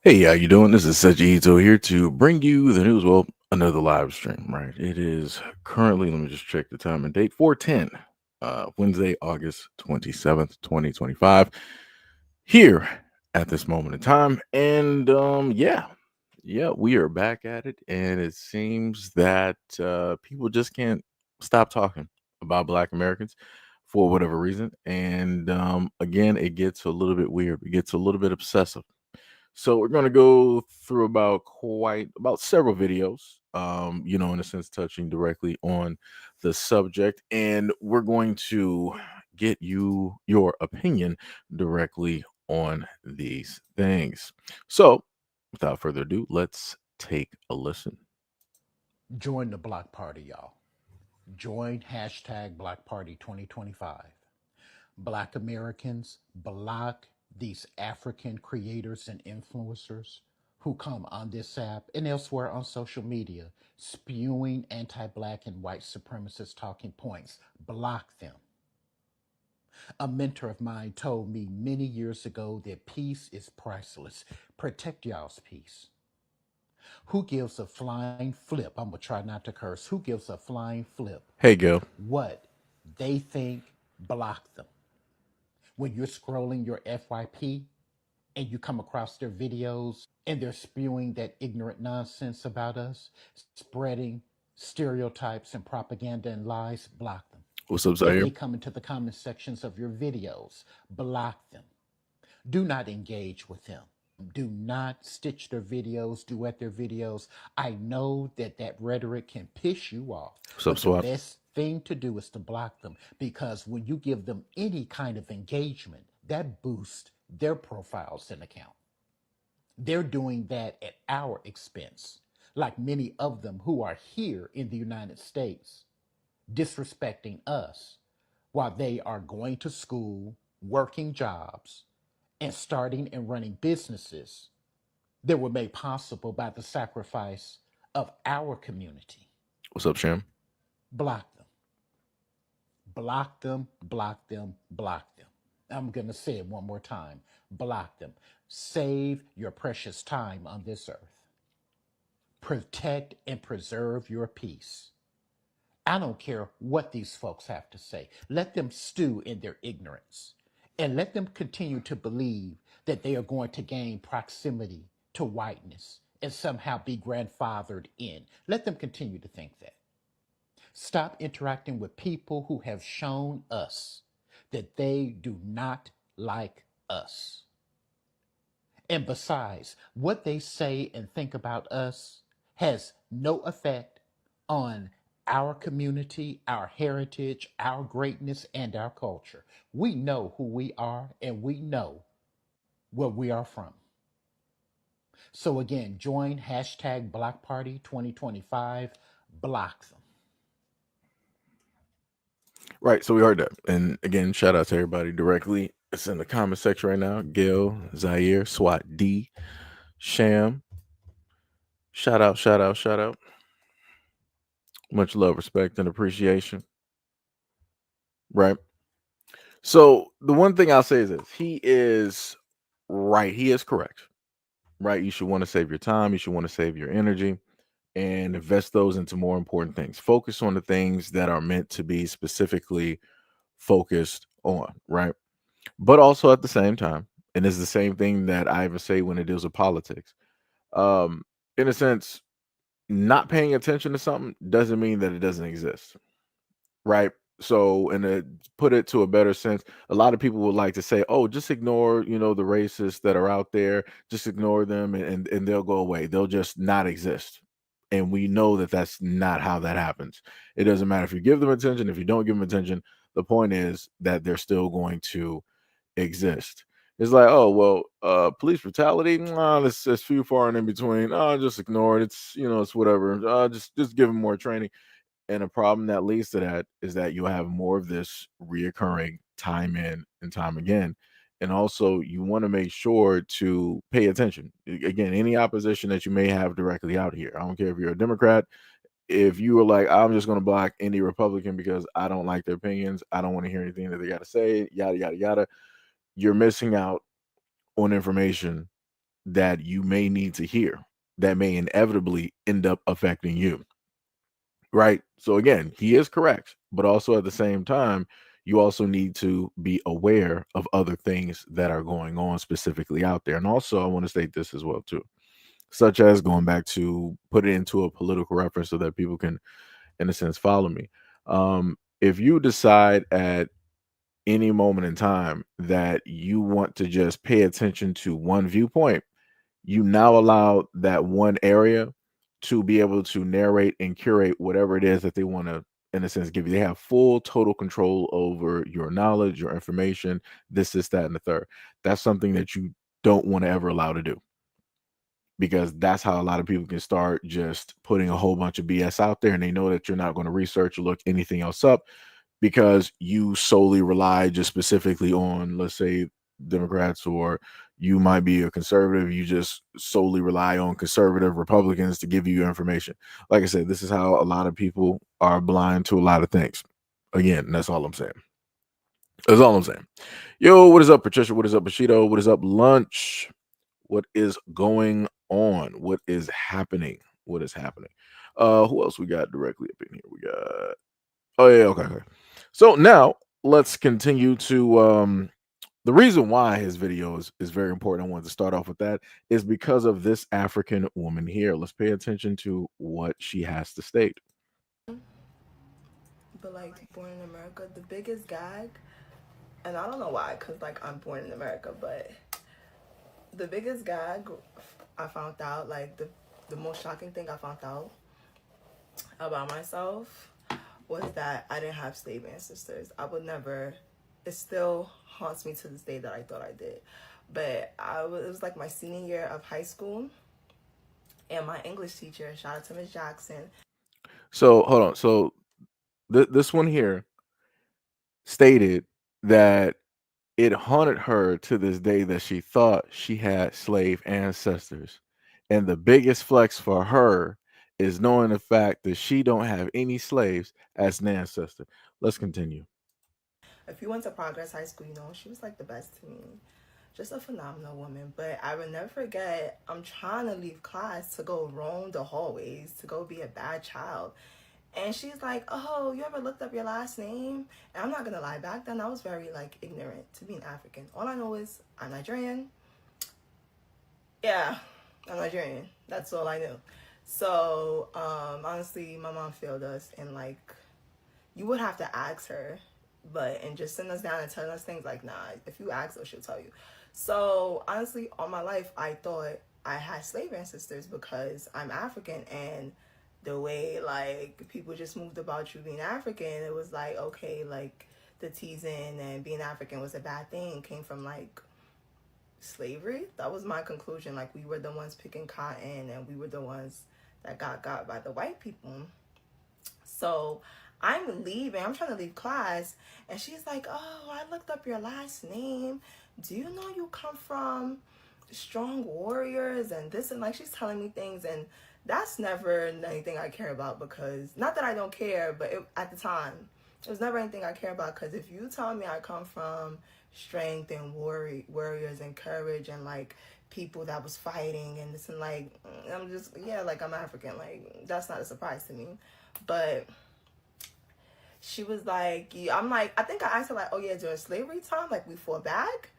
Hey, how you doing? This is SEIJIHITO here to bring you the news. Well, another live stream, right? It is currently, let me just check the time and date, 4:10, Wednesday, August 27th, 2025, here at this moment in time. And yeah, we are back at it. And it seems that people just can't stop talking about Black Americans for whatever reason. And again, it gets a little bit weird, it gets a little bit obsessive. So we're going to go through about several videos, in a sense, touching directly on the subject, and we're going to get you your opinion directly on these things. So, without further ado, let's take a listen. Join the Block Party, y'all. Join hashtag Block Party 2025. Black Americans block these African creators and influencers who come on this app and elsewhere on social media spewing anti black and white supremacist talking points. Block them. A mentor of mine told me many years ago that peace is priceless. Protect y'all's peace. Who gives a flying flip? I'm going to try not to curse. Who gives a flying flip Hey, Gil. what they think? Block them. When you're scrolling your FYP and you come across their videos and they're spewing that ignorant nonsense about us, spreading stereotypes and propaganda and lies, block them. What's up, If Zaire? they come into the comment sections of your videos, block them. Do not engage with them. Do not stitch their videos, duet their videos. I know that that rhetoric can piss you off, What's up, but the Swap? best thing to do is to block them, because when you give them any kind of engagement, that boosts their profiles and account. They're doing that at our expense, like many of them who are here in the United States, disrespecting us while they are going to school, working jobs, and starting and running businesses that were made possible by the sacrifice of our community. What's up, Sham? Block them, block them, block them, block them. I'm going to say it one more time. Block them. Save your precious time on this earth. Protect and preserve your peace. I don't care what these folks have to say. Let them stew in their ignorance and let them continue to believe that they are going to gain proximity to whiteness and somehow be grandfathered in. Let them continue to think that. Stop interacting with people who have shown us that they do not like us. And besides, what they say and think about us has no effect on our community, our heritage, our greatness, and our culture. We know who we are and we know where we are from. So again, join hashtag Block Party 2025. Block them. Right, so we heard that. And again, shout out to everybody directly. It's in the comment section right now. Gil, Zaire, SWAT D, Sham. Shout out, shout out, shout out. Much love, respect, and appreciation. Right. So the one thing I'll say is this: he is right. He is correct. Right. You should want to save your time. You should want to save your energy and invest those into more important things. Focus on the things that are meant to be specifically focused on. Right. But also at the same time, and it's the same thing that I even say when it deals with politics. Um, in a sense, not paying attention to something doesn't mean that it doesn't exist, right? So, and to put it to a better sense, a lot of people would like to say, "Oh, just ignore, the racists that are out there. Just ignore them, and they'll go away. They'll just not exist." And we know that that's not how that happens. It doesn't matter if you give them attention, if you don't give them attention. The point is that they're still going to exist. It's like, oh well, police brutality. Nah, it's few far and in between. Oh, just ignore it. It's it's whatever. Just give them more training. And a problem that leads to that is that you have more of this reoccurring time in and time again. And also, you want to make sure to pay attention. Again, any opposition that you may have directly out here. I don't care if you're a Democrat. If you were like, I'm just going to block any Republican because I don't like their opinions, I don't want to hear anything that they got to say, yada, yada, yada, you're missing out on information that you may need to hear that may inevitably end up affecting you. Right. So again, he is correct, but also at the same time, you also need to be aware of other things that are going on specifically out there. And also, I want to state this as well too, such as going back to put it into a political reference so that people can, in a sense, follow me. If you decide at any moment in time that you want to just pay attention to one viewpoint, you now allow that one area to be able to narrate and curate whatever it is that they want to, in a sense, give you. They have full total control over your knowledge, your information, this, that, and the third. That's something that you don't want to ever allow to do, because that's how a lot of people can start just putting a whole bunch of BS out there, and they know that you're not going to research or look anything else up because you solely rely just specifically on, let's say, Democrats, or you might be a conservative. You just solely rely on conservative Republicans to give you information. Like I said, this is how a lot of people are blind to a lot of things. Again, that's all I'm saying. That's all I'm saying. Yo, what is up, Patricia? What is up, Bushido? What is up, Lunch? What is going on? What is happening? What is happening? Who else we got directly up in here? We got, oh yeah, okay. So now let's continue to the reason why his video is very important. I wanted to start off with that is because of this African woman here. Let's pay attention to what she has to state. But like born in America, the biggest gag, and I don't know why, cause like I'm born in America, but the biggest gag I found out, like the most shocking thing I found out about myself was that I didn't have slave ancestors. I would never. It still haunts me to this day that I thought I did, but it was like my senior year of high school, and my English teacher, shout out to Miss Jackson. So hold on. So this one here stated that it haunted her to this day that she thought she had slave ancestors. And the biggest flex for her is knowing the fact that she don't have any slaves as an ancestor. Let's continue. If you went to Progress High School, you know, she was like the best to me. Just a phenomenal woman. But I will never forget, I'm trying to leave class to go roam the hallways, to go be a bad child. And she's like, oh, you ever looked up your last name? And I'm not going to lie, back then I was very like ignorant to being African. All I know is I'm Nigerian. Yeah, I'm Nigerian. That's all I knew. So honestly, my mom failed us, and like you would have to ask her, but and just send us down and tell us things like, nah, if you ask her, she'll tell you. So honestly, all my life I thought I had slave ancestors because I'm African, and the way like people just moved about you being African, it was like, okay, like the teasing and being African was a bad thing came from like slavery. That was my conclusion. Like we were the ones picking cotton, and we were the ones that got by the white people. So I'm leaving. I'm trying to leave class. And she's like, oh, I looked up your last name. Do you know you come from strong warriors and this? And like, she's telling me things. And that's never anything I care about, because not that I don't care, but at the time, it was never anything I care about. Because if you tell me I come from strength and warriors and courage and like people that was fighting and this and like, I'm just, yeah, like I'm African. Like, that's not a surprise to me. But she was like, yeah, I'm like, I think I asked her like, oh yeah, during slavery time, like we fought back.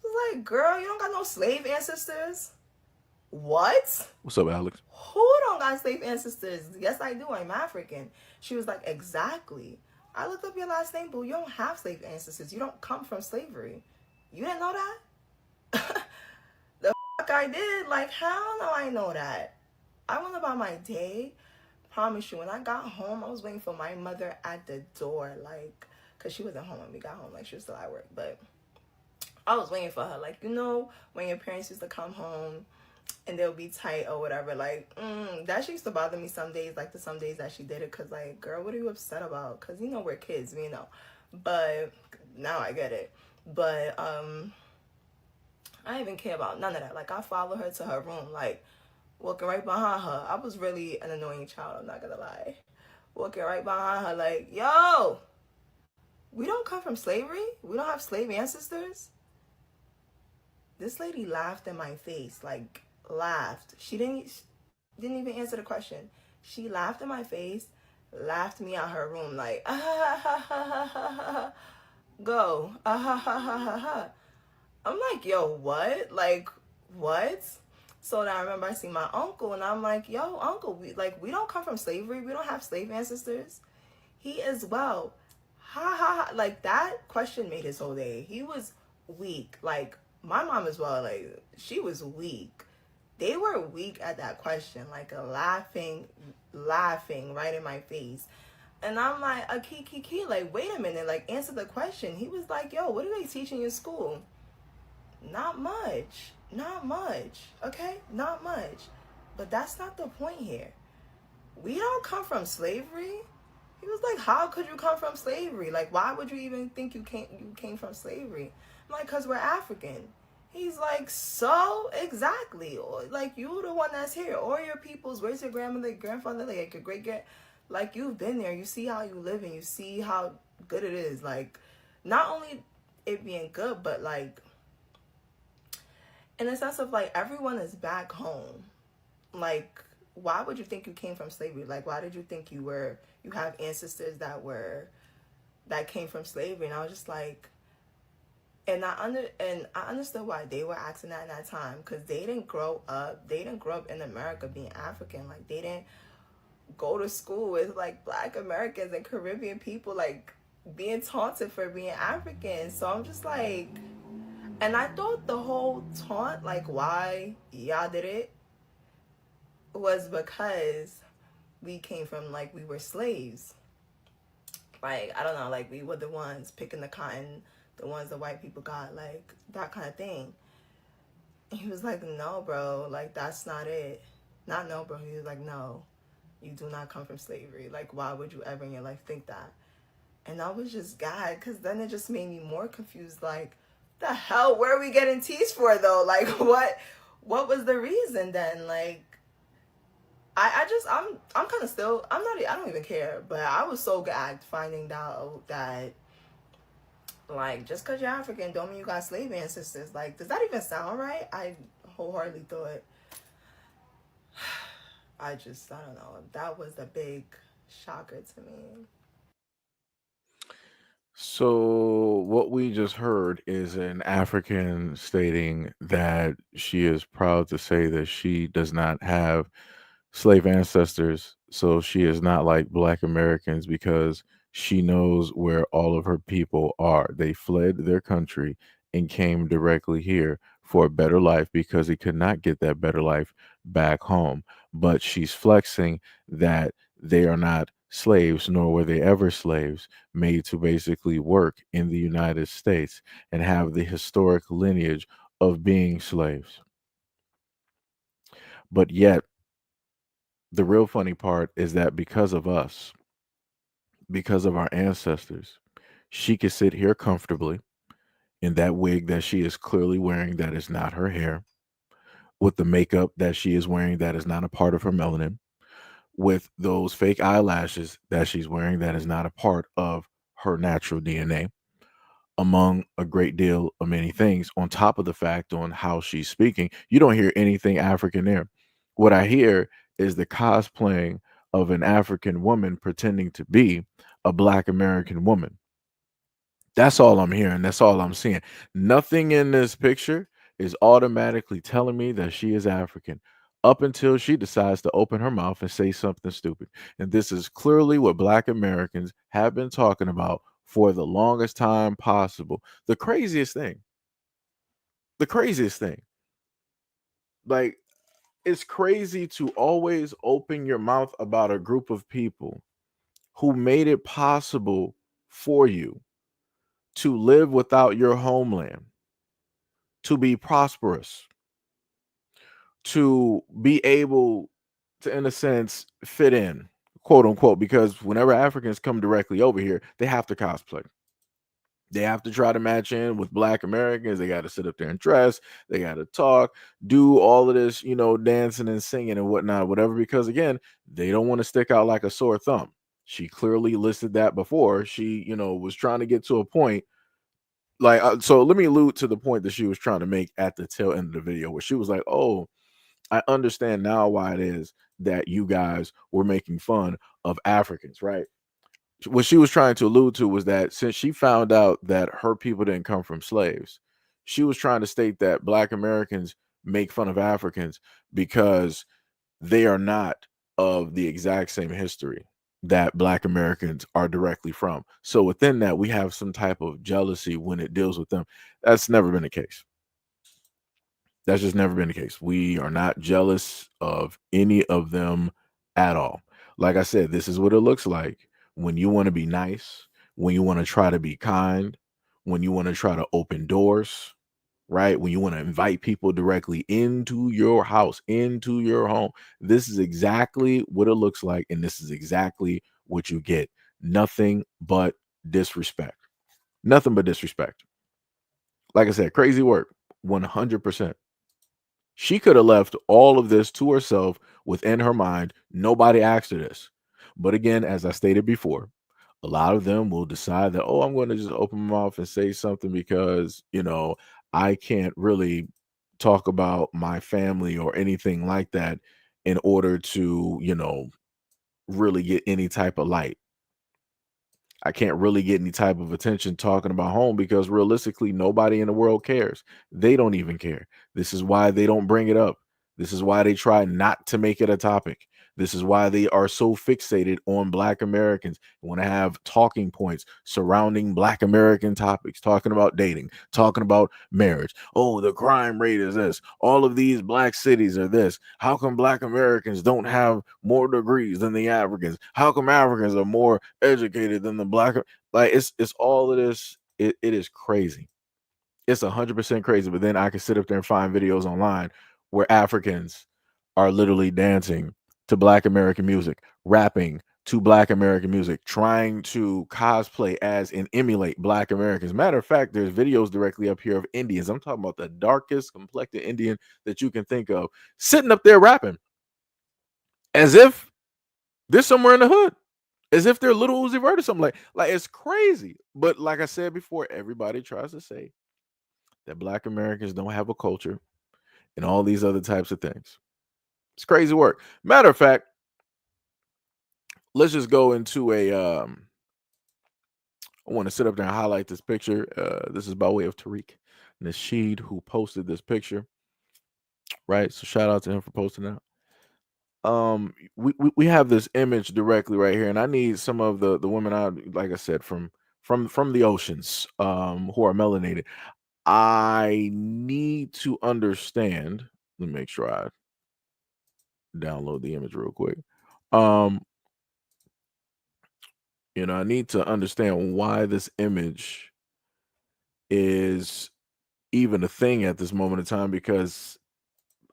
I was like, girl, you don't got no slave ancestors. What? What's up, Alex? Who don't got slave ancestors? Yes, I do. I'm African. She was like, exactly. I looked up your last name, boo. You don't have slave ancestors. You don't come from slavery. You didn't know that? The fuck I did. Like, how do I know that? I went about my day. Promise you, when I got home, I was waiting for my mother at the door, like, because she wasn't home when we got home, like, she was still at work, but I was waiting for her, like, you know, when your parents used to come home, and they'll be tight or whatever, like, that used to bother me some days, like, some days that she did it, because, like, girl, what are you upset about? Because, you know, we're kids, we know, but, now I get it, but, I didn't even care about none of that, like, I followed her to her room, like, walking right behind her. I was really an annoying child, I'm not gonna lie. Walking right behind her like, yo, we don't come from slavery? We don't have slave ancestors? This lady laughed in my face, like laughed. She didn't even answer the question. She laughed in my face, laughed me out her room, like ah ha ha ha ha ha ha. Go ah ha ha ha ha ha. I'm like, yo, what? Like, what? So then I remember I see my uncle, and I'm like, yo, uncle, we don't come from slavery. We don't have slave ancestors. He as well. Ha ha ha. Like, that question made his whole day. He was weak. Like, my mom as well. Like, she was weak. They were weak at that question. Like, laughing right in my face. And I'm like, a key, like, wait a minute, like, answer the question. He was like, yo, what are they teaching in school? Not much. Not much. Okay? Not much. But that's not the point here. We don't come from slavery. He was like, how could you come from slavery? Like, why would you even think you came from slavery? I'm like, because we're African. He's like, so exactly. Or, like, you the one that's here. Or your peoples, where's your grandmother, grandfather, like your great grand, like, you've been there. You see how you live and you see how good it is. Like, not only it being good, but like in a sense of like everyone is back home. Like, why would you think you came from slavery? Like, why did you think you have ancestors that came from slavery? And I was just like, and I understood why they were asking that in that time, because they didn't grow up in America being African. Like, they didn't go to school with like Black Americans and Caribbean people, like, being taunted for being African. So I'm just like, and I thought the whole taunt, like, why y'all did it, was because we came from, like, we were slaves. Like, I don't know, like, we were the ones picking the cotton, the ones the white people got, like, that kind of thing. And he was like, no, bro, like, that's not it. Not no, bro. He was like, no, you do not come from slavery. Like, why would you ever in your life think that? And I was just God, because then it just made me more confused. Like, the hell were we getting teased for though? Like, what was the reason then? Like, I'm kind of still, I don't even care, but I was so gagged finding out that, like, just because you're African don't mean you got slave ancestors. Like, does that even sound right? I wholeheartedly thought, I don't know, that was a big shocker to me. So, what we just heard is an African stating that she is proud to say that she does not have slave ancestors. So, she is not like Black Americans because she knows where all of her people are. They fled their country and came directly here for a better life because they could not get that better life back home. But she's flexing that they are not slaves, nor were they ever slaves made to basically work in the United States and have the historic lineage of being slaves. But yet, the real funny part is that because of us, because of our ancestors, she could sit here comfortably in that wig that she is clearly wearing that is not her hair, with the makeup that she is wearing that is not a part of her melanin, with those fake eyelashes that she's wearing that is not a part of her natural DNA, among a great deal of many things. On top of the fact on how she's speaking, you don't hear anything African there. What I hear is the cosplaying of an African woman pretending to be a Black American woman. That's all I'm hearing. That's all I'm seeing. Nothing in this picture is automatically telling me that she is African up until she decides to open her mouth and say something stupid. And this is clearly what Black Americans have been talking about for the longest time possible. The craziest thing, like, it's crazy to always open your mouth about a group of people who made it possible for you to live without your homeland, to be prosperous, to be able to, in a sense, fit in, quote unquote, because whenever Africans come directly over here, they have to cosplay. They have to try to match in with Black Americans. They got to sit up there and dress. They got to talk, do all of this, dancing and singing and whatnot, whatever, because again, they don't want to stick out like a sore thumb. She clearly listed that before. She, was trying to get to a point like so let me allude to the point that she was trying to make at the tail end of the video, where she was like, "Oh, I understand now why it is that you guys were making fun of Africans, right?" What she was trying to allude to was that since she found out that her people didn't come from slaves, she was trying to state that Black Americans make fun of Africans because they are not of the exact same history that Black Americans are directly from. So within that, we have some type of jealousy when it deals with them. That's never been the case. That's just never been the case. We are not jealous of any of them at all. Like I said, this is what it looks like when you want to be nice, when you want to try to be kind, when you want to try to open doors, right? When you want to invite people directly into your house, into your home. This is exactly what it looks like. And this is exactly what you get. Nothing but disrespect. Nothing but disrespect. Like I said, crazy work. 100%. She could have left all of this to herself within her mind. Nobody asked her this. But again, as I stated before, a lot of them will decide that, oh, I'm going to just open my mouth and say something because, I can't really talk about my family or anything like that in order to, really get any type of light. I can't really get any type of attention talking about home because realistically, nobody in the world cares. They don't even care. This is why they don't bring it up. This is why they try not to make it a topic. This is why they are so fixated on Black Americans and want to have talking points surrounding Black American topics, talking about dating, talking about marriage. Oh, the crime rate is this. All of these Black cities are this. How come Black Americans don't have more degrees than the Africans? How come Africans are more educated than the Black? Like it's all of this. It is crazy. It's 100% crazy. But then I can sit up there and find videos online where Africans are literally dancing to Black American music, rapping to Black American music, trying to cosplay as and emulate Black Americans. Matter of fact, there's videos directly up here of Indians. I'm talking about the darkest complected Indian that you can think of, sitting up there rapping as if they're somewhere in the hood, as if they're Little Uzi Vert or something like it's crazy. But like I said before, everybody tries to say that Black Americans don't have a culture and all these other types of things. It's crazy work. Matter of fact, let's just go into I want to sit up there and highlight this picture. This is by way of Tariq Nasheed, who posted this picture. Right. So shout out to him for posting that. We have this image directly right here, and I need some of the women out, like I said, from the oceans, who are melanated. I need to understand. Let me make sure I download the image real quick. Um, I need to understand why this image is even a thing at this moment in time because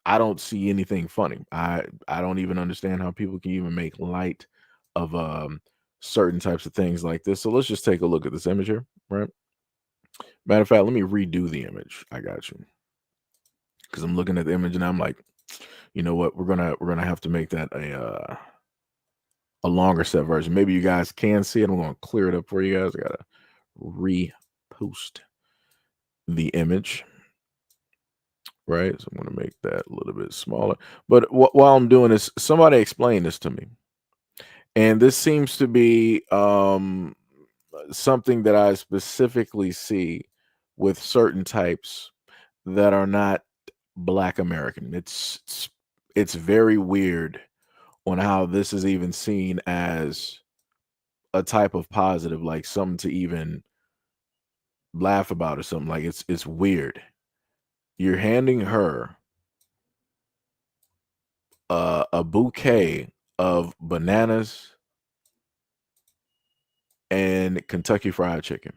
I don't see anything funny. I don't even understand how people can even make light of certain types of things like this. So let's just take a look at this image here, right? Matter of fact, let me redo the image. I got you. Because I'm looking at the image and I'm like, you know what? We're gonna have to make that a longer set version. Maybe you guys can see it. I'm gonna clear it up for you guys. I gotta repost the image. Right, so I'm going to make that a little bit smaller. But while I'm doing this, somebody explain this to me. And this seems to be something that I specifically see with certain types that are not Black American. It's very weird on how this is even seen as a type of positive, like something to even laugh about or something. Like it's weird. You're handing her a bouquet of bananas and Kentucky Fried Chicken.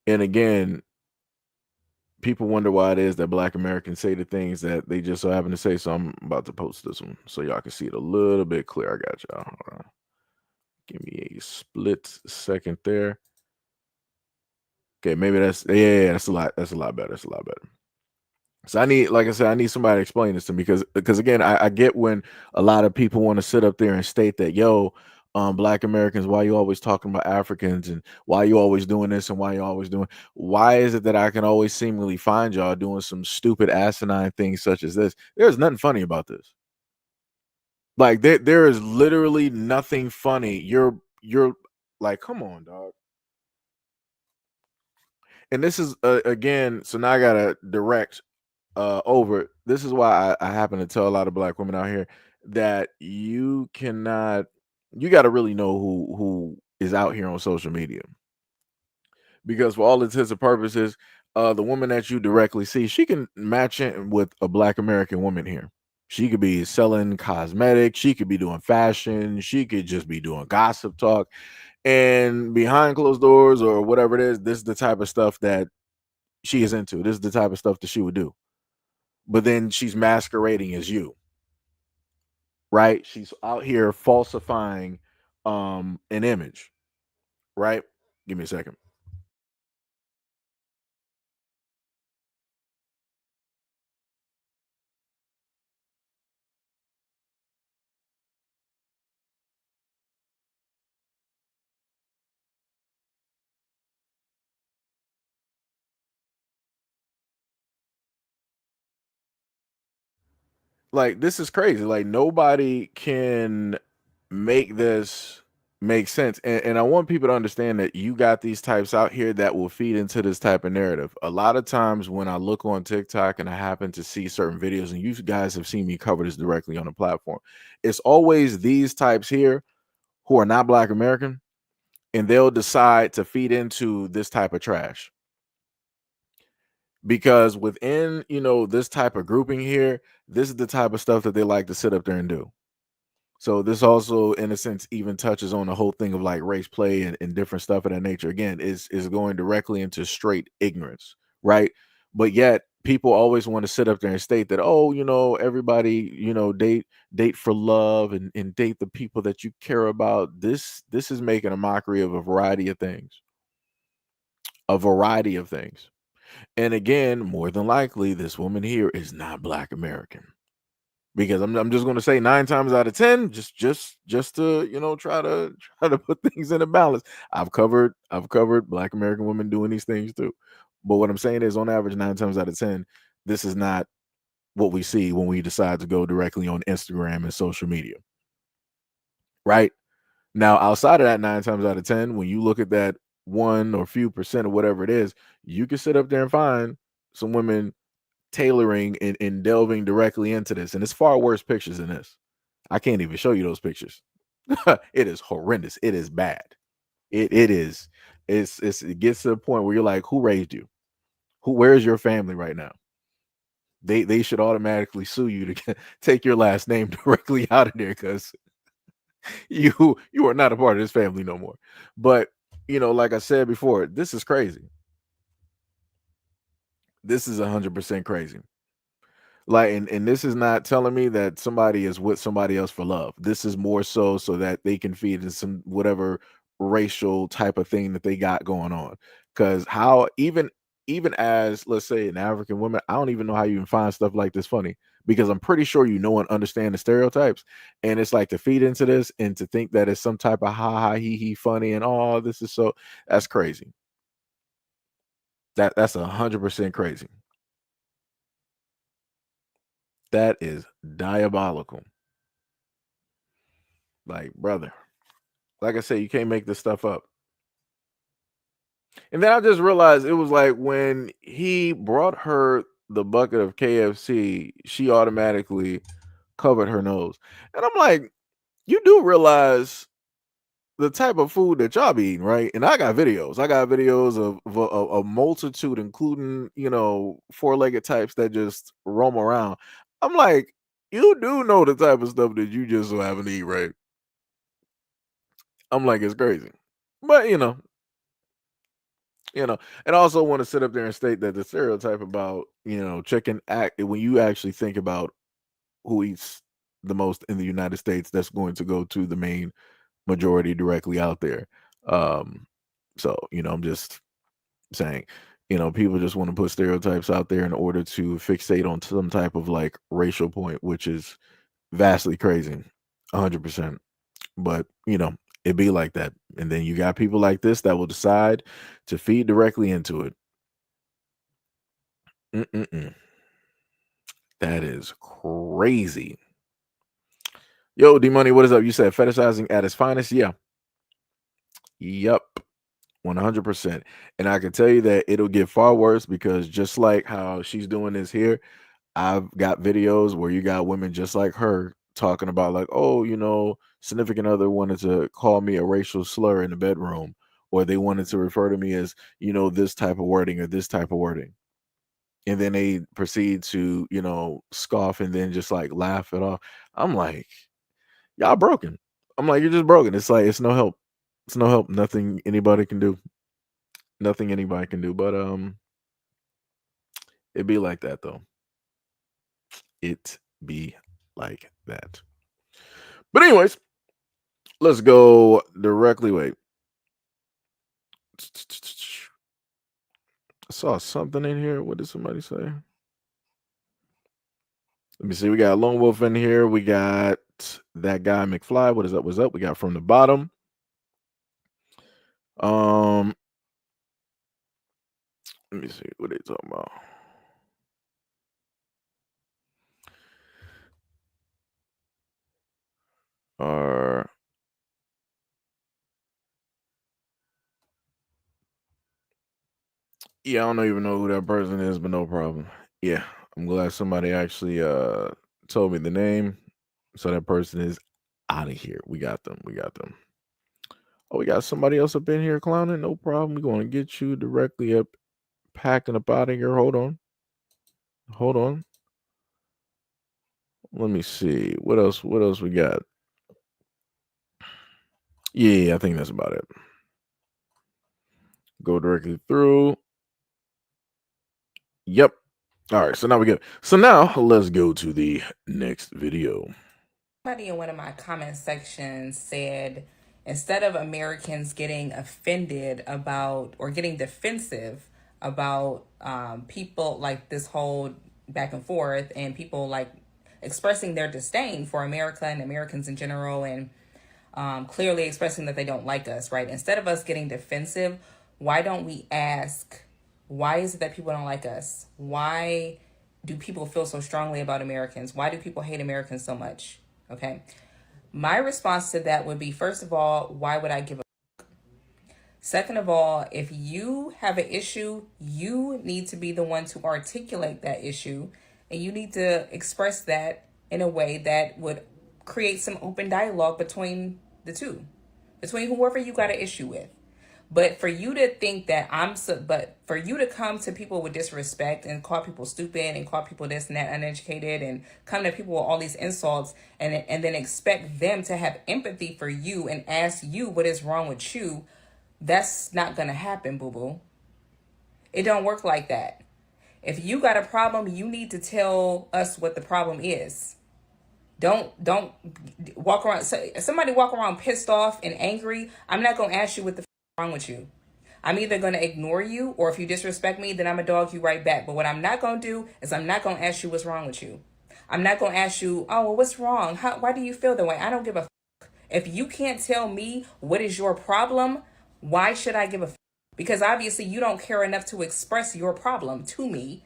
And again, people wonder why it is that Black Americans say the things that they just so happen to say. So I'm about to post this one so y'all can see it a little bit clear. I got y'all. Hold on. Give me a split second there. Okay, maybe yeah, that's a lot. That's a lot better. That's a lot better. So I need, like I said, I need somebody to explain this to me because again, I get when a lot of people want to sit up there and state that, yo, Black Americans, why you always talking about Africans, and why you always doing this, and why you always doing, why is it that I can always seemingly find y'all doing some stupid asinine things such as this? There's nothing funny about this. Like there is literally nothing funny. You're like, come on, dog. And this is again, so now I gotta direct over. This is why I happen to tell a lot of black women out here that you cannot, you got to really know who is out here on social media, because for all intents and purposes, the woman that you directly see, she can match in with a black American woman here. She could be selling cosmetics, she could be doing fashion, she could just be doing gossip talk, and behind closed doors or whatever it is, this is the type of stuff that she is into. This is the type of stuff that she would do. But then she's masquerading as you, right? She's out here falsifying an image, right? Give me a second. Like, this is crazy. Like, nobody can make this make sense. And I want people to understand that you got these types out here that will feed into this type of narrative. A lot of times when I look on TikTok and I happen to see certain videos, and you guys have seen me cover this directly on the platform, it's always these types here who are not Black American, and they'll decide to feed into this type of trash. Because within, this type of grouping here, this is the type of stuff that they like to sit up there and do. So this also, in a sense, even touches on the whole thing of like race play and different stuff of that nature. Again, is going directly into straight ignorance, right? But yet people always want to sit up there and state that, oh, everybody, date for love, and date the people that you care about. This is making a mockery of a variety of things. A variety of things. And again, more than likely, this woman here is not Black American, because I'm just going to say 9 times out of 10, just to try to put things in a balance. I've covered Black American women doing these things too, but what I'm saying is, on average, 9 times out of 10, this is not what we see when we decide to go directly on Instagram and social media, right? Now, outside of that 9 times out of 10, when you look at that one or few percent or whatever it is, you can sit up there and find some women tailoring and delving directly into this. And it's far worse pictures than this. I can't even show you those pictures. It is horrendous. It is bad. It is. It gets to the point where you're like, who raised you? Where's your family right now? They should automatically sue you to take your last name directly out of there, because you are not a part of this family no more. But like I said before, this is crazy. This is 100% crazy. Like, and this is not telling me that somebody is with somebody else for love. This is more so that they can feed in some whatever racial type of thing that they got going on. Because how, even as, let's say, an African woman, I don't even know how you can find stuff like this funny, because I'm pretty sure you know and understand the stereotypes. And it's like, to feed into this and to think that it's some type of ha ha he funny, and oh, this is so, that's crazy. That's 100% crazy. That is diabolical. Like, brother, like I said, you can't make this stuff up. And then I just realized it was like, when he brought her the bucket of KFC, she automatically covered her nose. And I'm like, you do realize the type of food that y'all be eating, right? And I got videos. I got videos of a multitude, including, four-legged types that just roam around. I'm like, you do know the type of stuff that you just so happen to eat, right? I'm like, it's crazy. But and I also want to sit up there and state that the stereotype about, chicken act, when you actually think about who eats the most in the United States, that's going to go to the main majority directly out there. So, I'm just saying, people just want to put stereotypes out there in order to fixate on some type of like racial point, which is vastly crazy, 100%. But, It be like that. And then you got people like this that will decide to feed directly into it. Mm-mm-mm. That is crazy. Yo, D Money, what is up? You said fetishizing at its finest? Yeah. Yep. 100%. And I can tell you that it'll get far worse because just like how she's doing this here, I've got videos where you got women just like her talking about like, oh, significant other wanted to call me a racial slur in the bedroom, or they wanted to refer to me as, this type of wording or this type of wording. And then they proceed to, scoff and then just like laugh it off. I'm like, y'all broken. I'm like, you're just broken. It's like, it's no help. It's no help. Nothing anybody can do. Nothing anybody can do. But it be like that though. It be like that. But anyways, let's go directly. Wait. I saw something in here. What did somebody say? Let me see. We got Lone Wolf in here. We got that guy McFly. What is up? What's up? We got from the bottom. Let me see. What are they talking about? Yeah, I don't even know who that person is, but no problem. Yeah, I'm glad somebody actually told me the name. So that person is out of here. We got them. We got them. Oh, we got somebody else up in here clowning. No problem. We're going to get you directly up, packing up out of here. Hold on. Hold on. Let me see. What else? What else we got? Yeah, I think that's about it. Go directly through. Yep. All right. So now we go. So now let's go to the next video. Somebody in one of my comment sections said, instead of Americans getting offended about or getting defensive about people like this whole back and forth and people like expressing their disdain for America and Americans in general and clearly expressing that they don't like us, right? Instead of us getting defensive, why don't we ask, why is it that people don't like us? Why do people feel so strongly about Americans? Why do people hate Americans so much? Okay. My response to that would be, first of all, why would I give a fuck? Second of all, if you have an issue, you need to be the one to articulate that issue, and you need to express that in a way that would create some open dialogue between the two, between whoever you got an issue with. But for you to think that but for you to come to people with disrespect and call people stupid and call people this and that, uneducated, and come to people with all these insults and then expect them to have empathy for you and ask you what is wrong with you, that's not gonna happen, boo-boo. It don't work like that. If you got a problem, you need to tell us what the problem is. Don't walk around. Somebody walk around pissed off and angry. I'm not gonna ask you what the wrong with you. I'm either gonna ignore you, or if you disrespect me, then I'm gonna dog you right back. But what I'm not gonna do is I'm not gonna ask you what's wrong with you. I'm not gonna ask you, oh, well, what's wrong? Why do you feel that way? I don't give a. If you can't tell me what is your problem, why should I give a? Because obviously you don't care enough to express your problem to me.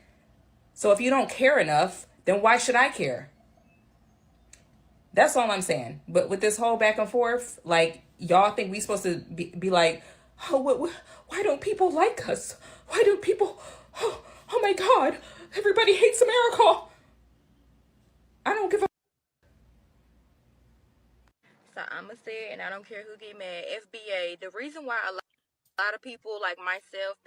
So if you don't care enough, then why should I care? That's all I'm saying. But with this whole back and forth, like, y'all think we supposed to be like, oh, why don't people like us? Why do people, oh my God, everybody hates America. I don't give a. So I'ma say it, and I don't care who get mad. FBA, the reason why a lot of people like myself,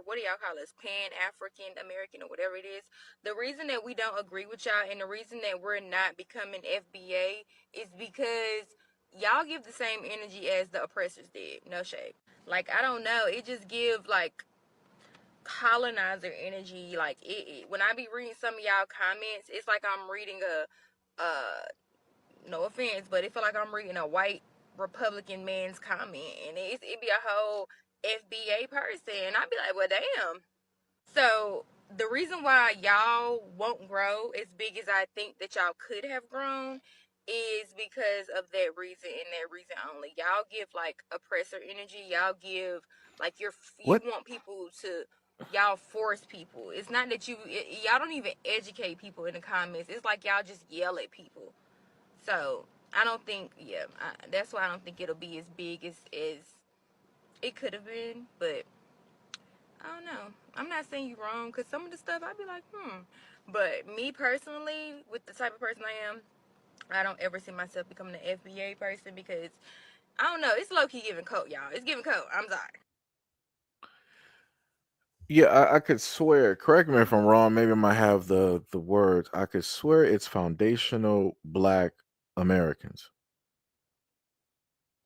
what do y'all call us? Pan-African American or whatever it is. The reason that we don't agree with y'all and the reason that we're not becoming FBA is because y'all give the same energy as the oppressors did. No shade. Like, I don't know. It just give like colonizer energy. Like when I be reading some of y'all comments, it's like I'm reading no offense, but it feel like I'm reading a white Republican man's comment, and it be a whole FBA person, and I'd be like, well, damn. So the reason why y'all won't grow as big as I think that y'all could have grown is because of that reason and that reason only. Y'all give like oppressor energy. Y'all give like you What? want people to y'all force people. It's not that y'all don't even educate people in the comments. It's like y'all just yell at people. So I don't think that's why I don't think it'll be as big as it could have been. But I don't know. I'm not saying you wrong because some of the stuff I'd be like, But me personally, with the type of person I am, I don't ever see myself becoming an FBA person because I don't know. It's low key giving coat, y'all. It's giving coat. I'm sorry. Yeah, I could swear. Correct me if I'm wrong. Maybe I might have the words. I could swear it's foundational Black Americans,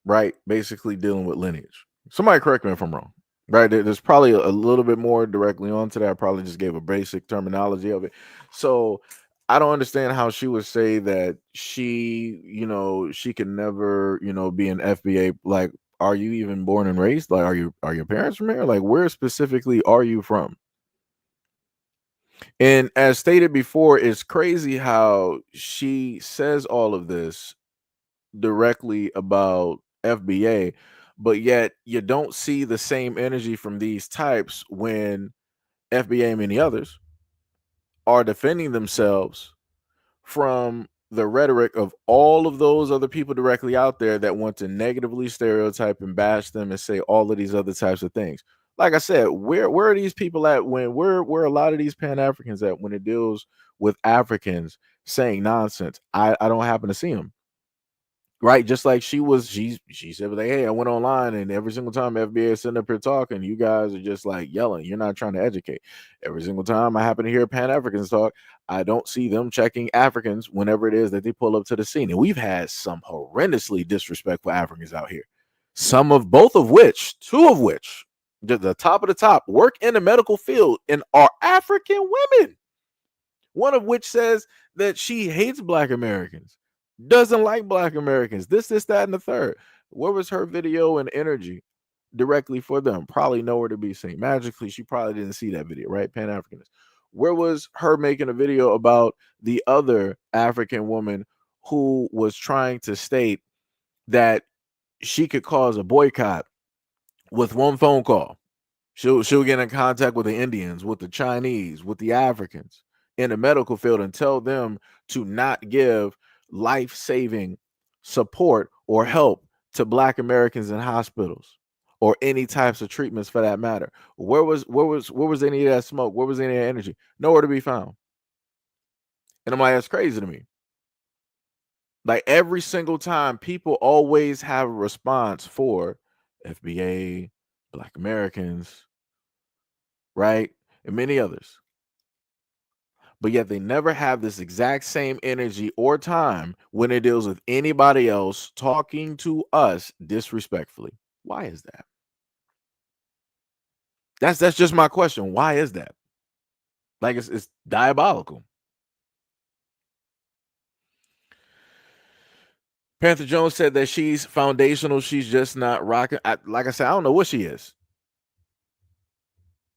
right? Basically dealing with lineage. Somebody correct me if I'm wrong. Right? There's probably a little bit more directly onto that. I probably just gave a basic terminology of it. So I don't understand how she would say that she can never, be an FBA. Like, are you even born and raised? Like, are your parents from here? Like, where specifically are you from? And as stated before, it's crazy how she says all of this directly about FBA, but yet you don't see the same energy from these types when FBA and many others are defending themselves from the rhetoric of all of those other people directly out there that want to negatively stereotype and bash them and say all of these other types of things. Like I said, where are these people at when where a lot of these Pan Africans at when it deals with Africans saying nonsense? I don't happen to see them. Right, just like she said, like, hey, I went online and every single time FBA is sitting up here talking, you guys are just like yelling. You're not trying to educate. Every single time I happen to hear Pan Africans talk, I don't see them checking Africans whenever it is that they pull up to the scene. And we've had some horrendously disrespectful Africans out here. Some of both of which, two of which, the top of the top, work in the medical field and are African women. One of which says that she hates Black Americans, doesn't like Black Americans, this, that, and the third. Where was her video and energy directly for them? Probably nowhere to be seen. Magically, she probably didn't see that video, right? Pan Africanist. Where was her making a video about the other African woman who was trying to state that she could cause a boycott with one phone call? She'll get in contact with the Indians, with the Chinese, with the Africans in the medical field and tell them to not give life-saving support or help to Black Americans in hospitals or any types of treatments for that matter. Where was any of that smoke? Where was any of that energy? Nowhere to be found. And I'm like, that's crazy to me. Like every single time, people always have a response for FBA, Black Americans, right? And many others. But yet they never have this exact same energy or time when it deals with anybody else talking to us disrespectfully. Why is that? That's just my question. Why is that? Like it's diabolical. Panther Jones said that she's foundational. She's just not rocking. Like I said, I don't know what she is.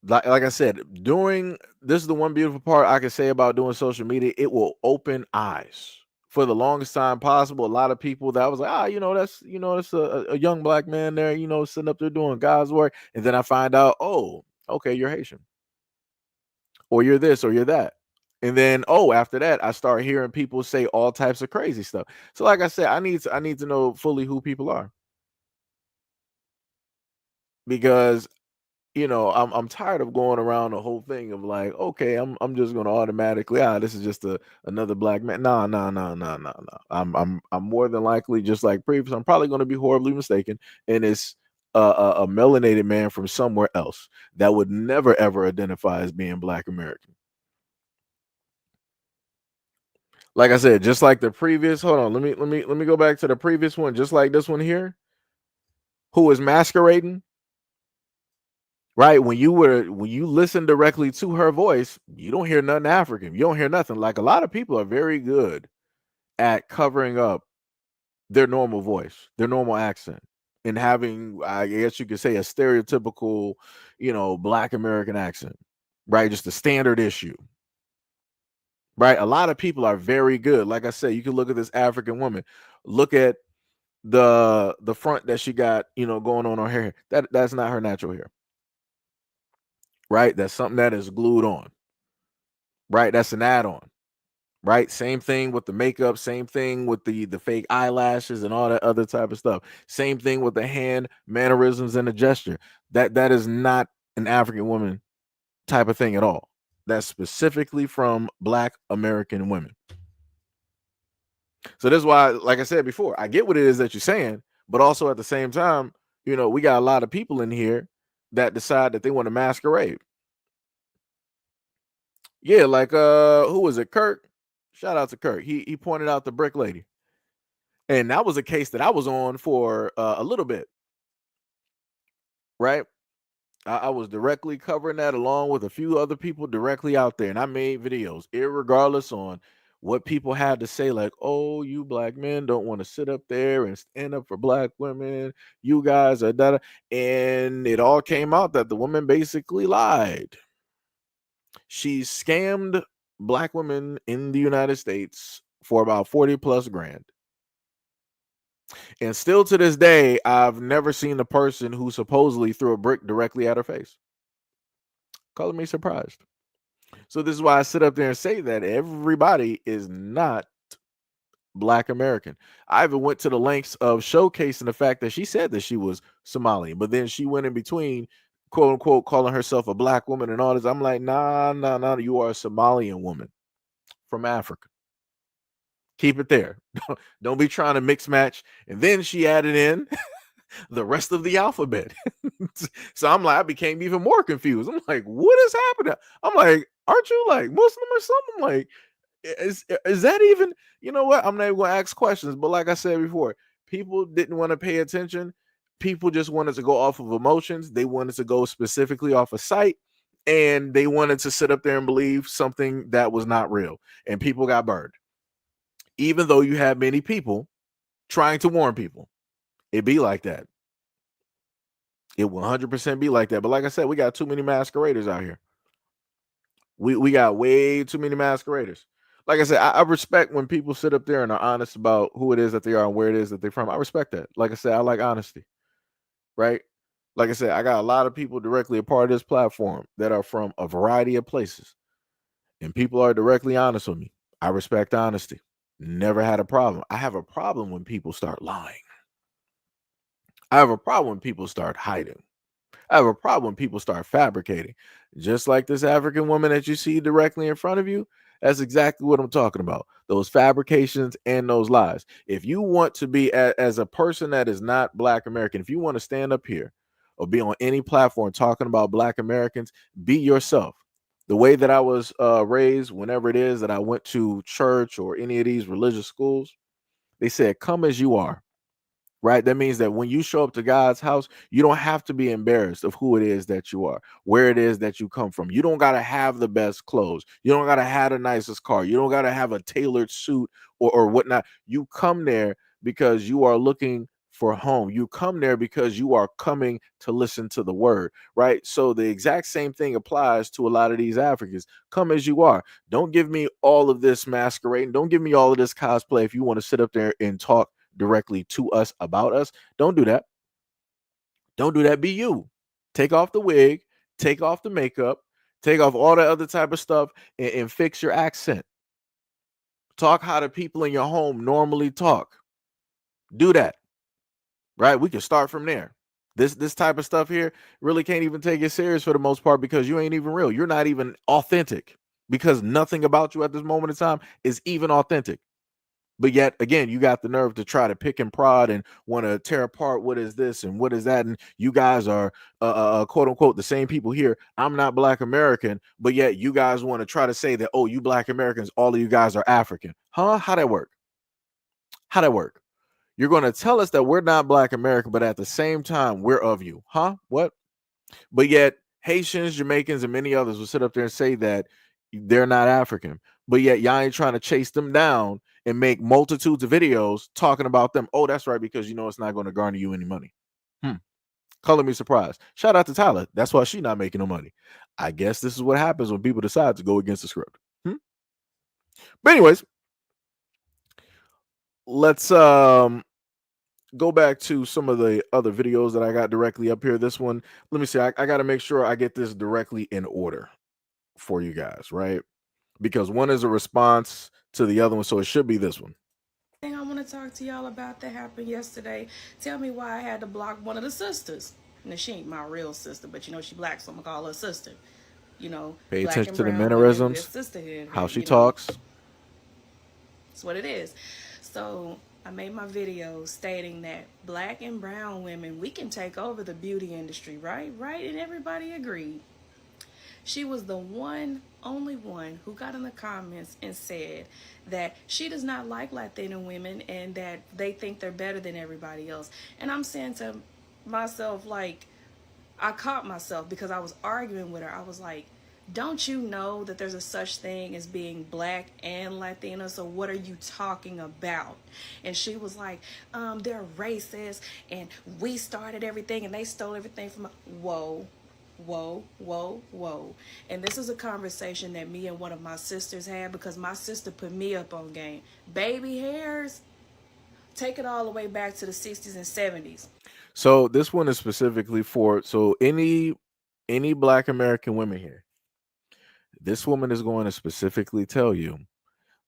Like I said, doing this is the one beautiful part I can say about doing social media. It will open eyes. For the longest time possible, a lot of people that was like, that's a young Black man there, sitting up there doing God's work. And then I find out, oh, okay, you're Haitian, or you're this, or you're that. And then, after that, I start hearing people say all types of crazy stuff. So, like I said, I need to know fully who people are, because I'm tired of going around the whole thing of like, okay, I'm just gonna automatically, this is just another Black man. No, no, no, no, no, no. I'm more than likely, just like previous, I'm probably gonna be horribly mistaken, and it's a melanated man from somewhere else that would never ever identify as being Black American. Like I said, just like the previous, hold on, let me go back to the previous one, just like this one here, who is masquerading. Right, when you listen directly to her voice, you don't hear nothing African. You don't hear nothing. Like a lot of people are very good at covering up their normal voice, their normal accent, and having, I guess you could say, a stereotypical, Black American accent. Right, just a standard issue. right? A lot of people are very good. Like I said, you can look at this African woman, look at the front that she got, going on her hair. That's not her natural hair, right? That's something that is glued on, right? That's an add-on, right? Same thing with the makeup, same thing with the fake eyelashes and all that other type of stuff. Same thing with the hand mannerisms and the gesture. That is not an African woman type of thing at all. That's specifically from Black American women. So that's why, like I said before, I get what it is that you're saying, but also at the same time, we got a lot of people in here that decide that they want to masquerade. Yeah, like who was it? Kirk. Shout out to Kirk. He pointed out the brick lady. And that was a case that I was on for a little bit, right? I was directly covering that along with a few other people directly out there. And I made videos, irregardless on what people had to say, like, oh, you black men don't want to sit up there and stand up for black women. You guys are that. And it all came out that the woman basically lied. She scammed black women in the United States for about 40 plus grand. And still to this day, I've never seen the person who supposedly threw a brick directly at her face. Color me surprised. So this is why I sit up there and say that everybody is not Black American. I even went to the lengths of showcasing the fact that she said that she was Somalian, but then she went in between, quote unquote, calling herself a black woman and all this. I'm like, nah, you are a Somalian woman from Africa. Keep it there. Don't be trying to mix match. And then she added in the rest of the alphabet. So I'm like, I became even more confused. I'm like, what is happening? I'm like, aren't you like Muslim or something? I'm like, is that even, you know what? I'm not even gonna ask questions, but like I said before, people didn't want to pay attention. People just wanted to go off of emotions. They wanted to go specifically off of sight, and they wanted to sit up there and believe something that was not real. And people got burned. Even though you have many people trying to warn people. It be like that. It 100% be like that. But like I said, we got too many masqueraders out here. We got way too many masqueraders. Like I said, I respect when people sit up there and are honest about who it is that they are and where it is that they're from. I respect that. Like I said, I like honesty, right? Like I said, I got a lot of people directly a part of this platform that are from a variety of places, and people are directly honest with me. I respect honesty. Never had a problem. I have a problem when people start lying. I have a problem when people start hiding. I have a problem when people start fabricating. Just like this African woman that you see directly in front of you, that's exactly what I'm talking about. Those fabrications and those lies. If you want to be as a person that is not Black American, if you want to stand up here or be on any platform talking about Black Americans, be yourself. The way that I was raised, whenever it is that I went to church or any of these religious schools, they said, come as you are. Right? That means that when you show up to God's house, you don't have to be embarrassed of who it is that you are, where it is that you come from. You don't got to have the best clothes. You don't got to have the nicest car. You don't got to have a tailored suit or whatnot. You come there because you are looking for home. You come there because you are coming to listen to the word, right? So the exact same thing applies to a lot of these Africans. Come as you are. Don't give me all of this masquerading. Don't give me all of this cosplay if you want to sit up there and talk directly to us about us. Don't do that. Don't do that. Be you. Take off the wig, take off the makeup, take off all that other type of stuff, and fix your accent. Talk how the people in your home normally talk. Do that. Right? We can start from there. This type of stuff here really can't even take it serious for the most part because you ain't even real. You're not even authentic because nothing about you at this moment in time is even authentic. But yet again, you got the nerve to try to pick and prod and want to tear apart what is this and what is that, and you guys are quote unquote the same people here. I'm not Black American, but yet you guys want to try to say that, oh, you Black Americans, all of you guys are African. Huh? How that work? How that work? You're going to tell us that we're not Black American, but at the same time we're of you. Huh? What? But yet Haitians, Jamaicans, and many others will sit up there and say that they're not African. But yet y'all ain't trying to chase them down and make multitudes of videos talking about them. Oh, that's right, because you know it's not going to garner you any money. Color me surprised. Shout out to Tyla. That's why she's not making no money. I guess this is what happens when people decide to go against the script. But anyways, let's go back to some of the other videos that I got directly up here. This one, let me see. I got to make sure I get this directly in order for you guys, right? Because one is a response to the other one, so it should be this one. Thing I want to talk to y'all about that happened yesterday. Tell me why I had to block one of the sisters. Now she ain't my real sister, but you know she black, so I'm gonna call her sister. You know, Pay black attention and to the brown women, we're mannerisms, sisterhood how here. she You know, talks. that's what it is. So I made my video stating that black and brown women, we can take over the beauty industry, right? Right, and everybody agreed. She was the only one who got in the comments and said that she does not like Latina women and that they think they're better than everybody else. And I'm saying to myself, like, I caught myself because I was arguing with her. I was like, don't you know that there's a such thing as being black and Latina? So what are you talking about? And she was like, they're racist and we started everything and they stole everything from us. Whoa, whoa, whoa, whoa. And this is a conversation that me and one of my sisters had because my sister put me up on game. Baby hairs, take it all the way back to the 60s and 70s. So this one is specifically for any black American women here. This woman is going to specifically tell you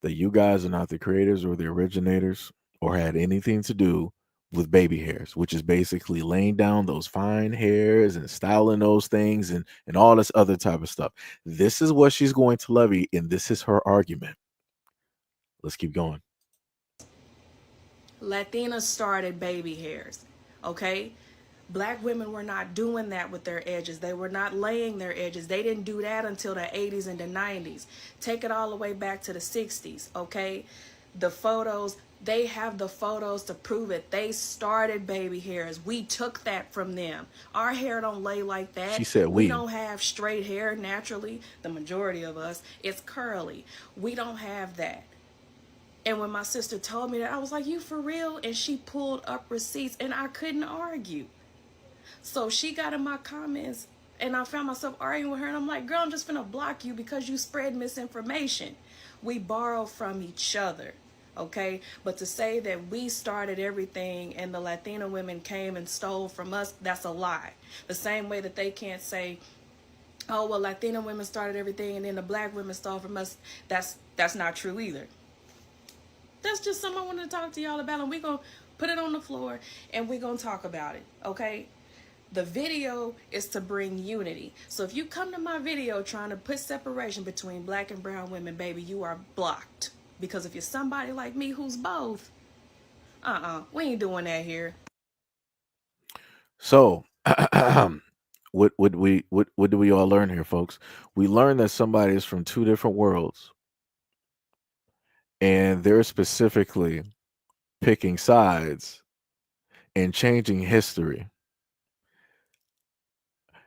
that you guys are not the creators or the originators or had anything to do with baby hairs, which is basically laying down those fine hairs and styling those things and all this other type of stuff. This is what she's going to levy, and this is her argument. Let's keep going. Latinas started baby hairs, okay? Black women were not doing that with their edges. They were not laying their edges. They didn't do that until the 80s and the 90s. Take it all the way back to the 60s, okay? The photos, they have the photos to prove it. They started baby hairs. We took that from them. Our hair don't lay like that. She said we we. don't have straight hair naturally. The majority of us, it's curly. We don't have that. And when my sister told me that, I was like, you for real? And she pulled up receipts and I couldn't argue. So she got in my comments and I found myself arguing with her and I'm like, girl, I'm just gonna block you because you spread misinformation. We borrow from each other, okay? But to say that we started everything and the Latina women came and stole from us, that's a lie. The same way that they can't say, oh, well, Latina women started everything and then the black women stole from us, that's not true either. That's just something I wanted to talk to y'all about, and we're going to put it on the floor and we're going to talk about it, okay? The video is to bring unity. So if you come to my video trying to put separation between black and brown women, baby, you are blocked. Because if you're somebody like me who's both, we ain't doing that here. So what do we all learn here, folks? We learn that somebody is from two different worlds and they're specifically picking sides and changing history.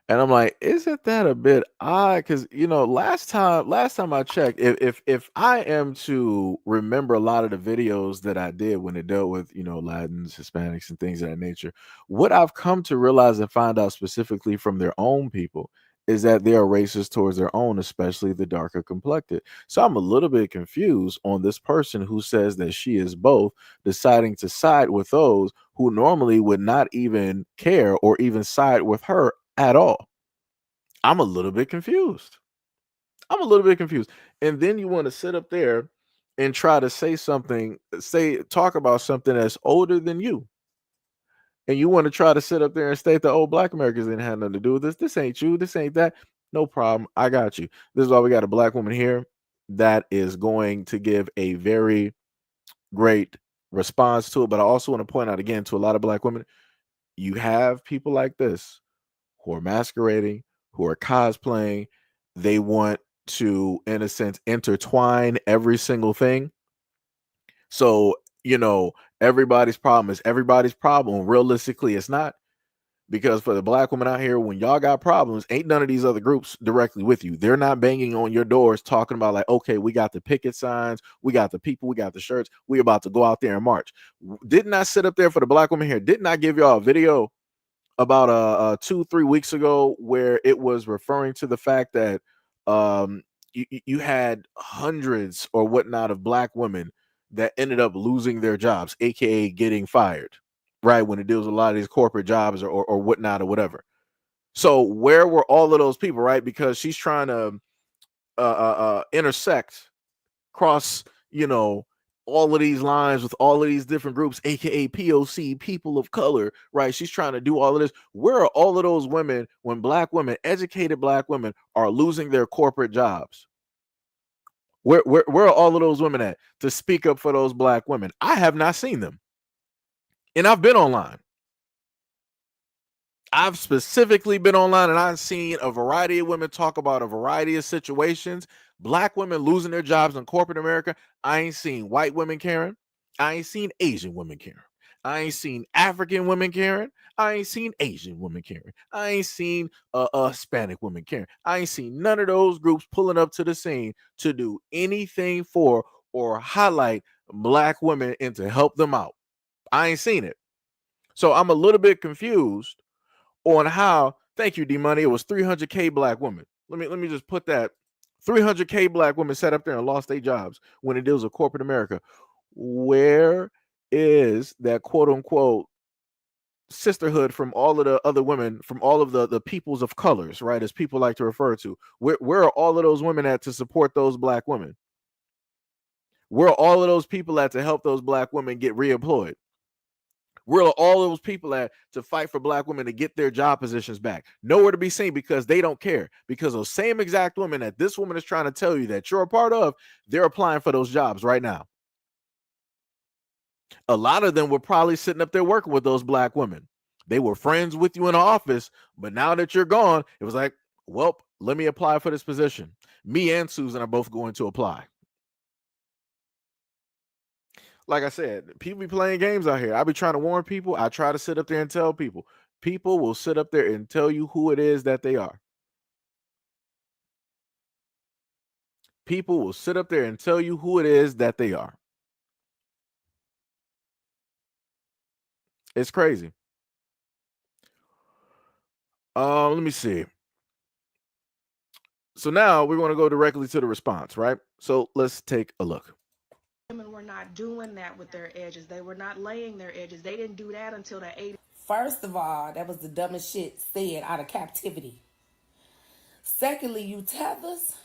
And I'm like, isn't that a bit odd? Because last time I checked, if I am to remember a lot of the videos that I did when it dealt with Latins, Hispanics, and things of that nature, what I've come to realize and find out specifically from their own people is that they are racist towards their own, especially the darker complected. So I'm a little bit confused on this person who says that she is both, deciding to side with those who normally would not even care or even side with her at all. I'm a little bit confused. And then you want to sit up there and try to talk about something that's older than you. And you want to try to sit up there and state that, oh, black Americans didn't have nothing to do with this. This ain't you. This ain't that. No problem. I got you. This is why we got a black woman here that is going to give a very great response to it. But I also want to point out again to a lot of black women, you have people like this who are masquerading, who are cosplaying. They want to, in a sense, intertwine every single thing. So, everybody's problem is everybody's problem. Realistically, it's not. Because for the black women out here, when y'all got problems, ain't none of these other groups directly with you. They're not banging on your doors talking about like, okay, we got the picket signs, we got the people, we got the shirts, we about to go out there and march. Didn't I sit up there for the black women here? Didn't I give y'all a video about 2-3 weeks ago where it was referring to the fact that you had hundreds or whatnot of black women that ended up losing their jobs, aka getting fired, right? When it deals with a lot of these corporate jobs or whatnot or whatever. So where were all of those people, right? Because she's trying to intersect, cross, all of these lines with all of these different groups, aka POC, people of color, right? She's trying to do all of this. Where are all of those women when black women, educated black women, are losing their corporate jobs? Where are all of those women at to speak up for those black women? I have not seen them. And I've been online. I've specifically been online and I've seen a variety of women talk about a variety of situations. Black women losing their jobs in corporate America. I ain't seen white women caring. I ain't seen Asian women caring. I ain't seen African women caring. I ain't seen Asian women caring. I ain't seen Hispanic women caring. I ain't seen none of those groups pulling up to the scene to do anything for or highlight black women and to help them out. I ain't seen it. So I'm a little bit confused on how, thank you, D Money, it was 300K black women. Let me just put that 300K black women sat up there and lost their jobs when it deals with corporate America. Where is that quote unquote sisterhood from all of the other women, from all of the peoples of colors, right? As people like to refer to. Where are all of those women at to support those black women? Where are all of those people at to help those black women get reemployed? Where are all those people at to fight for black women to get their job positions back? Nowhere to be seen because they don't care. Because those same exact women that this woman is trying to tell you that you're a part of, they're applying for those jobs right now. A lot of them were probably sitting up there working with those black women. They were friends with you in the office, but now that you're gone, it was like, well, let me apply for this position. Me and Susan are both going to apply. Like I said, people be playing games out here. I be trying to warn people. I try to sit up there and tell people. People will sit up there and tell you who it is that they are. People will sit up there and tell you who it is that they are. It's crazy. Let me see. So now we're going to go directly to the response, right? So let's take a look. Women were not doing that with their edges. They were not laying their edges. They didn't do that until the 80s. First of all, that was the dumbest shit said out of captivity. Secondly, you tethers,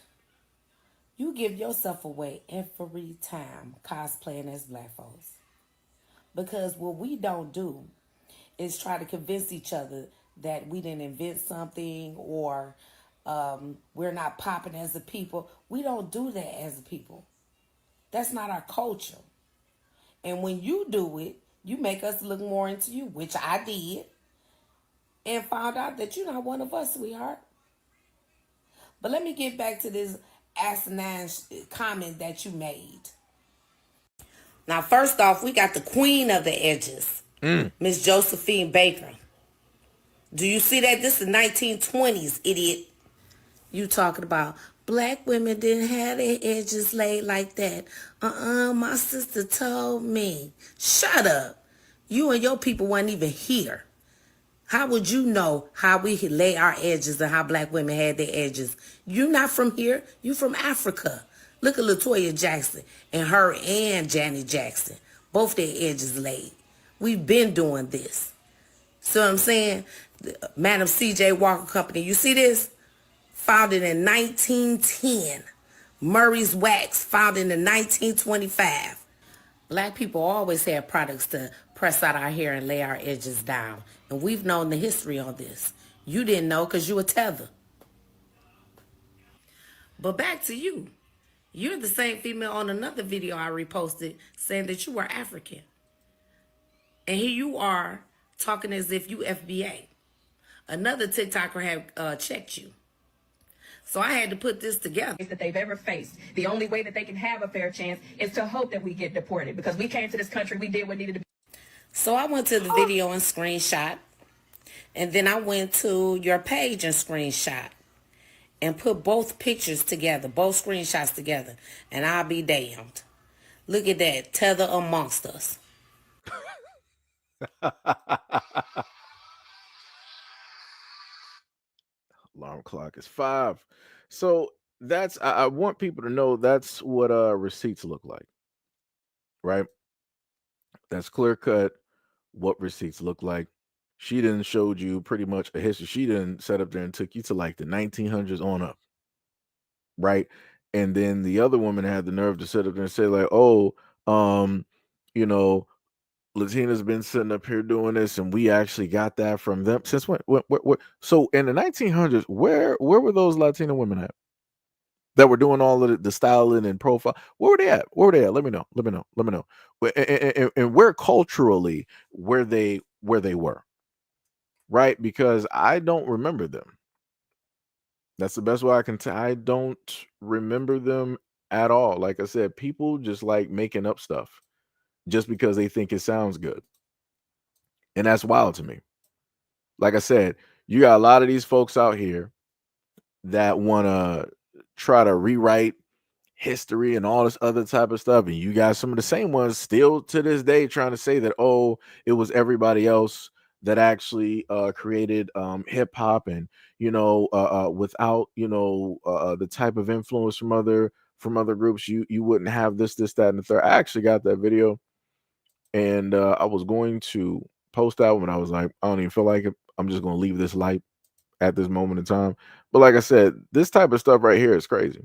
you give yourself away every time cosplaying as black folks. Because what we don't do is try to convince each other that we didn't invent something or we're not popping as a people. We don't do that as a people. That's not our culture. And when you do it, you make us look more into you, which I did, and found out that you're not one of us, sweetheart. But let me get back to this asinine comment that you made. Now, first off, we got the queen of the edges, Miss Josephine Baker. Do you see that? This is the 1920s, idiot. You talking about black women didn't have their edges laid like that. My sister told me. Shut up. You and your people weren't even here. How would you know how we lay our edges and how black women had their edges? You not from here. You from Africa. Look at LaToya Jackson and her and Janet Jackson. Both their edges laid. We've been doing this. So I'm saying, Madam C.J. Walker Company, you see this? Founded in 1910. Murray's Wax, founded in 1925. Black people always had products to press out our hair and lay our edges down. And we've known the history on this. You didn't know because you were tether. But back to you. You're the same female on another video I reposted saying that you were African. And here you are talking as if you FBA. Another TikToker had checked you. So I had to put this together. That they've ever faced. The only way that they can have a fair chance is to hope that we get deported, because we came to this country, we did what needed to be. So I went to the video and screenshot, and then I went to your page and screenshot, and put both pictures together, both screenshots together, and I'll be damned. Look at that, tether amongst us. Alarm clock is 5. So that's I want people to know that's what receipts look like, right? That's clear cut what receipts look like. She didn't showed you pretty much a history. She didn't set up there and took you to like the 1900s on up, right? And then the other woman had the nerve to sit up there and say like, "Oh, um, you know, Latina's been sitting up here doing this, and we actually got that from them since when? So in the 1900s, where were those Latina women at that were doing all of the styling and profile? Where were they at? Where were they at? Let me know. Let me know. Let me know. And where culturally where they were, right? Because I don't remember them. That's the best way I can tell. I don't remember them at all. Like I said, people just like making up stuff just because they think it sounds good, and that's wild to me. Like I said, you got a lot of these folks out here that want to try to rewrite history and all this other type of stuff. And you got some of the same ones still to this day trying to say that, oh, it was everybody else that actually created hip hop, and without the type of influence from other groups, you wouldn't have this, that, and the third. I actually got that video, and I was going to post that when I was like, I don't even feel like it. I'm just going to leave this light at this moment in time. But like I said, this type of stuff right here is crazy.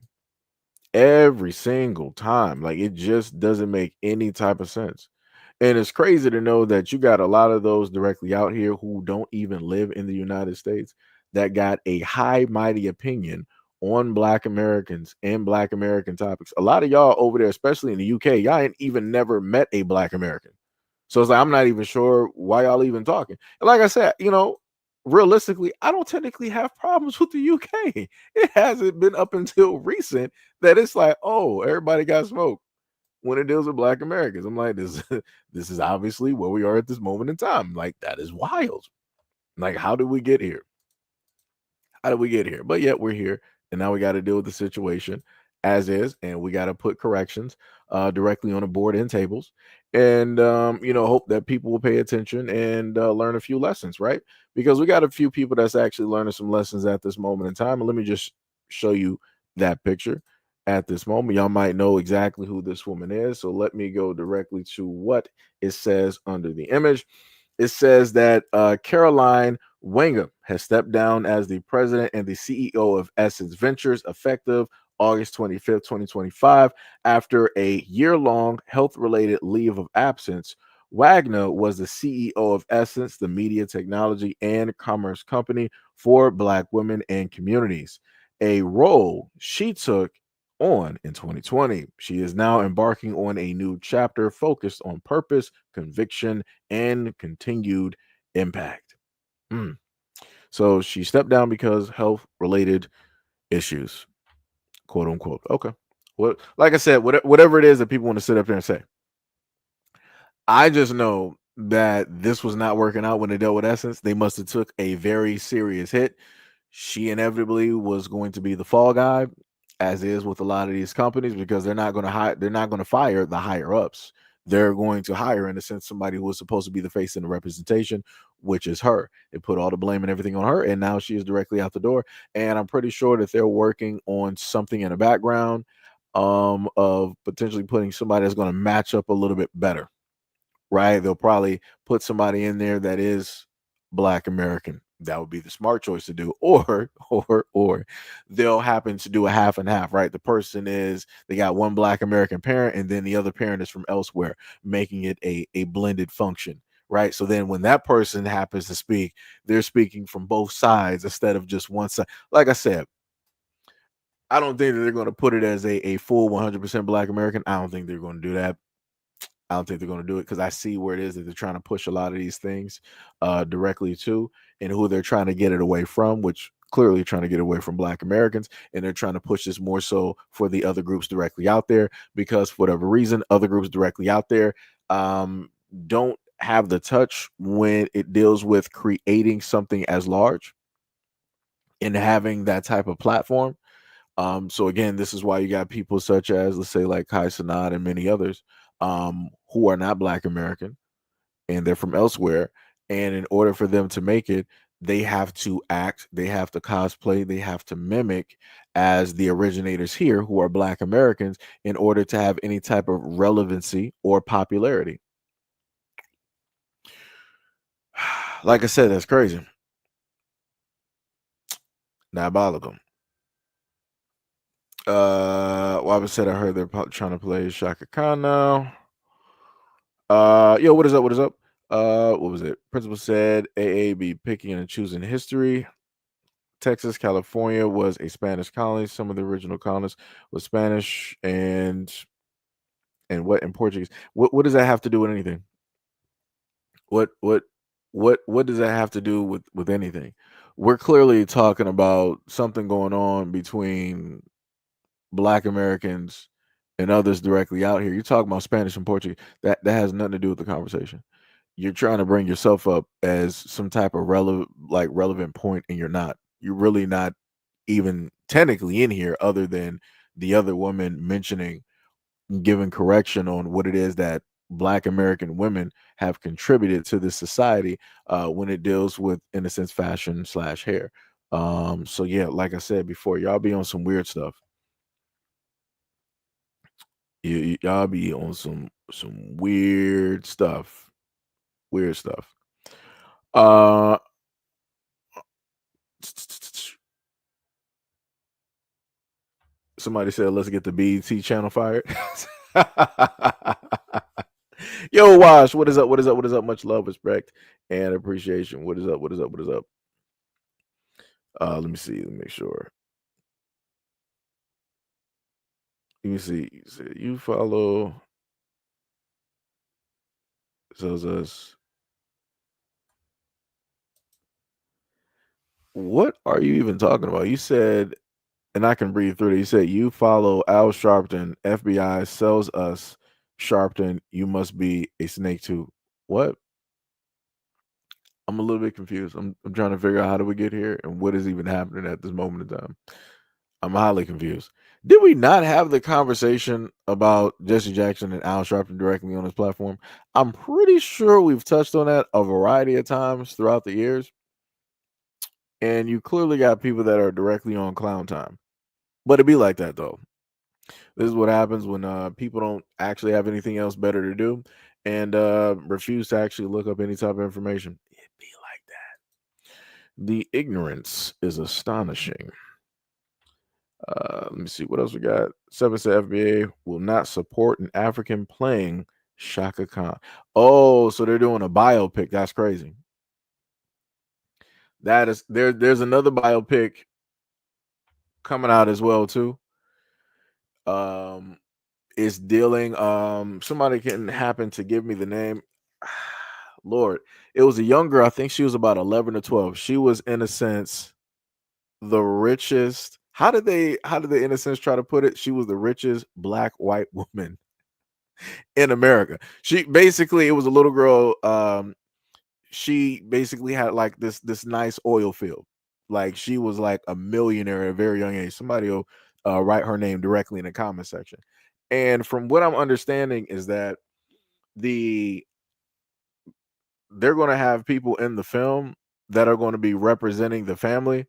Every single time. Like, it just doesn't make any type of sense. And it's crazy to know that you got a lot of those directly out here who don't even live in the United States that got a high mighty opinion on Black Americans and Black American topics. A lot of y'all over there, especially in the UK, y'all ain't even never met a Black American. So it's like, I'm not even sure why y'all even talking. And like I said, realistically, I don't technically have problems with the UK. It hasn't been up until recent that it's like, oh, everybody got smoked when it deals with Black Americans. I'm like, this this is obviously where we are at this moment in time. Like, that is wild. Like, how did we get here? How did we get here? But yet we're here, and now we got to deal with the situation as is, and we got to put corrections directly on the board and tables, and hope that people will pay attention and learn a few lessons, right? Because we got a few people that's actually learning some lessons at this moment in time, and let me just show you that picture at this moment. Y'all might know exactly who this woman is, so let me go directly to what it says under the image. It says that Caroline Wangham has stepped down as the president and the CEO of Essence Ventures effective August 25th, 2025, after a year-long health-related leave of absence. Wagner was the CEO of Essence, the media technology and commerce company for Black women and communities, a role she took on in 2020. She is now embarking on a new chapter focused on purpose, conviction, and continued impact. Mm. So she stepped down because health related issues, quote unquote. Okay. What, like I said, whatever it is that people want to sit up there and say, I just know that this was not working out when they dealt with Essence. They must have took a very serious hit. She inevitably was going to be the fall guy, as is with a lot of these companies, because they're not going to hire, they're not going to fire the higher ups. They're going to hire, in a sense, somebody who was supposed to be the face and the representation, which is her. They put all the blame and everything on her, and now she is directly out the door. And I'm pretty sure that they're working on something in the background of potentially putting somebody that's going to match up a little bit better, right? They'll probably put somebody in there that is Black American. That would be the smart choice to do. Or they'll happen to do a half and half, right? The person is, they got one Black American parent, and then the other parent is from elsewhere, making it a blended function, right? So then when that person happens to speak, they're speaking from both sides instead of just one side. Like I said, I don't think that they're going to put it as a full 100% Black American. I don't think they're going to do that. I don't think they're going to do it, because I see where it is that they're trying to push a lot of these things directly to, and who they're trying to get it away from, which clearly trying to get away from Black Americans. And they're trying to push this more so for the other groups directly out there, because for whatever reason, other groups directly out there don't have the touch when it deals with creating something as large and having that type of platform. So again, this is why you got people such as, let's say, like Kai Sanad and many others, who are not Black American, and they're from elsewhere. And in order for them to make it, they have to act, they have to cosplay, they have to mimic as the originators here, who are Black Americans, in order to have any type of relevancy or popularity. Like I said, that's crazy. Diabolical. Waba said, I heard they're trying to play Shaka Khan now. Yo, what is up? What is up? What was it? Principal said AA be picking and choosing history. Texas, California was a Spanish colony. Some of the original colonists was Spanish and what in Portuguese. What does that have to do with anything? What does that have to do with anything? We're clearly talking about something going on between Black Americans and others directly out here. You're talking about Spanish and Portuguese. That has nothing to do with the conversation. You're trying to bring yourself up as some type of relevant point, and you're not. You're really not even technically in here, other than the other woman mentioning, giving correction on what it is that Black American women have contributed to this society when it deals with, in a sense, fashion / hair. So yeah, like I said before, y'all be on some weird stuff. Y'all be on some weird stuff. Weird stuff. Uh Somebody said, let's get the BET channel fired. Yo, Wash, what is up? What is up? What is up? Much love, respect, and appreciation. What is up? What is up? What is up? Let me see. Let me make sure. Let me see. You follow. Says us. What are you even talking about? You said, and I can breathe through it. You said you follow Al Sharpton. FBI sells us Sharpton. You must be a snake too. What? I'm a little bit confused. I'm trying to figure out how do we get here and what is even happening at this moment in time. I'm highly confused. Did we not have the conversation about Jesse Jackson and Al Sharpton directly on this platform? I'm pretty sure we've touched on that a variety of times throughout the years. And you clearly got people that are directly on clown time. But it be like that though. This is what happens when people don't actually have anything else better to do and refuse to actually look up any type of information. It be like that. The ignorance is astonishing. Let me see what else we got. 7 said FBA will not support an African playing Shaka Khan. Oh, so they're doing a biopic. That's crazy. That is there's another biopic coming out as well too. It's dealing somebody can happen to give me the name. Lord, it was a young girl. I think she was about 11 or 12. She was, in a sense, the richest. How did the in a sense try to put it? She was the richest Black white woman in America. She basically, it was a little girl. She basically had like this nice oil field. Like she was like a millionaire at a very young age. Somebody will write her name directly in the comment section. And from what I'm understanding is that they're going to have people in the film that are going to be representing the family.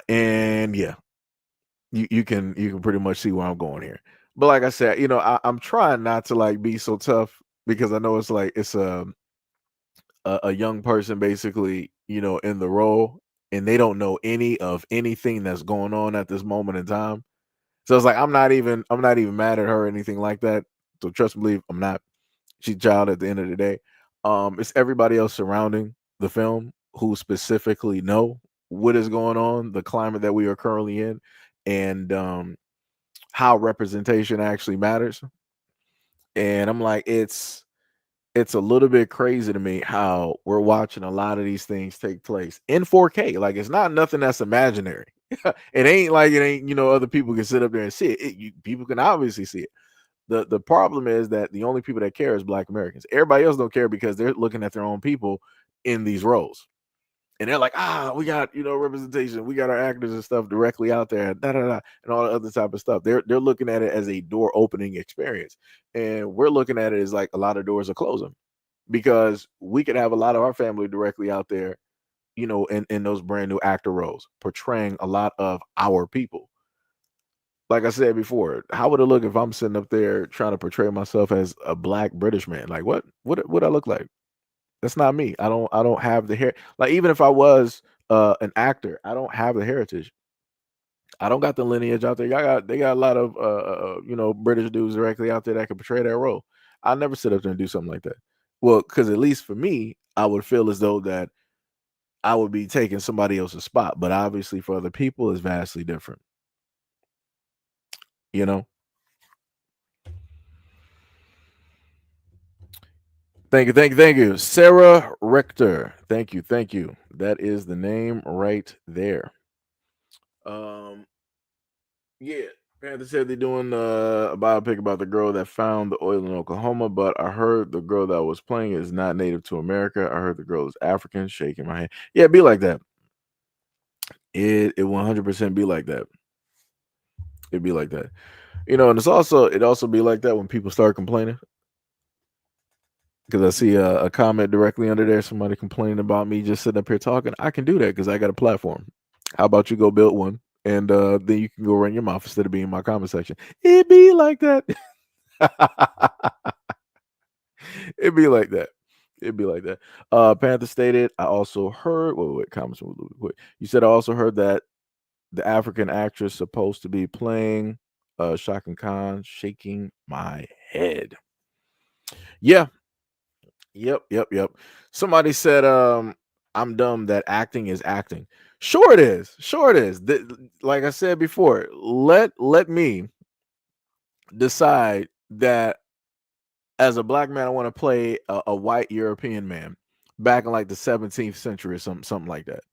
And yeah, you can pretty much see where I'm going here. But like I said, I'm trying not to like be so tough because I know it's like it's a young person basically, in the role, and they don't know any of anything that's going on at this moment in time. So it's like I'm not even mad at her or anything like that. So trust and believe, I'm not. She's a child at the end of the day. It's everybody else surrounding the film who specifically know what is going on, the climate that we are currently in, and how representation actually matters. And I'm like, it's a little bit crazy to me how we're watching a lot of these things take place in 4K. Like it's not nothing that's imaginary. It ain't like it ain't, other people can sit up there and see it. People can obviously see it. The problem is that the only people that care is Black Americans. Everybody else don't care because they're looking at their own people in these roles. And they're like, we got, representation. We got our actors and stuff directly out there, and all the other type of stuff. They're looking at it as a door opening experience. And we're looking at it as like a lot of doors are closing because we could have a lot of our family directly out there, in those brand new actor roles, portraying a lot of our people. Like I said before, how would it look if I'm sitting up there trying to portray myself as a black British man? Like what I look like? That's not me. I don't have the hair. Like even if I was an actor, I don't have the heritage. I don't got the lineage out there. They got a lot of British dudes directly out there that can portray that role. I'll never sit up there and do something like that. Well, because at least for me, I would feel as though that I would be taking somebody else's spot. But obviously for other people, it's vastly different. You know. Thank you, Sarah Richter. Thank you. That is the name right there. Um, yeah. Panther said they're doing a biopic about the girl that found the oil in Oklahoma, but I heard the girl that was playing is not native to America. I heard the girl is African. Shaking my head. Yeah, be like that. It 100% be like that. It'd be like that. And it also be like that when people start complaining. Because I see a comment directly under there, somebody complaining about me just sitting up here talking. I can do that because I got a platform. How about you go build one, and then you can go run your mouth instead of being in my comment section. It be like that. It'd be like that. It'd be like that. Panther stated, I also heard. Wait, comments real quick. You said I also heard that the African actress supposed to be playing Shaka Khan. Shaking my head. Yeah. Yep. Somebody said, I'm dumb that acting is acting. Sure it is. Like I said before, let me decide that as a black man, I want to play a white European man back in like the 17th century or something like that.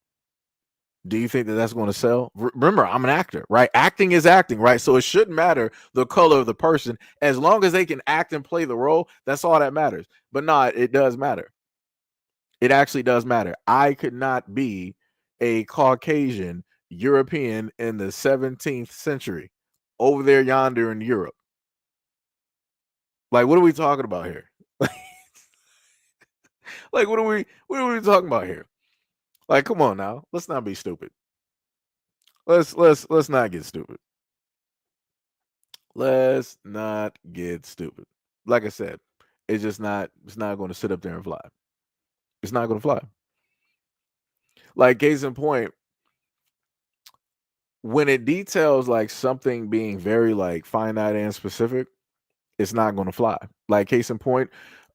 Do you think that that's going to sell? Remember, I'm an actor, right? Acting is acting, right? So it shouldn't matter the color of the person as long as they can act and play the role. That's all that matters. But no, it does matter. It actually does matter. I could not be a Caucasian European in the 17th century over there yonder in Europe. Like, what are we talking about here? Like, what are we talking about here? Like, come on now. Let's not be stupid. Let's not get stupid. Let's not get stupid. Like I said, it's not going to sit up there and fly. It's not going to fly. Like case in point, when it details like something being very like finite and specific, it's not going to fly. Like case in point,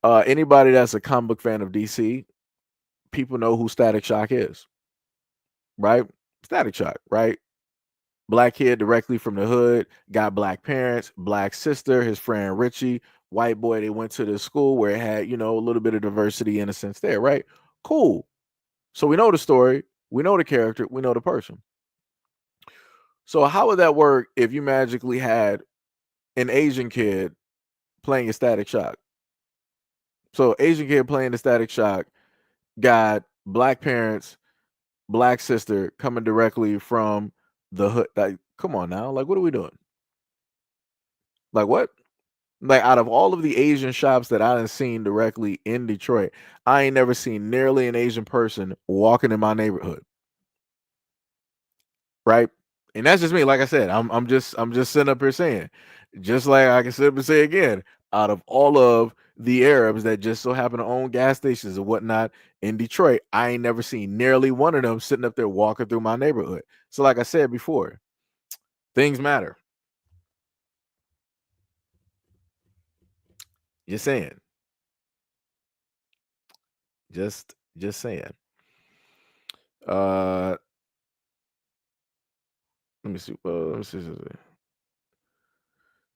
anybody that's a comic book fan of DC, people know who Static Shock is, right? Static Shock, right? Black kid directly from the hood, got black parents, black sister, his friend Richie, white boy. They went to the school where it had, a little bit of diversity in a sense there, right? Cool. So we know the story, we know the character, we know the person. So how would that work if you magically had an Asian kid playing a Static Shock? So Asian kid playing the Static Shock got black parents, black sister coming directly from the hood. Like, come on now. Like, what are we doing? Like what? Like out of all of the Asian shops that I've seen directly in Detroit, I ain't never seen nearly an Asian person walking in my neighborhood. Right? And that's just me. Like I said, I'm just sitting up here saying, just like I can sit up and say again, out of all of the Arabs that just so happen to own gas stations and whatnot in Detroit, I ain't never seen nearly one of them sitting up there walking through my neighborhood. So, like I said before, things matter. Just saying. Just saying. Uh let me see. Let me see.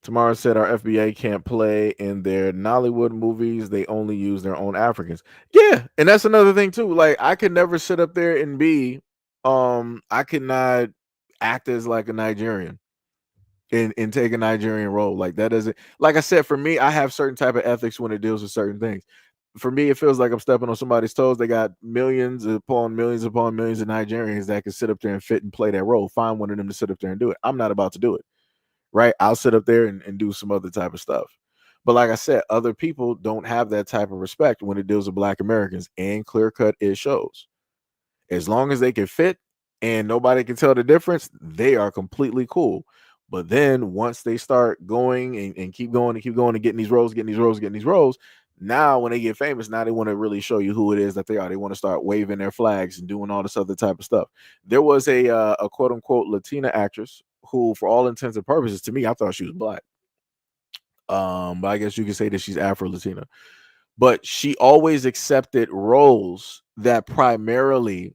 Tamara said our FBA can't play in their Nollywood movies. They only use their own Africans. Yeah, and that's another thing too. Like I could never sit up there and be I could not act as like a Nigerian and take a Nigerian role. Like that doesn't, like I said, for me, I have certain type of ethics when it deals with certain things. For me, it feels like I'm stepping on somebody's toes. They got millions upon millions of Nigerians that can sit up there and fit and play that role. Find one of them to sit up there and do it. I'm not about to do it. Right? I'll sit up there and do some other type of stuff. But like I said, other people don't have that type of respect when it deals with Black Americans, and clear cut it shows. As long as they can fit and nobody can tell the difference, they are completely cool. But then once they start going and keep going and keep going and getting these roles, getting these roles, getting these roles, now when they get famous, now they want to really show you who it is that they are. They want to start waving their flags and doing all this other type of stuff. There was a quote unquote Latina actress who, for all intents and purposes, to me, I thought she was Black. But I guess you could say that she's Afro Latina. But she always accepted roles that primarily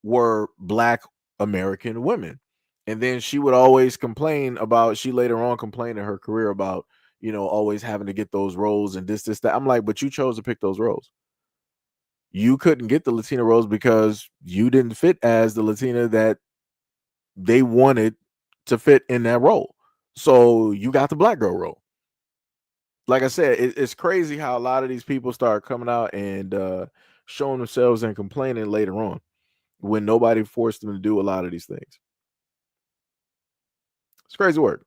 were Black American women. And then she would always complain about, she later on complained in her career about, always having to get those roles and this, that. I'm like, but you chose to pick those roles. You couldn't get the Latina roles because you didn't fit as the Latina that they wanted to fit in that role. So you got the Black girl role. Like I said, it's crazy how a lot of these people start coming out and showing themselves and complaining later on when nobody forced them to do a lot of these things. It's crazy work.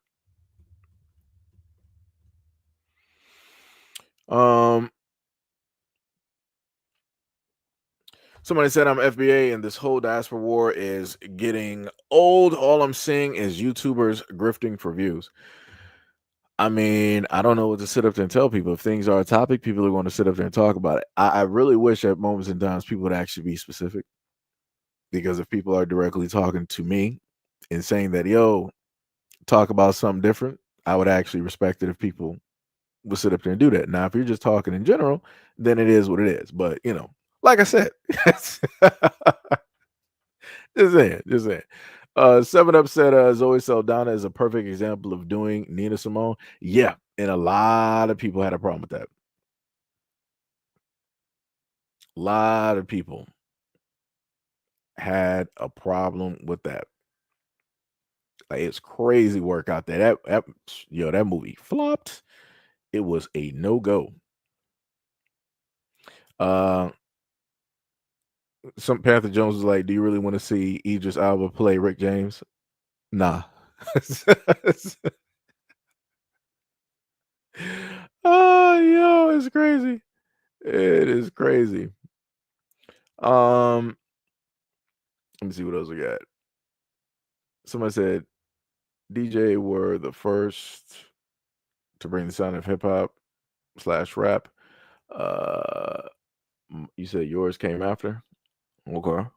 Somebody said I'm FBA and this whole diaspora war is getting old. All I'm seeing is YouTubers grifting for views. I mean, I don't know what to sit up there and tell people. If things are a topic, people are going to sit up there and talk about it. I really wish at moments in times people would actually be specific. Because if people are directly talking to me and saying that, yo, talk about something different, I would actually respect it if people would sit up there and do that. Now, if you're just talking in general, then it is what it is. But, like I said, just saying. 7 Up said Zoe Saldana is a perfect example of doing Nina Simone. Yeah, and a lot of people had a problem with that. A lot of people had a problem with that. Like, it's crazy work out there. That movie flopped. It was a no-go. Some Panther Jones was like, "Do you really want to see Idris Elba play Rick James?" Nah. Oh, yo, it's crazy. It is crazy. Let me see what else we got. Somebody said DJ were the first to bring the sound of hip hop / rap. You said yours came after. Okay.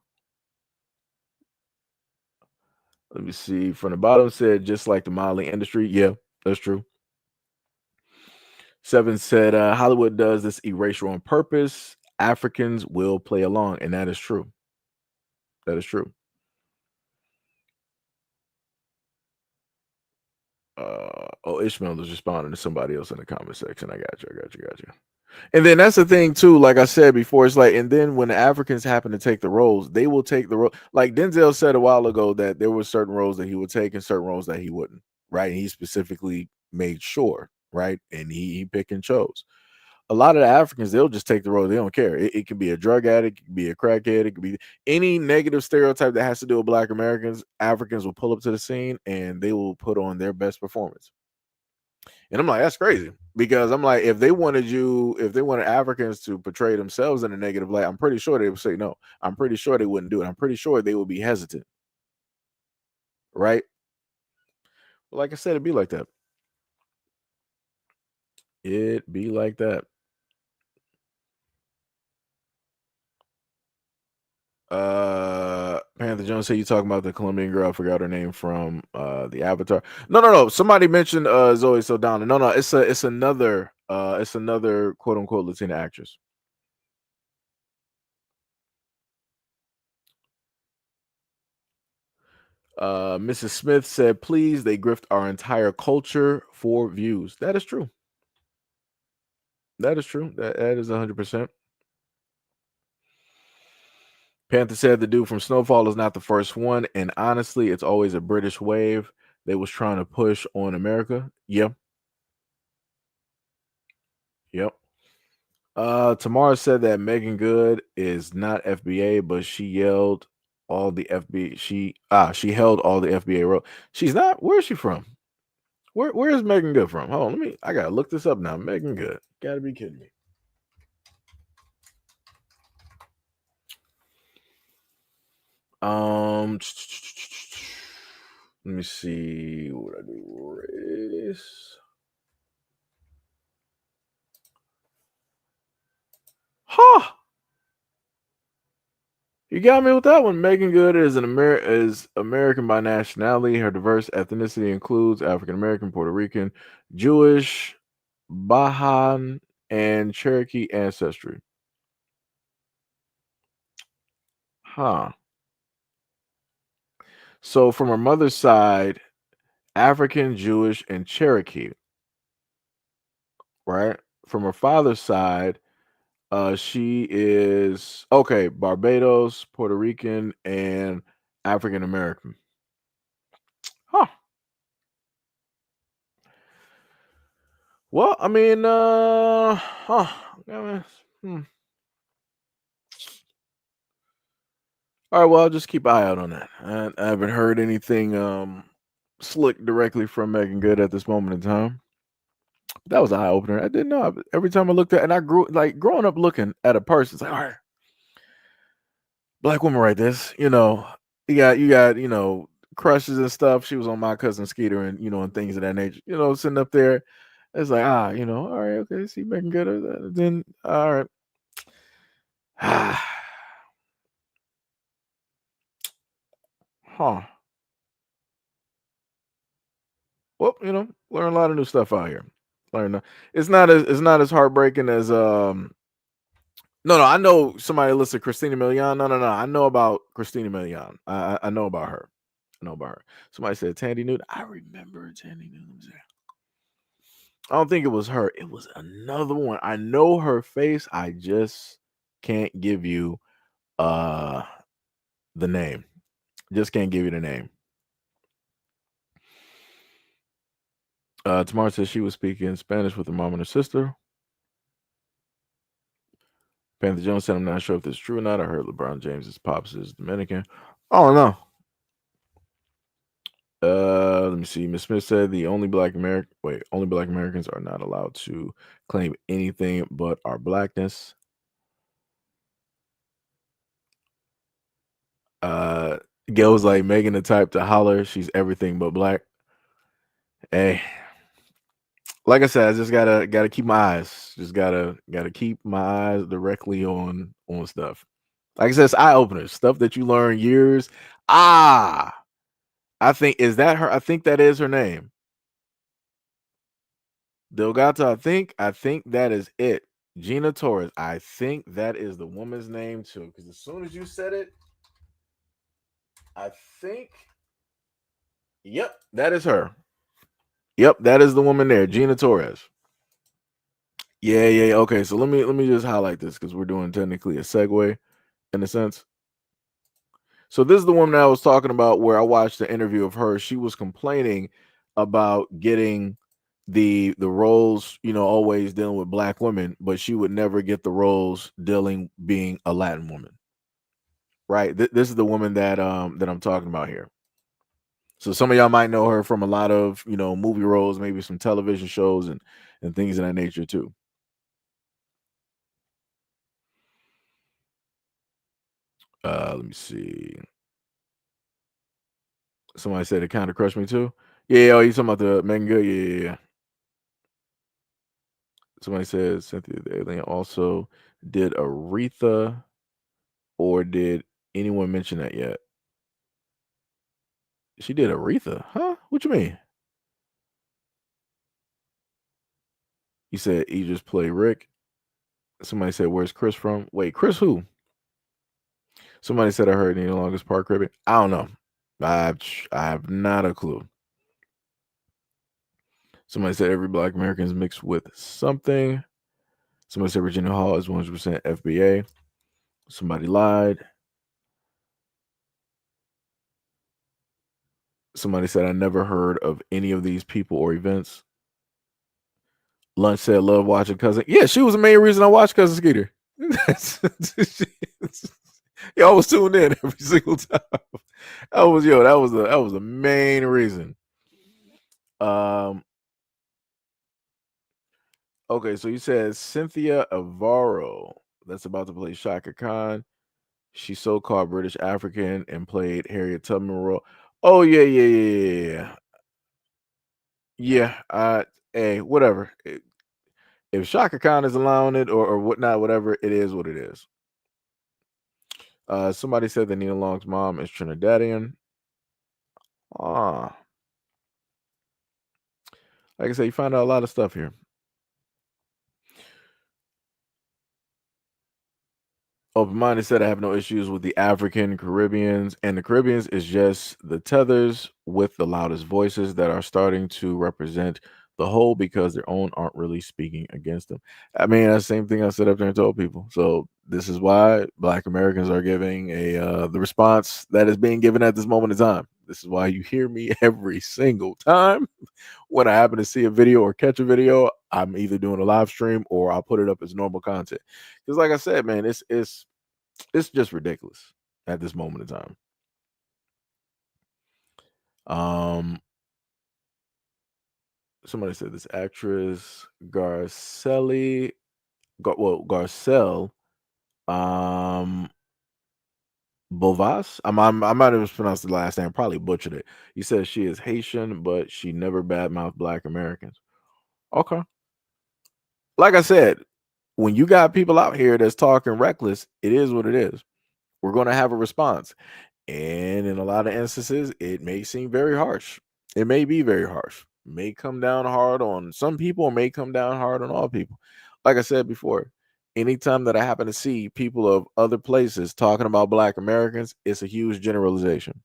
Let me see. From the bottom said just like the modeling industry. Yeah, that's true. 7 said Hollywood does this erasure on purpose. Africans will play along, and that is true. That is true. Ishmael is responding to somebody else in the comment section. I got you. And then that's the thing too. Like I said before, it's like, and then when the Africans happen to take the roles, they will take the role. Like Denzel said a while ago that there were certain roles that he would take and certain roles that he wouldn't. Right? And he specifically made sure. Right? And he picked and chose. A lot of the Africans, they'll just take the role. They don't care. It can be a drug addict, it can be a crackhead, it could be any negative stereotype that has to do with Black Americans. Africans will pull up to the scene and they will put on their best performance. And I'm like, that's crazy. Because I'm like, if they wanted Africans to portray themselves in a negative light, I'm pretty sure they would say no. I'm pretty sure they wouldn't do it. I'm pretty sure they would be hesitant. Right? Well, like I said, it'd be like that. It'd be like that. Panther Jones said you talking about the Colombian girl. I forgot her name from the Avatar. No. Somebody mentioned Zoe Saldana. No, it's another quote unquote Latina actress. Mrs. Smith said, please, they grift our entire culture for views. That is true. That is true. That is 100%. Panther said the dude from Snowfall is not the first one, and honestly, it's always a British wave they was trying to push on America. Yep. Tamara said that Megan Good is not FBA, but she yelled all the FBA. She held all the FBA role. She's not. Where is she from? Where is Megan Good from? Hold on, I gotta look this up now. Megan Good. Gotta be kidding me. Let me see what I do. Race. Huh. You got me with that one. Megan Good is is American by nationality. Her diverse ethnicity includes African American, Puerto Rican, Jewish, Bajan, and Cherokee ancestry. Huh. So from her mother's side, African, Jewish, and Cherokee, right? From her father's side, she is okay, Barbados, Puerto Rican, and African American. Huh. Well, I mean, huh. Hmm. All right, well, I'll just keep an eye out on that. I haven't heard anything slick directly from Megan Good at this moment in time. That was an eye opener. I didn't know. Every time I looked at, and I grew like growing up looking at a person, it's like, all right, black woman write this. You got crushes and stuff. She was on My Cousin Skeeter and and things of that nature. Sitting up there, it's like all right, okay, see Megan Good. Then all right. Huh. Well, learn a lot of new stuff out here. It's not as heartbreaking as no, I know somebody listed Christina Milian. No. I know about Christina Milian. I know about her. I know about her. Somebody said Tandy Newton. I remember Tandy Newton. I don't think it was her. It was another one. I know her face. I just can't give you the name. Just can't give you the name. Tamara says she was speaking Spanish with her mom and her sister. Panther Jones said, I'm not sure if this is true or not. I heard LeBron James's pops is Dominican. Oh, no. Let me see. Miss Smith said the only black Americans are not allowed to claim anything but our blackness. Gail was like Megan the type to holler. She's everything but black. Hey, like I said, I just gotta keep my eyes. Just gotta keep my eyes directly on stuff. Like I said, it's eye openers. Stuff that you learn years. I think is that her. I think that is her name. Delgado. I think that is it. Gina Torres. I think that is the woman's name too. Because as soon as you said it, I think. Yep, that is her. Yep, that is the woman there, Gina Torres. Yeah. Okay, so let me just highlight this because we're doing technically a segue in a sense. So this is the woman that I was talking about where I watched the interview of her. She was complaining about getting the roles, always dealing with black women, but she would never get the roles being a Latin woman. Right? This is the woman that I'm talking about here. So some of y'all might know her from a lot of, movie roles, maybe some television shows and things of that nature too. Let me see. Somebody said it kind of crushed me too. Yeah, you talking about the Megan Good? Yeah. Somebody said Cynthia the Alien also did Aretha, or did anyone mention that yet? She did Aretha, huh? What you mean? You said Idris play Rick. Somebody said, "Where's Chris from?" Wait, Chris who? Somebody said I heard any longest park ribbon. I don't know. I have not a clue. Somebody said every black American is mixed with something. Somebody said Virginia Hall is 100% FBA. Somebody lied. Somebody said I never heard of any of these people or events. Lunch said love watching Cousin. Yeah, she was the main reason I watched Cousin Skeeter. Y'all was tuned in every single time. That was the main reason. Um. Okay, so you said Cynthia Avaro that's about to play Shaka Khan. She's so-called British African and played Harriet Tubman role. Oh yeah, yeah, yeah, yeah, yeah. Yeah, hey, whatever. If Shaka Khan is allowing it or whatnot, whatever, it is what it is. Somebody said that Nina Long's mom is Trinidadian. Ah, like I said, you find out a lot of stuff here. Open minded said I have no issues with the African Caribbeans, and the Caribbeans is just the tethers with the loudest voices that are starting to represent the whole because their own aren't really speaking against them. I mean, that's the same thing I said up there and told people. So this is why Black Americans are giving the response that is being given at this moment in time. This is why you hear me every single time when I happen to see a video or catch a video. I'm either doing a live stream or I'll put it up as normal content. Because, like I said, man, it's just ridiculous at this moment in time. Um, Somebody said this actress Garcelle, um, Bovas. I might have mispronounced the last name, probably butchered it. You said she is Haitian, but she never badmouthed Black Americans. Okay, like I said, when you got people out here that's talking reckless, it is what it is. We're going to have a response. And in a lot of instances, it may seem very harsh. It may be very harsh. May come down hard on some people, or may come down hard on all people. Like I said before, anytime that I happen to see people of other places talking about Black Americans, it's a huge generalization.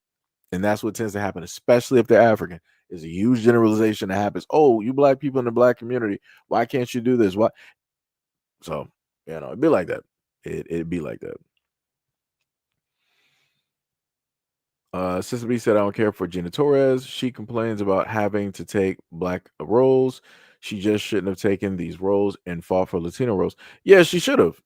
And that's what tends to happen, especially if they're African. It's a huge generalization that happens. Oh, you Black people in the Black community, why can't you do this? Why? So, it'd be like that. It'd be like that. Sister B said, I don't care for Gina Torres. She complains about having to take Black roles. She just shouldn't have taken these roles and fought for Latino roles. Yeah, she should have.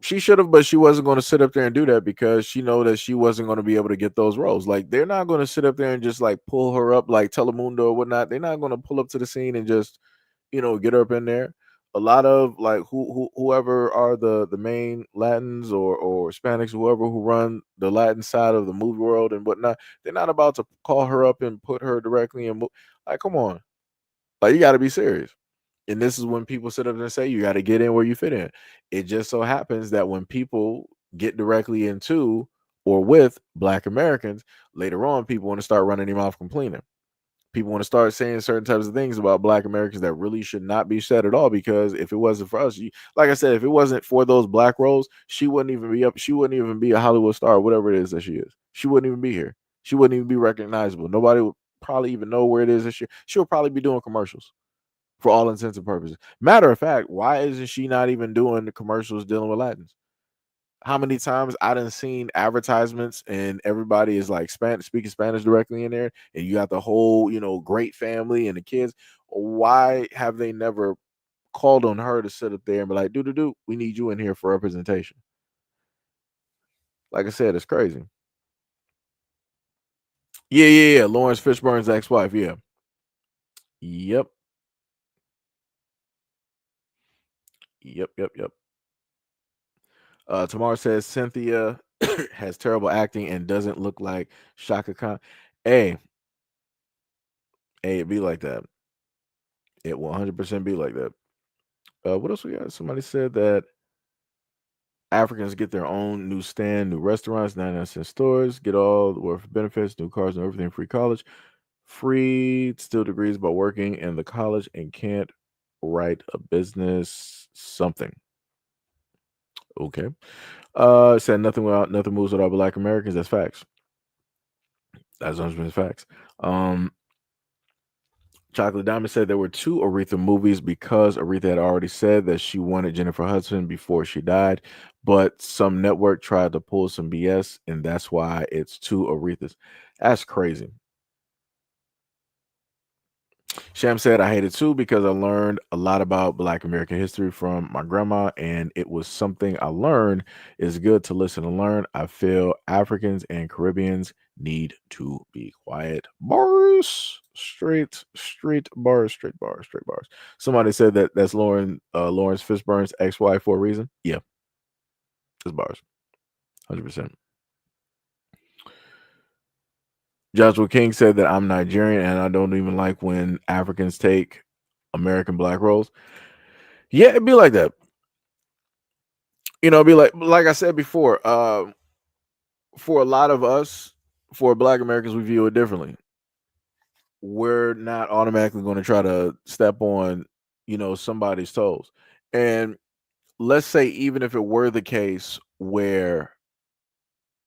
She should have, but she wasn't going to sit up there and do that because she know that she wasn't going to be able to get those roles. Like, they're not going to sit up there and just like pull her up like Telemundo or whatnot. They're not going to pull up to the scene and just get her up in there. A lot of like whoever are the main Latins or Hispanics, whoever who run the Latin side of the movie world and whatnot, they're not about to call her up and put her directly in. Like, come on, like you got to be serious. And this is when people sit up there and say you got to get in where you fit in. It just so happens that when people get directly into or with Black Americans, later on, people want to start running him off complaining. People want to start saying certain types of things about Black Americans that really should not be said at all. Because if it wasn't for us, like I said, if it wasn't for those Black roles, she wouldn't even be up. She wouldn't even be a Hollywood star, whatever it is that she is. She wouldn't even be here. She wouldn't even be recognizable. Nobody would probably even know where it is this year. She'll probably be doing commercials for all intents and purposes. Matter of fact, why isn't she not even doing the commercials dealing with Latins? How many times I done seen advertisements and everybody is like speaking Spanish directly in there, and you got the whole, great family and the kids. Why have they never called on her to sit up there and be like, do, we need you in here for representation? Like I said, it's crazy. Yeah, yeah, yeah. Lawrence Fishburne's ex-wife. Yeah. Yep. Yep, yep, yep. Tamar says Cynthia has terrible acting and doesn't look like Shaka Khan. Hey, it be like that. It will 100% be like that. What else we got? Somebody said that Africans get their own new stand, new restaurants, 99-cent stores, get all the worth benefits, new cars and everything, free college, free still degrees by working in the college and can't write a business something. Okay. Said nothing moves without Black Americans. That's facts. That's 100% facts. Chocolate Diamond said there were two Aretha movies because Aretha had already said that she wanted Jennifer Hudson before she died, but some network tried to pull some BS, and that's why it's two Arethas. That's crazy. Sham said, I hate it too because I learned a lot about Black American history from my grandma, and it was something I learned. It's good to listen and learn. I feel Africans and Caribbeans need to be quiet. Boris. Street bars, straight bars, straight bars. Somebody said that that's Lawrence Fishburne's ex-wife for a reason. Yeah, it's bars, 100%. Joshua King said that I'm Nigerian and I don't even like when Africans take American black roles. Yeah, it'd be like that. It'd be like I said before. For a lot of us, for Black Americans, we view it differently. We're not automatically going to try to step on, somebody's toes. And let's say even if it were the case where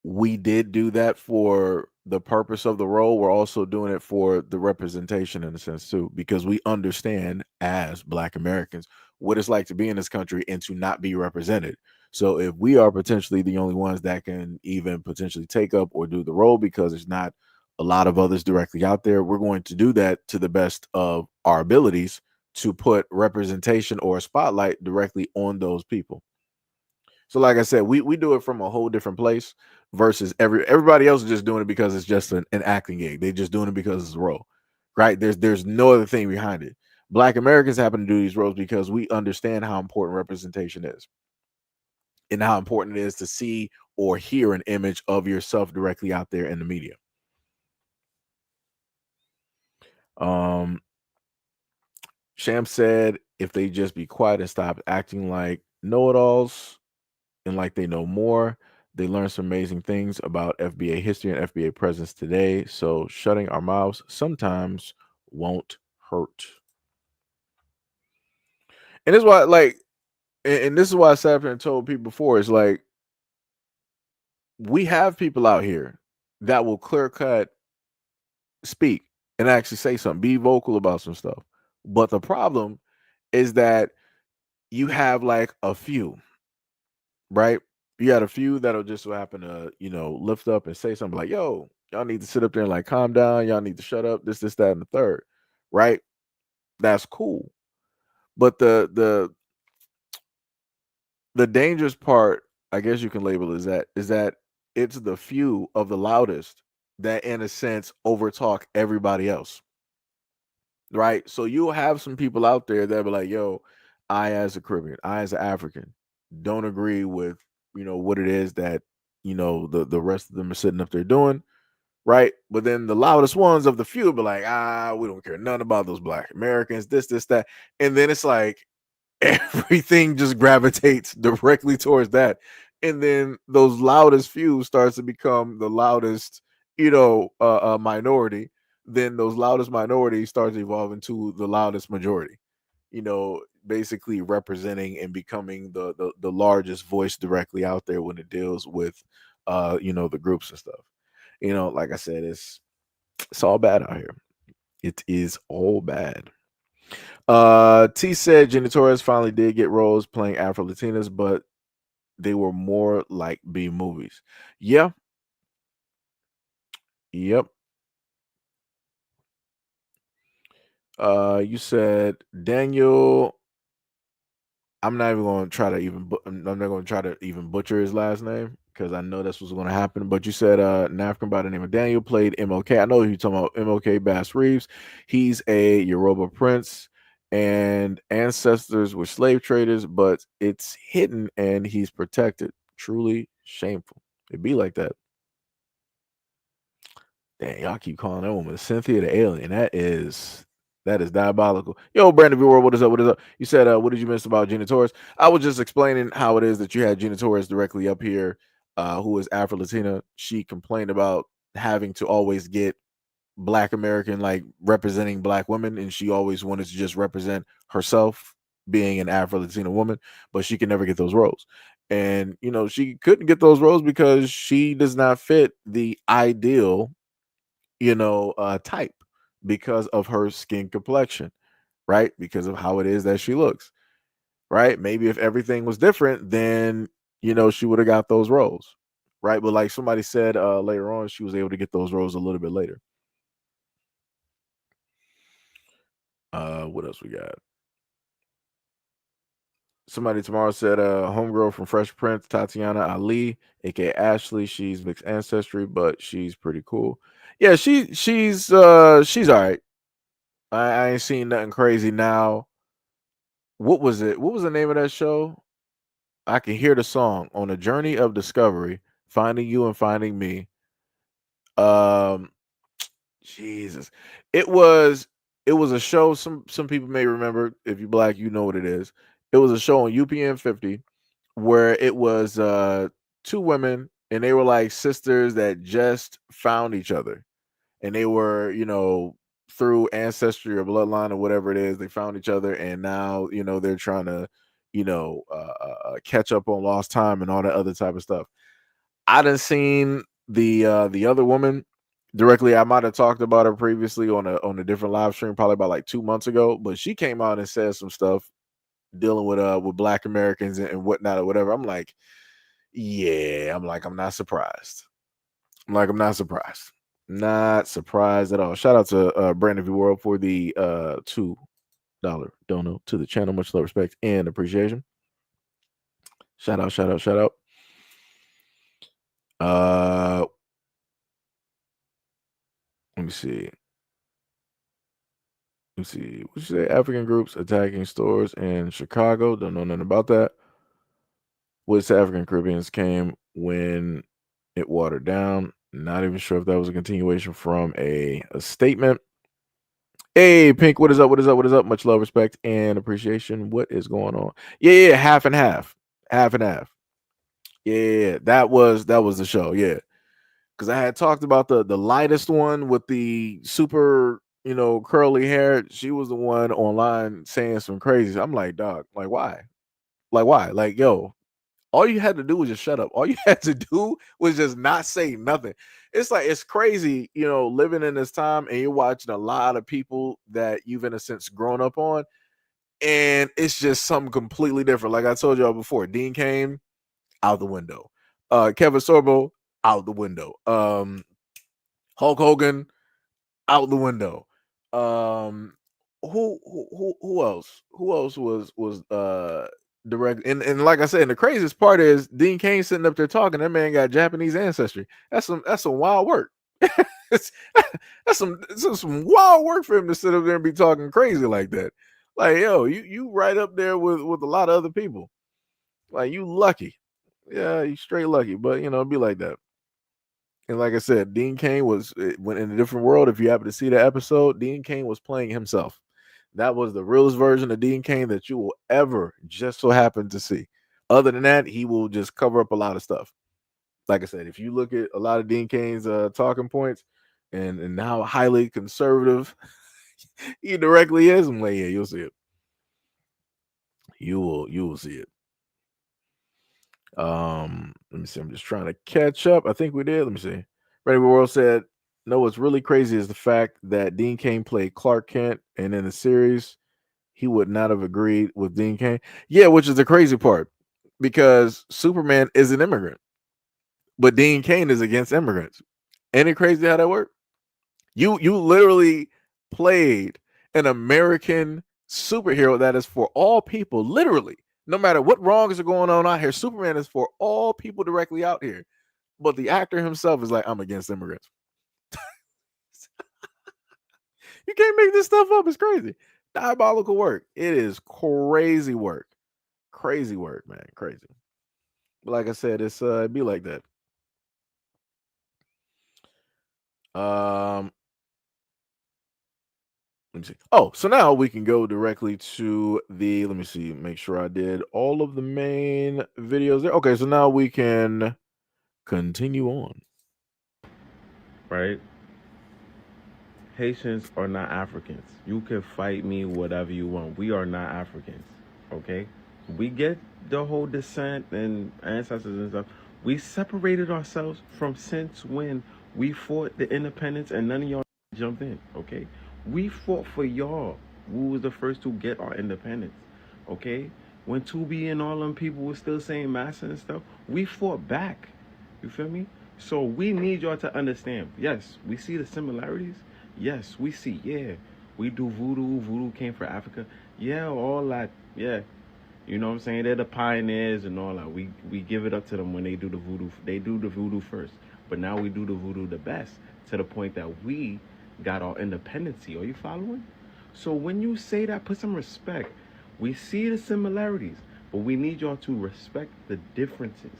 we did do that for the purpose of the role, we're also doing it for the representation in a sense too, because we understand as Black Americans what it's like to be in this country and to not be represented. So if we are potentially the only ones that can even potentially take up or do the role because there's not a lot of others directly out there, we're going to do that to the best of our abilities to put representation or a spotlight directly on those people. So, like I said, we do it from a whole different place versus everybody else is just doing it because it's just an acting gig. They're just doing it because it's a role, right? There's no other thing behind it. Black Americans happen to do these roles because we understand how important representation is and how important it is to see or hear an image of yourself directly out there in the media. Um, Sham said if they just be quiet and stop acting like know-it-alls and like they know more. They learn some amazing things about FBA history and FBA presence today. So shutting our mouths sometimes won't hurt. And this is why, and this is why I sat up here and told people before, it's like we have people out here that will clear cut speak and actually say something, be vocal about some stuff. But the problem is that you have like a few, right? You got a few that'll just so happen to, lift up and say something like, yo, y'all need to sit up there and like calm down. Y'all need to shut up. This, that, and the third. Right? That's cool. But the dangerous part, I guess you can label is that it's the few of the loudest that in a sense overtalk everybody else. Right? So you'll have some people out there that be like, yo, I as a Caribbean, I as an African, don't agree with, what it is that, the rest of them are sitting up there doing. Right. But then the loudest ones of the few be like, we don't care nothing about those Black Americans, this, that. And then it's like everything just gravitates directly towards that. And then those loudest few starts to become the loudest, minority. Then those loudest minority starts evolving to the loudest majority, basically representing and becoming the largest voice directly out there when it deals with the groups and stuff. Like I said, it's all bad out here. It is all bad. T said Jenny Torres finally did get roles playing Afro Latinas, but they were more like B movies. Yeah. Yep. You said Daniel. I'm not even going to try to even. I'm not going to try to even butcher his last name because I know that's what's going to happen. But you said an African by the name of Daniel played MLK. I know you're talking about MLK Bass Reeves. He's a Yoruba prince and ancestors were slave traders, but it's hidden and he's protected. Truly shameful. It'd be like that. Dang, y'all keep calling that woman Cynthia the alien. That is diabolical. Yo, Brandon V. World, what is up? What is up? You said, what did you miss about Gina Torres? I was just explaining how it is that you had Gina Torres directly up here, who is Afro Latina. She complained about having to always get Black American, like representing Black women, and she always wanted to just represent herself, being an Afro Latina woman, but she could never get those roles. And she couldn't get those roles because she does not fit the ideal type because of her skin complexion, right? Because of how it is that she looks, right? Maybe if everything was different, then she would have got those roles, right? But like somebody said later on, she was able to get those roles a little bit later. What else we got? Somebody tomorrow said homegirl from Fresh Prince, Tatiana Ali, aka Ashley. She's mixed ancestry, but she's pretty cool. Yeah, she's all right. I ain't seen nothing crazy now. What was it? What was the name of that show? I can hear the song On a Journey of Discovery, Finding You and Finding Me. Um, Jesus, it was it was a show. Some people may remember. If you black, you know what it is. It was a show on UPN 50 where it was two women and they were like sisters that just found each other, and they were, through ancestry or bloodline or whatever it is, they found each other, and now they're trying to catch up on lost time and all that other type of stuff. I done seen the other woman directly. I might have talked about her previously on a different live stream, probably about like 2 months ago. But she came out and said some stuff dealing with Black Americans and whatnot or whatever. I'm like, yeah, I'm not surprised. I'm not surprised. Not surprised at all. Shout out to Brandon V World for the $2 dono to the channel. Much love, respect, and appreciation. Shout out, shout out, shout out. Let me see. What you say? African groups attacking stores in Chicago. Don't know nothing about that. West African Caribbeans came when it watered down. Not even sure if that was a continuation from a statement. Hey, Pink, what is up? What is up? What is up? Much love, respect, and appreciation. What is going on? Yeah, half and half. Half and half. Yeah, that was the show. Yeah. Because I had talked about the lightest one with the super, curly hair. She was the one online saying some crazy. I'm like, dog, like why? Like why? Like, yo, all you had to do was just shut up. All you had to do was just not say nothing. It's like it's crazy, living in this time and you're watching a lot of people that you've in a sense grown up on, and it's just something completely different. Like I told y'all before, Dean Cain out the window. Kevin Sorbo out the window. Hulk Hogan out the window. Who else? Who else was direct? And like I said, and the craziest part is Dean Cain sitting up there talking. That man got Japanese ancestry. That's some wild work. that's some wild work for him to sit up there and be talking crazy like that. Like, yo, you right up there with a lot of other people. Like, you lucky. Yeah, you straight lucky. But it'd be like that. And like I said, Dean Cain went in a different world. If you happen to see the episode, Dean Cain was playing himself. That was the realest version of Dean Cain that you will ever just so happen to see. Other than that, he will just cover up a lot of stuff. Like I said, if you look at a lot of Dean Cain's talking points and how highly conservative he directly is, I'm like, yeah, you'll see it. You will see it. Let me see. I'm just trying to catch up. I think we did. Let me see. Randy World said, no, what's really crazy is the fact that Dean Cain played Clark Kent, and in the series, he would not have agreed with Dean Cain. Yeah, which is the crazy part, because Superman is an immigrant, but Dean Cain is against immigrants. Ain't it crazy how that worked? You literally played an American superhero that is for all people, literally. No matter what wrongs are going on out here, Superman is for all people directly out here. But the actor himself is like, I'm against immigrants. You can't make this stuff up. It's crazy. Diabolical work. It is crazy work. Crazy work, man. Crazy. But like I said, it'd be like that. Let me see. Oh, so now we can go directly to the, let me see, make sure I did all of the main videos there. Okay, so now we can continue on. Right? Haitians are not Africans. You can fight me whatever you want. We are not Africans. Okay? We get the whole descent and ancestors and stuff. We separated ourselves from since when we fought the independence and none of y'all jumped in. Okay? We fought for y'all. We was the first to get our independence. Okay? When 2B and all them people were still saying massa and stuff, we fought back. You feel me? So we need y'all to understand. Yes, we see the similarities. Yes, we see. Yeah, we do voodoo. Voodoo came from Africa. Yeah, all that. Yeah, you know what I'm saying? They're the pioneers and all that. We give it up to them when they do the voodoo. They do the voodoo first. But now we do the voodoo the best, to the point that we got our independency. Are you following? So when you say that, put some respect. We see the similarities, but we need y'all to respect the differences.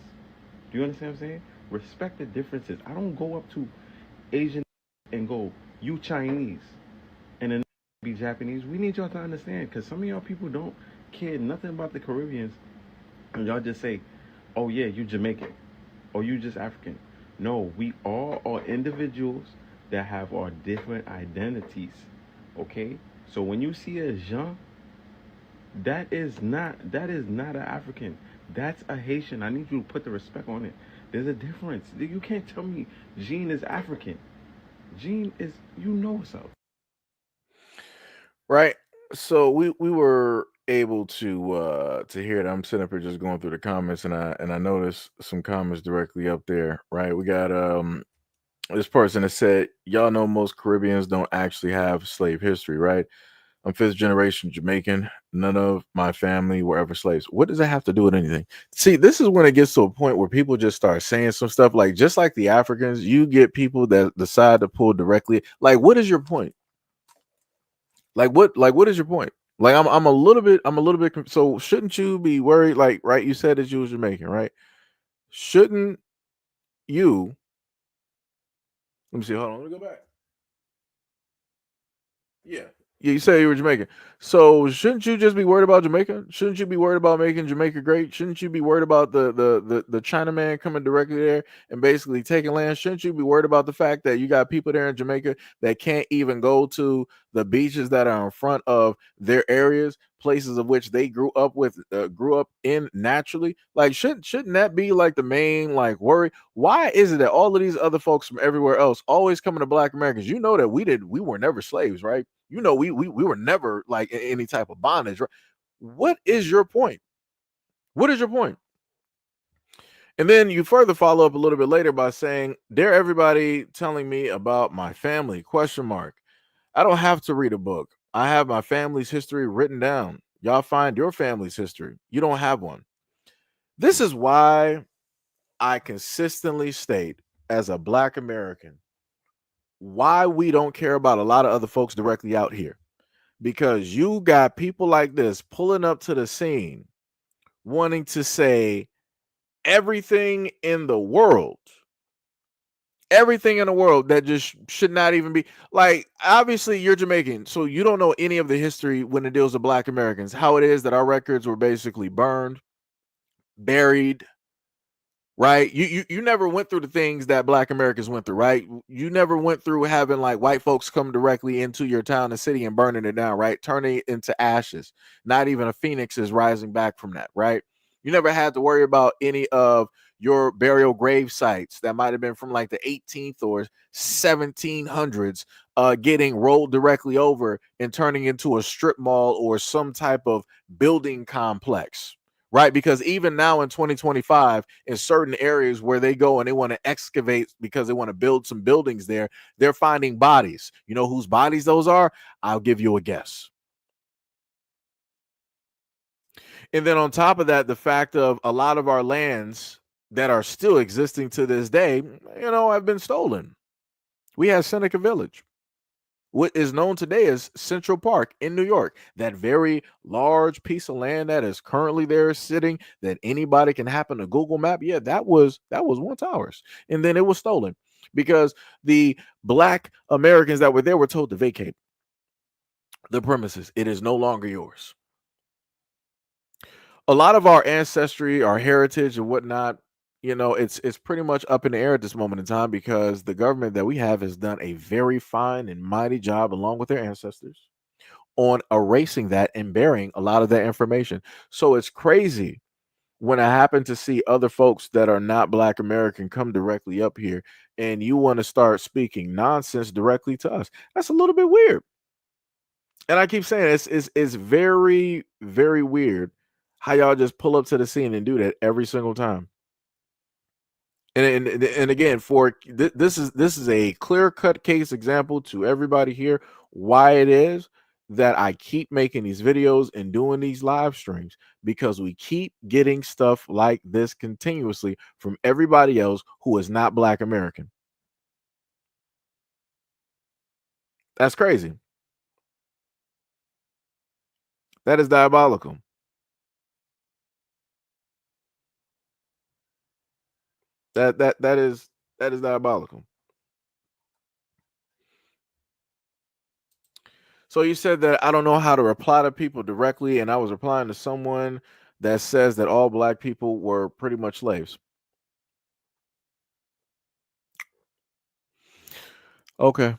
Do you understand what I'm saying? Respect the differences. I don't go up to Asian and go, you Chinese, and then be Japanese. We need y'all to understand, because some of y'all people don't care nothing about the Caribbeans, and y'all just say, oh yeah, you Jamaican, or you just African. No, we all are individuals that have our different identities. Okay? So when you see a Jean, that is not an African. That's a Haitian. I need you to put the respect on it. There's a difference. You can't tell me Jean is African. Jean is, you know what's up. Right. So we were able to hear it. I'm sitting up here just going through the comments, and I noticed some comments directly up there. Right. We got this person that said, y'all know most Caribbeans don't actually have slave history, right? I'm fifth generation Jamaican. None of my family were ever slaves. What does that have to do with anything? See, this is when it gets to a point where people just start saying some stuff like, just like the Africans, you get people that decide to pull directly. Like, what is your point? Like what is your point? Like I'm a little bit so shouldn't you be worried? Like, right, you said that you was Jamaican, right? Shouldn't you, let me see, hold on, let me go back. Yeah. Yeah, you say you were Jamaican. So shouldn't you just be worried about Jamaica? Shouldn't you be worried about making Jamaica great? Shouldn't you be worried about the Chinaman coming directly there and basically taking land? Shouldn't you be worried about the fact that you got people there in Jamaica that can't even go to the beaches that are in front of their areas, places of which they grew up in naturally? Like, shouldn't that be like the main like worry? Why is it that all of these other folks from everywhere else always coming to Black Americans? You know that we were never slaves, right? You know we were never like in any type of bondage, right? What is your point? What is your point? And then you further follow up a little bit later by saying, "Dare everybody telling me about my family?" Question mark. I don't have to read a book. I have my family's history written down. Y'all find your family's history. You don't have one. This is why I consistently state, as a Black American, why we don't care about a lot of other folks directly out here. Because you got people like this pulling up to the scene wanting to say everything in the world, everything in the world that just should not even be like, obviously you're Jamaican, so you don't know any of the history when it deals with Black Americans, how it is that our records were basically burned, buried, right? You never went through the things that Black Americans went through, right? You never went through having like white folks come directly into your town and city and burning it down, right? Turning it into ashes. Not even a phoenix is rising back from that, right? You never had to worry about any of your burial grave sites that might have been from like the 18th or 1700s getting rolled directly over and turning into a strip mall or some type of building complex, right? Because even now in 2025, in certain areas where they go and they want to excavate because they want to build some buildings there, they're finding bodies. You know whose bodies those are? I'll give you a guess. And then on top of that, the fact of a lot of our lands that are still existing to this day, have been stolen. We have Seneca Village, what is known today as Central Park in New York, that very large piece of land that is currently there sitting that anybody can happen to Google map. Yeah, that was once ours. And then it was stolen because the Black Americans that were there were told to vacate the premises. It is no longer yours. A lot of our ancestry, our heritage and whatnot, it's pretty much up in the air at this moment in time because the government that we have has done a very fine and mighty job along with their ancestors on erasing that and burying a lot of that information. So it's crazy when I happen to see other folks that are not Black American come directly up here and you want to start speaking nonsense directly to us. That's a little bit weird. And I keep saying it's very, very weird how y'all just pull up to the scene and do that every single time. And again, this is a clear cut case example to everybody here why it is that I keep making these videos and doing these live streams, because we keep getting stuff like this continuously from everybody else who is not Black American. That's crazy. That is diabolical. That is diabolical. So you said that I don't know how to reply to people directly, and I was replying to someone that says that all black people were pretty much slaves. Okay.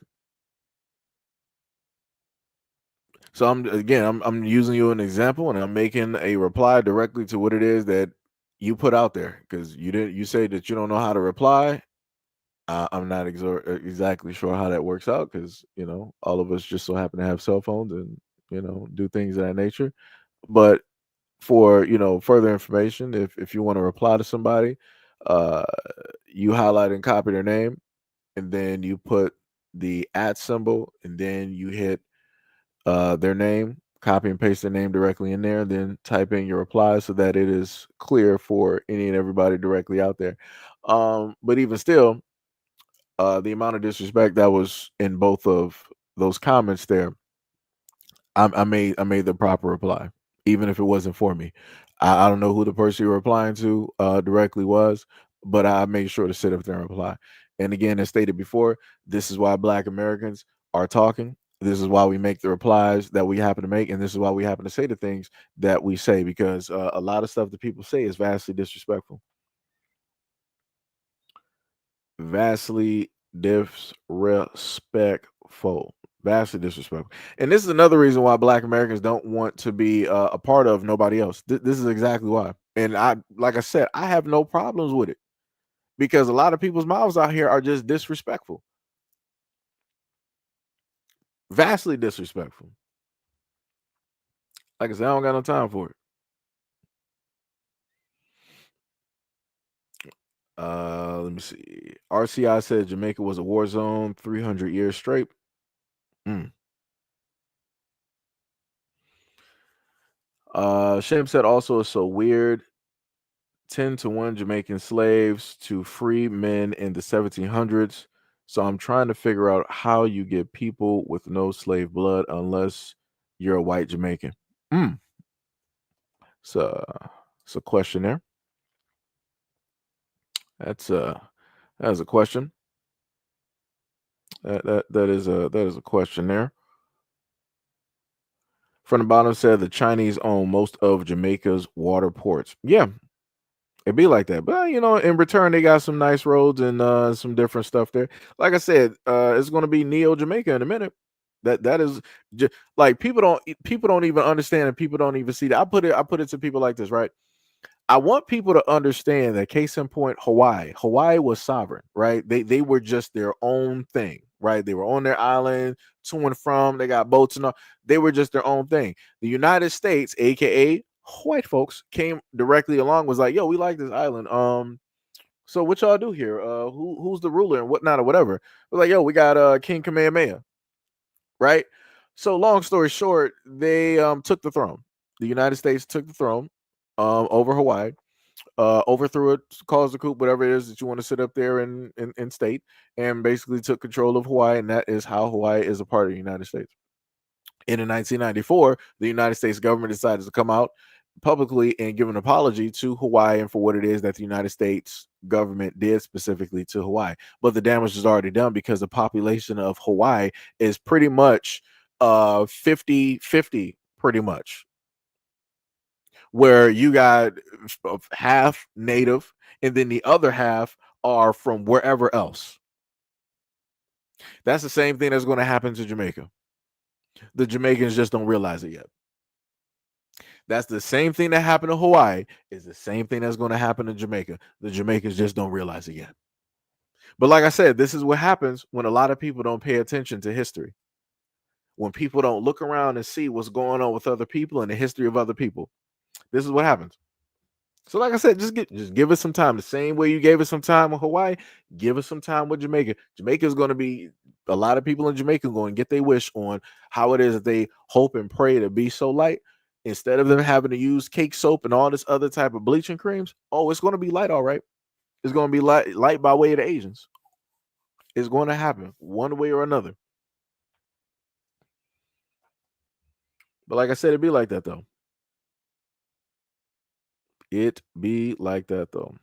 So I'm using you an example, and I'm making a reply directly to what it is that you put out there, because you say that you don't know how to reply. I'm not exactly sure how that works out, because all of us just so happen to have cell phones and do things of that nature. But for further information, if you want to reply to somebody, uh, you highlight and copy their name, and then you put the at symbol, and then you hit their name, copy and paste their name directly in there, then type in your reply so that it is clear for any and everybody directly out there. But even still, the amount of disrespect that was in both of those comments there, I made the proper reply, even if it wasn't for me. I don't know who the person you're replying to directly was, but I made sure to sit up there and reply. And again, as stated before, this is why Black Americans are talking. This is why we make the replies that we happen to make, and this is why we happen to say the things that we say, because a lot of stuff that people say is vastly disrespectful. Vastly disrespectful. Vastly disrespectful. And this is another reason why Black Americans don't want to be a part of nobody else. This is exactly why. And like I said, I have no problems with it, because a lot of people's mouths out here are just disrespectful. Vastly disrespectful. Like I said, I don't got no time for it. Let me see. RCI said Jamaica was a war zone 300 years straight. Mm. Shame said also it's so weird. 10-1 Jamaican slaves to free men in the 1700s. So I'm trying to figure out how you get people with no slave blood unless you're a white Jamaican. Mm. So it's a question there. That's a question. That is a question there. From the bottom said the Chinese own most of Jamaica's water ports. Yeah, it'd be like that. But in return, they got some nice roads and some different stuff there. Like I said, it's gonna be Neo Jamaica in a minute. That is just like people don't even understand, and people don't even see that. I put it to people like this, right? I want people to understand that, case in point, Hawaii was sovereign, right? They were just their own thing, right? They were on their island to and from. They got boats and all. They were just their own thing. The United States, aka white folks, came directly along, was like, yo, we like this island. So what y'all do here? Who's the ruler and whatnot or whatever? We're like, yo, we got King Kamehameha, right? So long story short, they took the throne. The United States took the throne over Hawaii, overthrew it, caused a coup, whatever it is that you want to sit up there and state, and basically took control of Hawaii, and that is how Hawaii is a part of the United States. In 1994, the United States government decided to come out publicly and give an apology to Hawaii and for what it is that the United States government did specifically to Hawaii. But the damage is already done, because the population of Hawaii is pretty much 50-50, pretty much, where you got half native and then the other half are from wherever else. That's the same thing that's going to happen to Jamaica. The Jamaicans just don't realize it yet. That's the same thing that happened to Hawaii is the same thing that's going to happen to Jamaica. The Jamaicans just don't realize it yet. But like I said, this is what happens when a lot of people don't pay attention to history. When people don't look around and see what's going on with other people and the history of other people. This is what happens. So like I said, just give us some time. The same way you gave us some time with Hawaii, give us some time with Jamaica. Jamaica is going to be, a lot of people in Jamaica going to get their wish on how it is that they hope and pray to be so light. Instead of them having to use cake soap and all this other type of bleaching creams, it's going to be light, all right. It's going to be light by way of the Asians. It's going to happen one way or another. But like I said, it be like that though. It be like that though.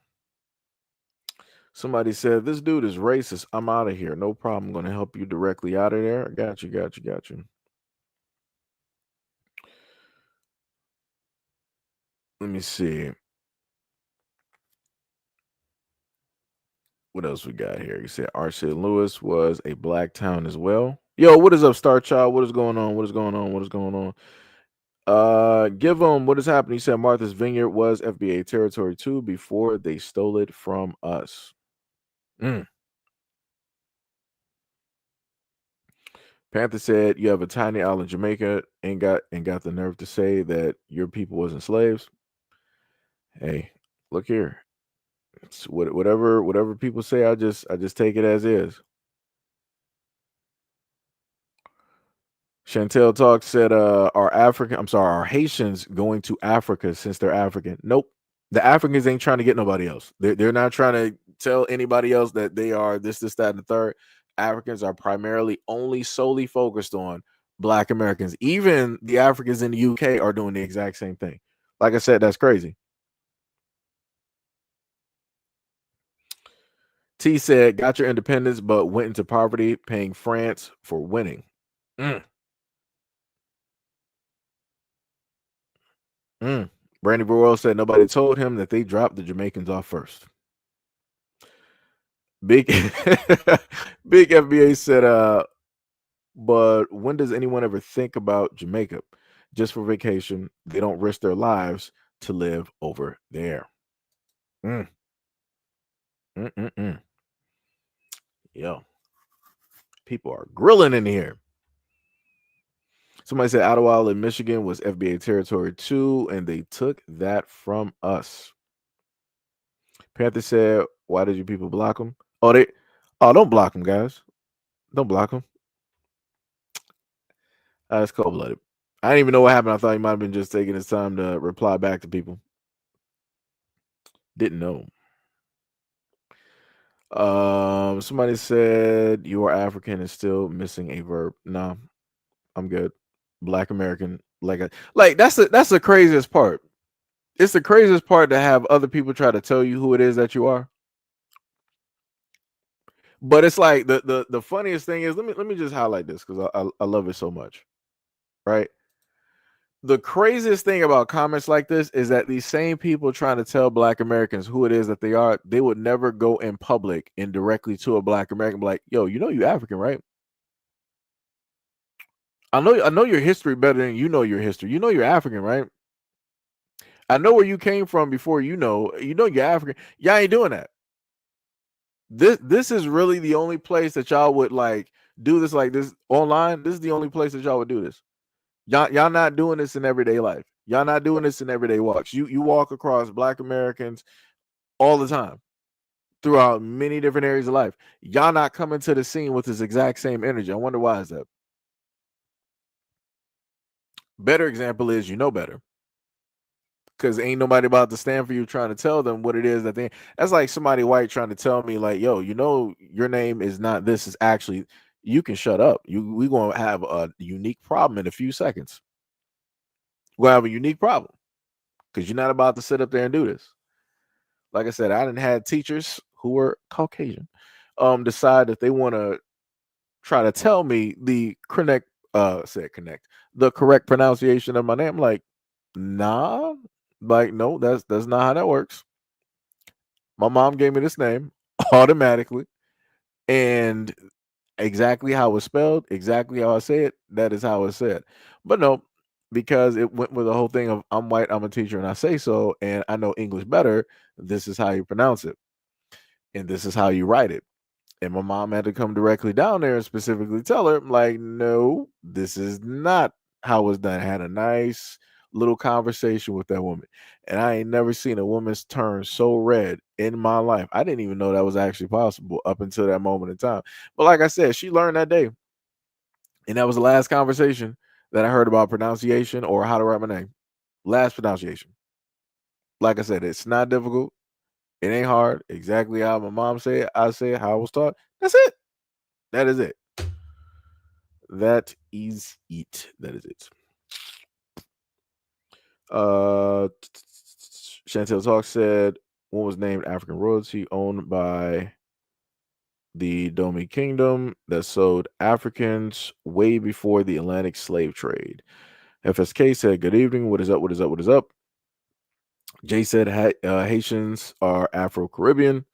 Somebody said, this dude is racist. I'm out of here. No problem. I'm going to help you directly out of there. Got you, got you, got you. Let me see. What else we got here? You said St. Louis was a black town as well. Yo, what is up, Star Child? What is going on? What is going on? What is going on? Give them what is happening. You said Martha's Vineyard was FBA territory too before they stole it from us. Panther said you have a tiny island, Jamaica, and got the nerve to say that your people wasn't slaves. Hey, look here. It's whatever people say, I just take it as is. Chantel Talk said, are Haitians going to Africa since they're African? Nope. The Africans ain't trying to get nobody else. They're not trying to tell anybody else that they are this, that, and the third. Africans are primarily solely focused on Black Americans. Even the Africans in the UK are doing the exact same thing. Like I said, that's crazy. T said, got your independence, but went into poverty, paying France for winning. Brandy Burwell said nobody told him that they dropped the Jamaicans off first. Big Big FBA said, but when does anyone ever think about Jamaica? Just for vacation. They don't risk their lives to live over there. Yo. People are grilling in here. Somebody said Ottawa in Michigan was FBA territory too, and they took that from us. Panther said, why did you people block them? Don't block them, guys. Don't block them. That's cold-blooded. I didn't even know what happened. I thought he might have been just taking his time to reply back to people. Didn't know. Somebody said you are African and still missing a verb. No, I'm good. Black American, like that's the craziest part. It's the craziest part to have other people try to tell you who it is that you are. But it's like the funniest thing is, let me just highlight this because I love it so much. Right. The craziest thing about comments like this is that these same people trying to tell Black Americans who it is that they are, they would never go in public and directly to a Black American be like, yo, you African, right? I know your history better than you know your history. You know you're African, right? I know where you came from before you know you're African. Y'all ain't doing that. This is really the only place that y'all would like do this like this online. This is the only place that y'all would do this. Y'all not doing this in everyday life. Y'all not doing this in everyday walks. You walk across Black Americans all the time throughout many different areas of life. Y'all not coming to the scene with this exact same energy. I wonder why is that? Better example is you know better. Because ain't nobody about to stand for you trying to tell them what it is that they. That's like somebody white trying to tell me like, yo, your name is not this. Is actually you can shut up. We gonna have a unique problem in a few seconds. We're gonna have a unique problem because you're not about to sit up there and do this. Like I said, I didn't have teachers who were Caucasian decide that they want to try to tell me the correct the correct pronunciation of my name. I'm like, nah, like no, that's not how that works. My mom gave me this name automatically, and exactly how it's spelled, exactly how I say it, that is how it's said. But no, because it went with the whole thing of I'm white, I'm a teacher, and I say so, and I know English better. This is how you pronounce it, and this is how you write it. And my mom had to come directly down there and specifically tell her, like, no, this is not how it's done. I had a nice little conversation with that woman. And I ain't never seen a woman's turn so red in my life. I didn't even know that was actually possible up until that moment in time. But like I said, she learned that day. And that was the last conversation that I heard about pronunciation or how to write my name. Last pronunciation. Like I said, it's not difficult. It ain't hard. Exactly how my mom said, I say how I was taught. That's it. That is it. That is it. That is it. Chantel Talk said one was named African royalty owned by the Domi Kingdom that sold Africans way before the Atlantic slave trade. FSK said, "Good evening. What is up? What is up? What is up?" Jay said, Haitians are Afro Caribbean.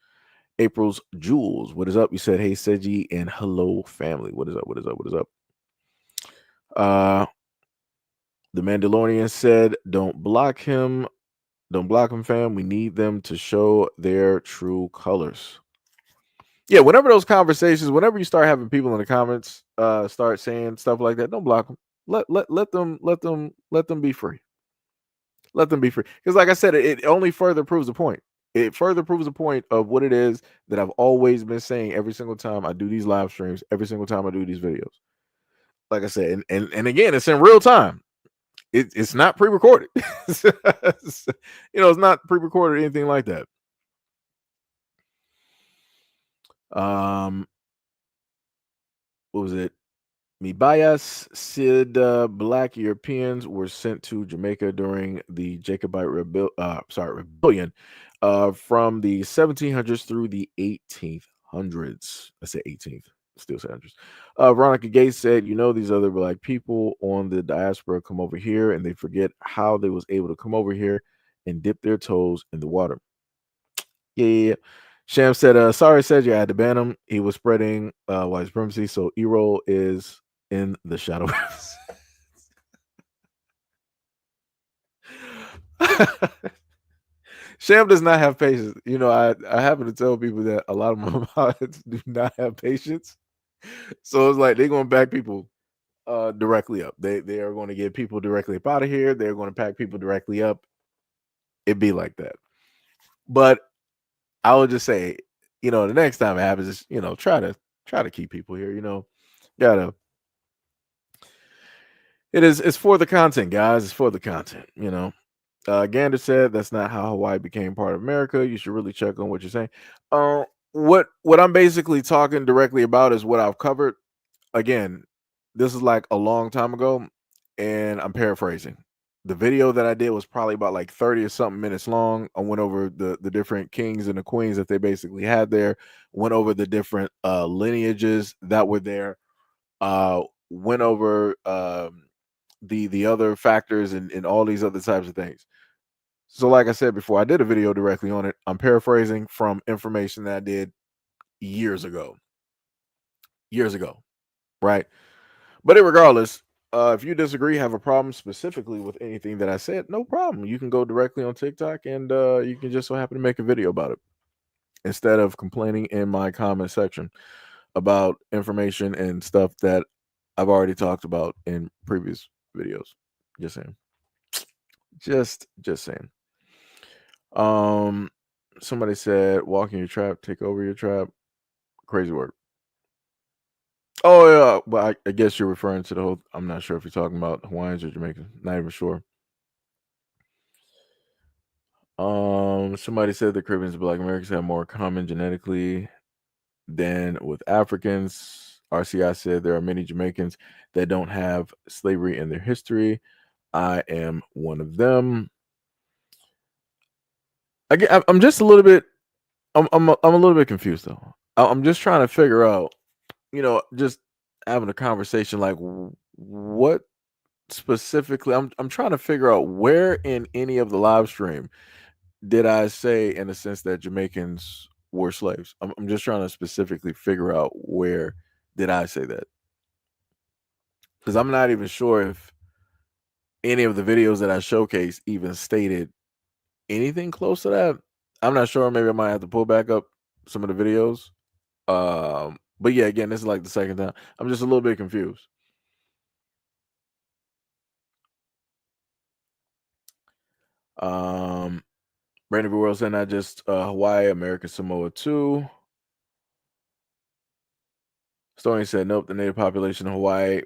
April's Jules, what is up? You said, hey, Seji, and hello, family. What is up? What is up? What is up? The Mandalorian said, don't block him. Don't block him, fam. We need them to show their true colors. Yeah, whenever those conversations, whenever you start having people in the comments start saying stuff like that, don't block them. Let them be free. Let them be free. Because like I said, it only further proves the point. It further proves the point of what it is that I've always been saying every single time I do these live streams, every single time I do these videos. Like I said, and again, it's in real time. It's not pre-recorded. It's not pre-recorded or anything like that. What was it? Mibayas Sid Black Europeans were sent to Jamaica during the Jacobite rebellion from the 1700s through the 1800s. I said 18th, still say hundreds. Veronica Gates said, these other Black people on the diaspora come over here and they forget how they was able to come over here and dip their toes in the water. Yeah. Sham said, sorry, Cedric, I had to ban him. He was spreading white supremacy, so E-roll is in the shadow. Sham does not have patience. I happen to tell people that a lot of my mods do not have patience. So it's like they're going to back people directly up. They are going to get people directly up out of here. They're going to pack people directly up. It'd be like that. But I would just say, the next time it happens is, try to keep people here, it's for the content, guys. It's for the content, Gander said that's not how Hawaii became part of America. You should really check on what you're saying. What I'm basically talking directly about is what I've covered. Again, this is like a long time ago, and I'm paraphrasing. The video that I did was probably about like 30 or something minutes long. I went over the different kings and the queens that they basically had there, went over the different lineages that were there, went over the other factors and all these other types of things. So like I said before, I did a video directly on it. I'm paraphrasing from information that I did years ago, right? But regardless, if you disagree, have a problem specifically with anything that I said, no problem. You can go directly on TikTok and you can just so happen to make a video about it instead of complaining in my comment section about information and stuff that I've already talked about in previous videos. Just saying. Just saying. Somebody said, walk in your trap, take over your trap. Crazy word. Oh yeah, but I guess you're referring to the whole. I'm not sure if you're talking about Hawaiians or Jamaicans. Not even sure. Somebody said the Caribbeans and Black Americans have more common genetically than with Africans. RCI said there are many Jamaicans that don't have slavery in their history. I am one of them. Again, I'm just a little bit. I'm a little bit confused though. I'm just trying to figure out. Just having a conversation like what specifically. I'm trying to figure out where in any of the live stream did I say in a sense that Jamaicans were slaves. I'm just trying to specifically figure out where did I say that, because I'm not even sure if any of the videos that I showcased even stated anything close to that. I'm not sure. Maybe I might have to pull back up some of the videos. But yeah, again, this is like the second time. I'm just a little bit confused. Brandon V. World said not just Hawaii, American Samoa too. Stoney said nope. The native population of Hawaii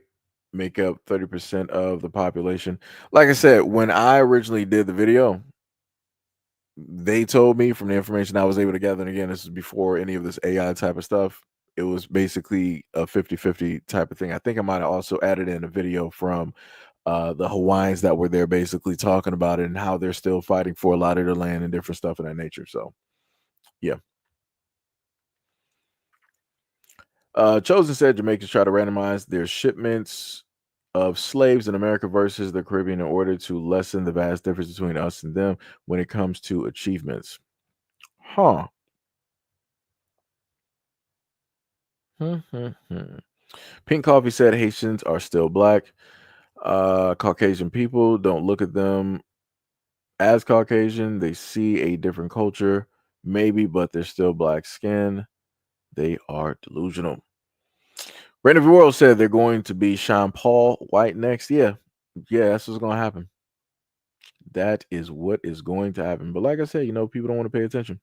make up 30% of the population. Like I said, when I originally did the video, they told me from the information I was able to gather, and again, this is before any of this AI type of stuff, it was basically a 50-50 type of thing. I think I might have also added in a video from the Hawaiians that were there basically talking about it and how they're still fighting for a lot of their land and different stuff of that nature. So yeah. Chosen said Jamaicans try to randomize their shipments of slaves in America versus the Caribbean in order to lessen the vast difference between us and them when it comes to achievements. Huh. Pink Coffee said Haitians are still black. Caucasian people don't look at them as Caucasian. They see a different culture, maybe, but they're still black skin. They are delusional. Brandon World said they're going to be Sean Paul White next. Yeah, that's what's going to happen. That is what is going to happen. But like I said, people don't want to pay attention.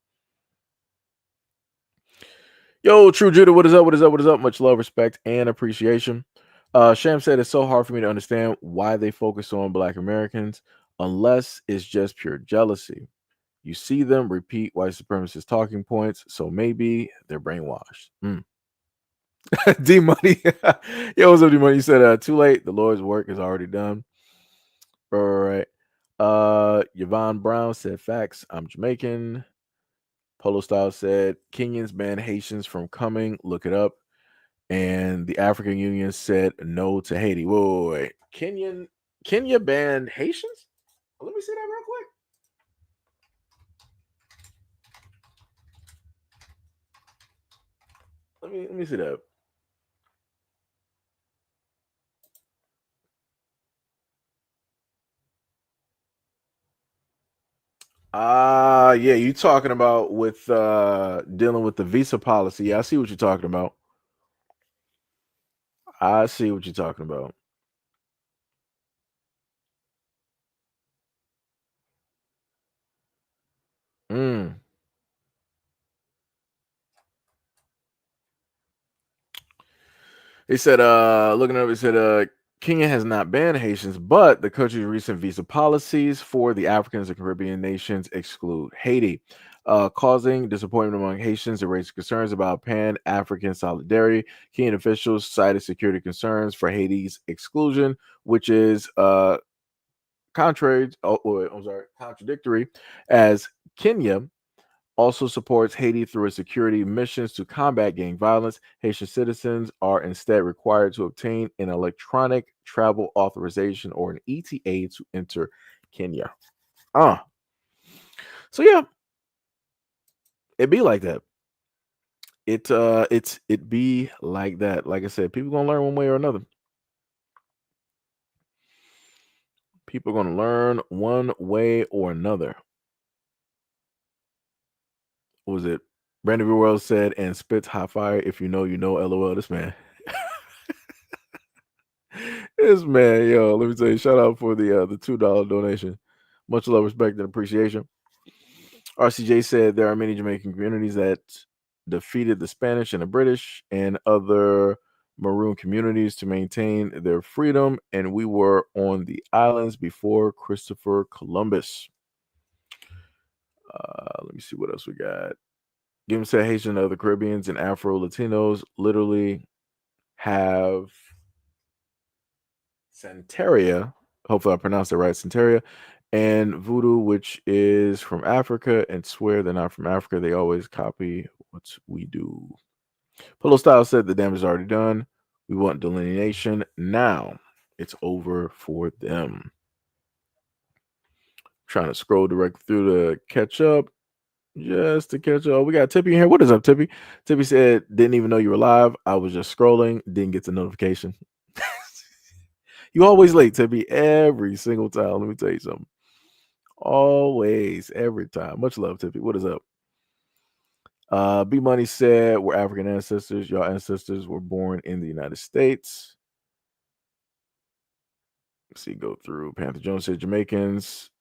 Yo, True Judah, what is up? What is up? What is up? Much love, respect, and appreciation. Sham said it's so hard for me to understand why they focus on Black Americans unless it's just pure jealousy. You see them repeat white supremacist talking points, so maybe they're brainwashed. D Money. Yo, what's up, D Money? You said too late. The Lord's work is already done. All right. Yvonne Brown said facts. I'm Jamaican. Polo Style said Kenyans ban Haitians from coming. Look it up. And the African Union said no to Haiti. Wait. Kenya banned Haitians? Let me see that real quick. Let me see that. Yeah, you talking about with dealing with the visa policy. Yeah, I see what you're talking about. I see what you're talking about. Mm. He said, looking up, he said, Kenya has not banned Haitians, but the country's recent visa policies for the Africans and Caribbean nations exclude Haiti, causing disappointment among Haitians and raising concerns about Pan-African solidarity. Kenyan officials cited security concerns for Haiti's exclusion, which is contradictory, as Kenya also supports Haiti through its security missions to combat gang violence. Haitian citizens are instead required to obtain an electronic travel authorization or an ETA to enter Kenya. So yeah, it be like that. It be like that. Like I said, people gonna learn one way or another. People gonna learn one way or another. What was it? Brandon World said, and spits hot fire. If you know, you know. LOL. This man. This man, yo, let me tell you, shout out for the $2 donation. Much love, respect, and appreciation. RCJ said there are many Jamaican communities that defeated the Spanish and the British and other maroon communities to maintain their freedom, and we were on the islands before Christopher Columbus. Let me see what else we got. Give said Haitian and other Caribbeans and Afro Latinos literally have Santeria. Hopefully I pronounced it right. Santeria and voodoo, which is from Africa, and swear they're not from Africa. They always copy what we do. Polo Style said the damage is already done. We want delineation now. It's over for them. Trying to scroll direct through to catch up. Just to catch up. We got Tippy in here. What is up, Tippy? Tippy said, didn't even know you were live. I was just scrolling, didn't get the notification. You always late, Tippy, every single time. Let me tell you something. Always, every time. Much love, Tippy. What is up? B Money said, we're African ancestors. Your ancestors were born in the United States. Let's see, go through. Panther Jones said, Jamaicans,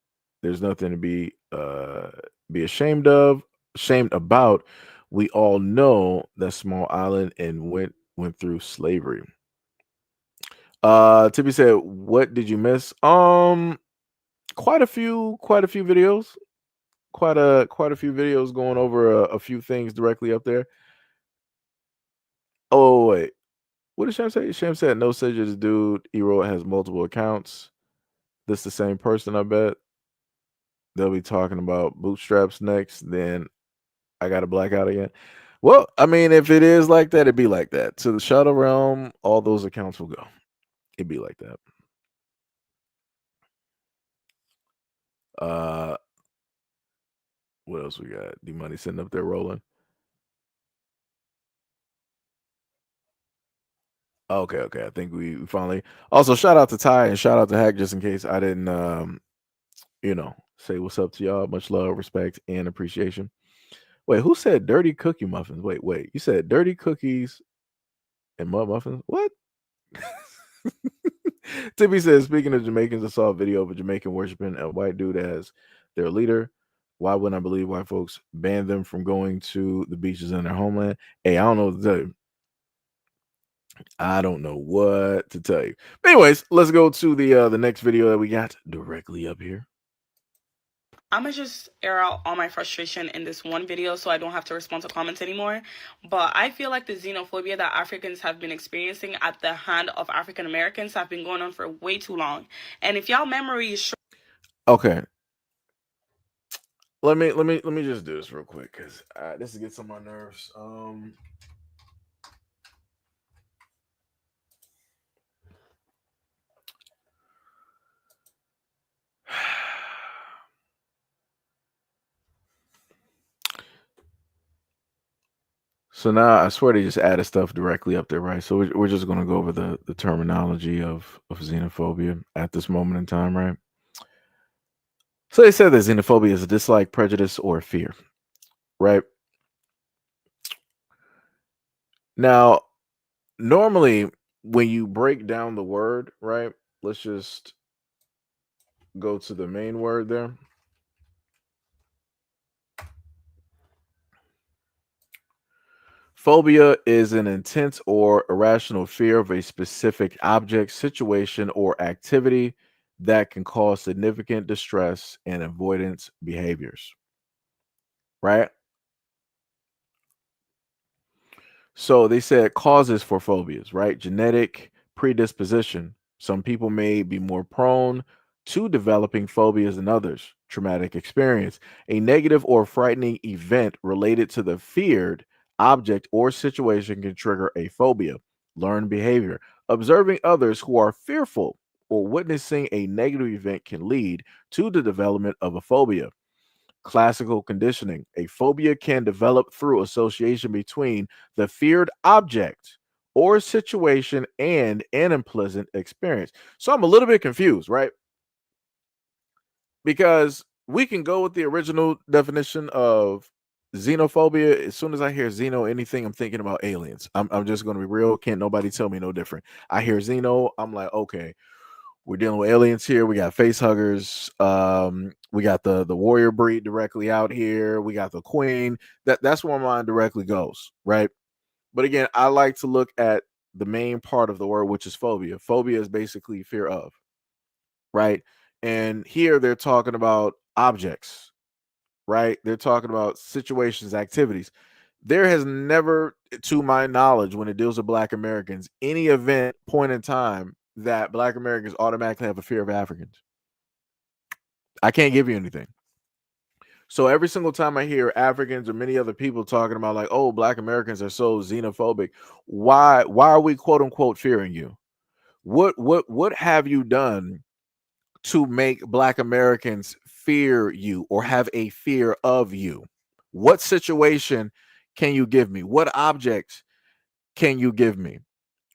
there's nothing to be ashamed of, ashamed about. We all know that small island and went through slavery. Tippy said, what did you miss? Quite a few videos. Quite a few videos going over a few things directly up there. Oh wait, What did Sham say? Sham said no such as dude. Ero has multiple accounts. This the same person, I bet. They'll be talking about bootstraps next. Then I got to black out again. Well, I mean, if it is like that, it'd be like that. To the Shadow Realm, all those accounts will go. It'd be like that. What else we got? D Money sitting up there rolling. Okay. I think we finally. Also, shout out to Ty and shout out to Hack, just in case I didn't, say what's up to y'all. Much love, respect, and appreciation. Wait, who said dirty cookie muffins? Wait. You said dirty cookies and mud muffins? What? Tippy says, speaking of Jamaicans, I saw a video of a Jamaican worshiping a white dude as their leader. Why wouldn't I believe white folks banned them from going to the beaches in their homeland? Hey, I don't know what to tell you. I don't know what to tell you. But anyways, let's go to the next video that we got directly up here. I'm gonna just air out all my frustration in this one video so I don't have to respond to comments anymore. But I feel like the xenophobia that Africans have been experiencing at the hand of African Americans have been going on for way too long. And if y'all memory is short, okay, let me just do this real quick because this gets on my nerves. So now I swear they just added stuff directly up there, right? So we're just going to go over the terminology of xenophobia at this moment in time, right? So they said that xenophobia is a dislike, prejudice, or fear, right? Now, normally when you break down the word, right? Let's just go to the main word there. Phobia is an intense or irrational fear of a specific object, situation, or activity that can cause significant distress and avoidance behaviors. Right? So they said causes for phobias, right? Genetic predisposition. Some people may be more prone to developing phobias than others. Traumatic experience. A negative or frightening event related to the feared object or situation can trigger a phobia. Learned behavior. Observing others who are fearful or witnessing a negative event can lead to the development of a phobia. Classical conditioning. A phobia can develop through association between the feared object or situation and an unpleasant experience. So I'm a little bit confused, right? Because we can go with the original definition of xenophobia. As soon as I hear xeno anything, I'm thinking about aliens. I'm just going to be real. Can't nobody tell me no different. I hear xeno, I'm like, okay, we're dealing with aliens here. We got face huggers. We got the warrior breed directly out here. We got the queen. That's where my mind directly goes, right? But again, I like to look at the main part of the word, which is phobia. Phobia is basically fear of, right? And here they're talking about objects, right? They're talking about situations, activities. There has never, to my knowledge, when it deals with Black Americans, any event, point in time that Black Americans automatically have a fear of Africans. I can't give you anything. So every single time I hear Africans or many other people talking about like, oh, Black Americans are so xenophobic, why are we quote unquote fearing you? What have you done to make Black Americans fear you or have a fear of you? What situation can you give me? What object can you give me?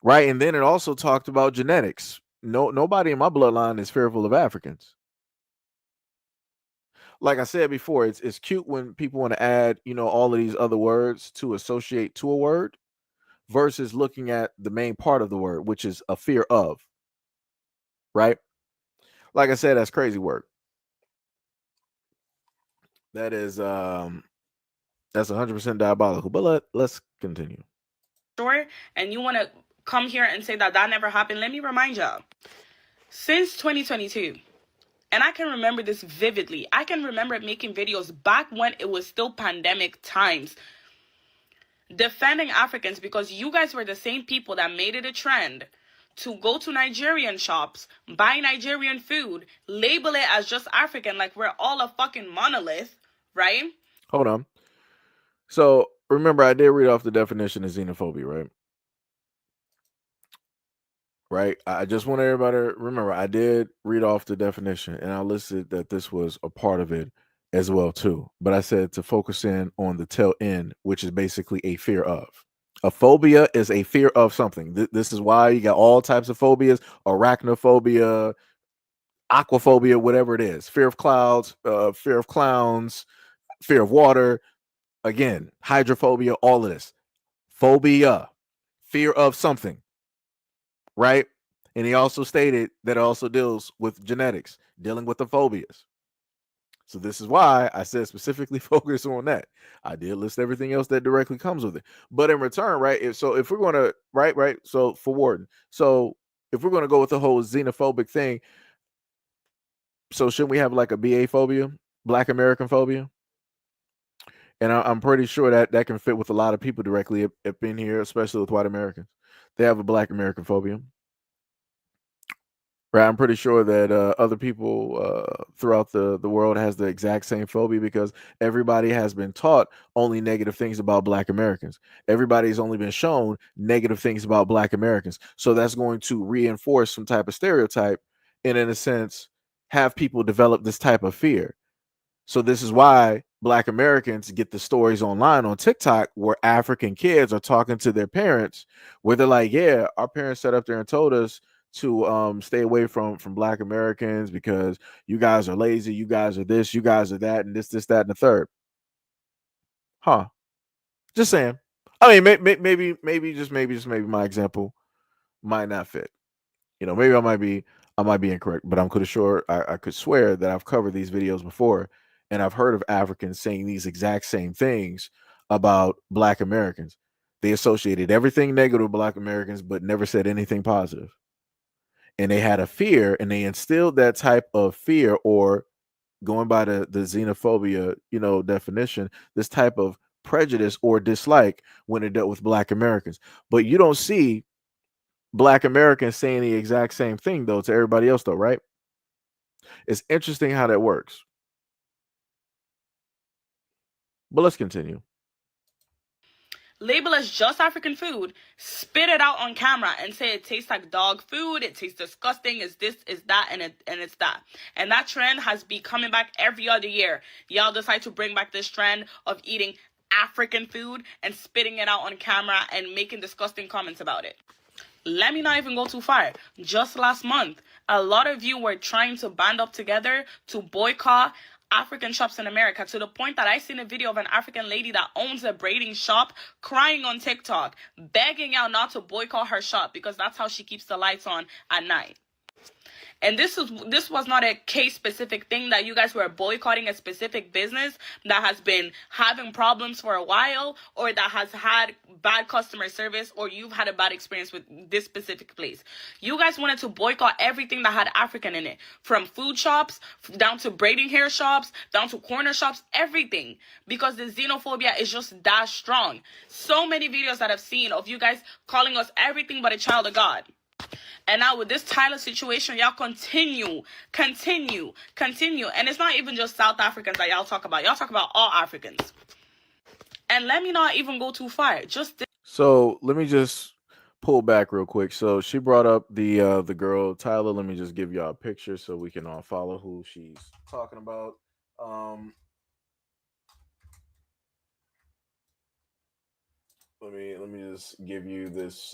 Right. And then it also talked about genetics. Nobody in my bloodline is fearful of Africans. Like I said before, it's cute when people want to add, all of these other words to associate to a word versus looking at the main part of the word, which is a fear of. Right. Like I said, that's crazy work. That is that's 100% diabolical. But let's continue. sure, and you want to come here and say that never happened, let me remind y'all. Since 2022, and I can remember this vividly. I can remember making videos back when it was still pandemic times. defending Africans because you guys were the same people that made it a trend to go to Nigerian shops, buy Nigerian food, label it as just African, like we're all a fucking monolith, right? Hold on. So remember, I did read off the definition of xenophobia, right? Right. I just want everybody to remember I did read off the definition, and I listed that this was a part of it as well too. But I said to focus in on the tail end, which is basically a fear of. A phobia is a fear of something. This is why you got all types of phobias: arachnophobia, aquaphobia, whatever it is. Fear of clouds, fear of clowns, fear of water. Again, hydrophobia. All of this phobia, fear of something. Right? And he also stated that it also deals with genetics, dealing with the phobias. So this is why I said specifically focus on that. I did list everything else that directly comes with it. But in return, right? If we're gonna right, so for Warden, so if we're gonna go with the whole xenophobic thing, so shouldn't we have like a BA phobia, Black American phobia? And I'm pretty sure that can fit with a lot of people directly up in here, especially with white Americans. They have a Black American phobia. Right, I'm pretty sure that other people throughout the world has the exact same phobia because everybody has been taught only negative things about Black Americans. Everybody's only been shown negative things about Black Americans. So that's going to reinforce some type of stereotype and, in a sense, have people develop this type of fear. So this is why Black Americans get the stories online on TikTok where African kids are talking to their parents, where they're like, "Yeah, our parents sat up there and told us to stay away from Black Americans because you guys are lazy, you guys are this, you guys are that, and this, that, and the third." Huh? Just saying. I mean, maybe my example might not fit. You know, maybe I might be incorrect, but I'm pretty sure I could swear that I've covered these videos before, and I've heard of Africans saying these exact same things about Black Americans. They associated everything negative with Black Americans, but never said anything positive. And they had a fear, and they instilled that type of fear, or going by the xenophobia, definition, this type of prejudice or dislike when it dealt with Black Americans. But you don't see Black Americans saying the exact same thing though to everybody else though, right? It's interesting how that works. But let's continue. Label as just African food, spit it out on camera and say it tastes like dog food, it tastes disgusting, it's this, it's that, and it's that. And that trend has been coming back every other year. Y'all decide to bring back this trend of eating African food and spitting it out on camera and making disgusting comments about it. Let me not even go too far. Just last month, a lot of you were trying to band up together to boycott African shops in America, to the point that I seen a video of an African lady that owns a braiding shop crying on TikTok, begging out not to boycott her shop because that's how she keeps the lights on at night. And this was not a case specific thing that you guys were boycotting a specific business that has been having problems for a while, or that has had bad customer service, or you've had a bad experience with this specific place. You guys wanted to boycott everything that had African in it, from food shops down to braiding hair shops, down to corner shops, everything, because the xenophobia is just that strong. So many videos that I've seen of you guys calling us everything but a child of God. And now with this Tyla situation, y'all continue. And it's not even just South Africans that y'all talk about. Y'all talk about all Africans. And let me not even go too far. So let me just pull back real quick. So she brought up the girl Tyla. Let me just give y'all a picture so we can all follow who she's talking about. Let me just give you this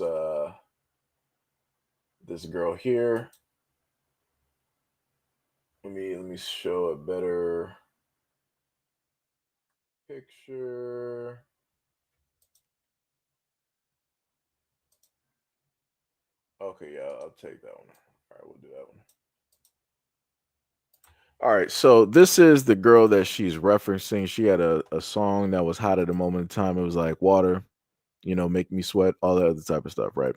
this girl here. Let me show a better picture. Okay, yeah, I'll take that one. All right, we'll do that one. All right, so this is the girl that she's referencing. She had a song that was hot at the moment in time. It was like Water, Make Me Sweat, all that other type of stuff, right?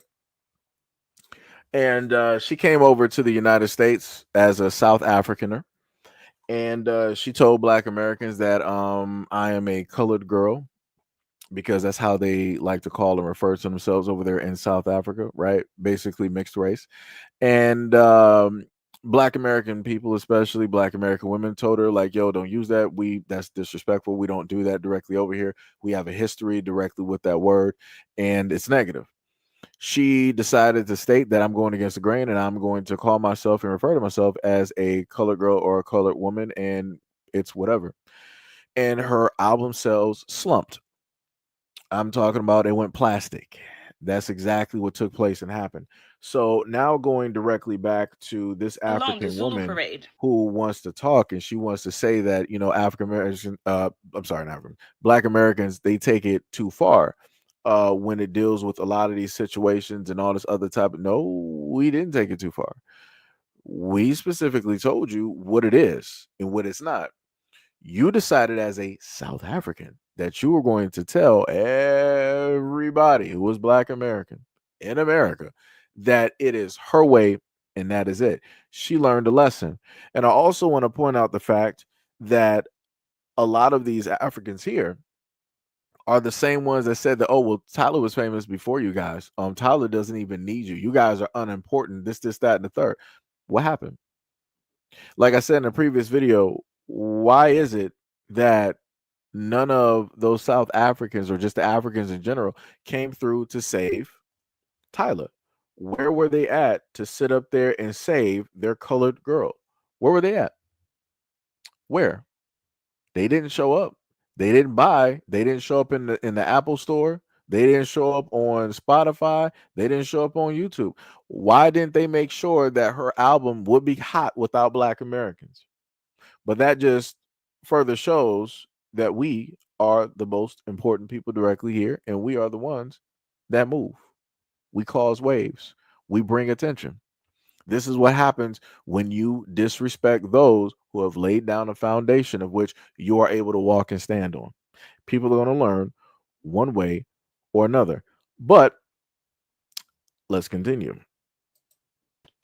And she came over to the United States as a South Africaner, and she told Black Americans that I am a colored girl because that's how they like to call and refer to themselves over there in South Africa, right? Basically mixed race. And Black American people, especially Black American women, told her like, "Yo, don't use that. That's disrespectful. We don't do that directly over here. We have a history directly with that word, and it's negative." She decided to state that I'm going against the grain and I'm going to call myself and refer to myself as a colored girl or a colored woman, and it's whatever. And her album sales slumped. I'm talking about it went plastic. That's exactly what took place and happened. So now going directly back to this Alone, the African Zulu woman parade. who wants to talk and she wants to say that, African American, I'm sorry, not African, Black Americans, they take it too far when it deals with a lot of these situations and all this other type of, no, we didn't take it too far. We specifically told you what it is and what it's not. You decided as a South African that you were going to tell everybody who was Black American in America that it is her way and that is it. She learned a lesson. And I also want to point out the fact that a lot of these Africans here are the same ones that said that, oh, well, Tyler was famous before you guys. Tyler doesn't even need you. You guys are unimportant. This, that, and the third. What happened? Like I said in a previous video, why is it that none of those South Africans or just the Africans in general came through to save Tyla? Where were they at to sit up there and save their colored girl? Where were they at? Where? They didn't show up. They didn't buy. They didn't show up in the Apple store. They didn't show up on Spotify. They didn't show up on YouTube. Why didn't they make sure that her album would be hot without Black Americans? But that just further shows that we are the most important people directly here, and we are the ones that move. We cause waves. We bring attention. This is what happens when you disrespect those who have laid down a foundation of which you are able to walk and stand on. People are going to learn one way or another. But let's continue.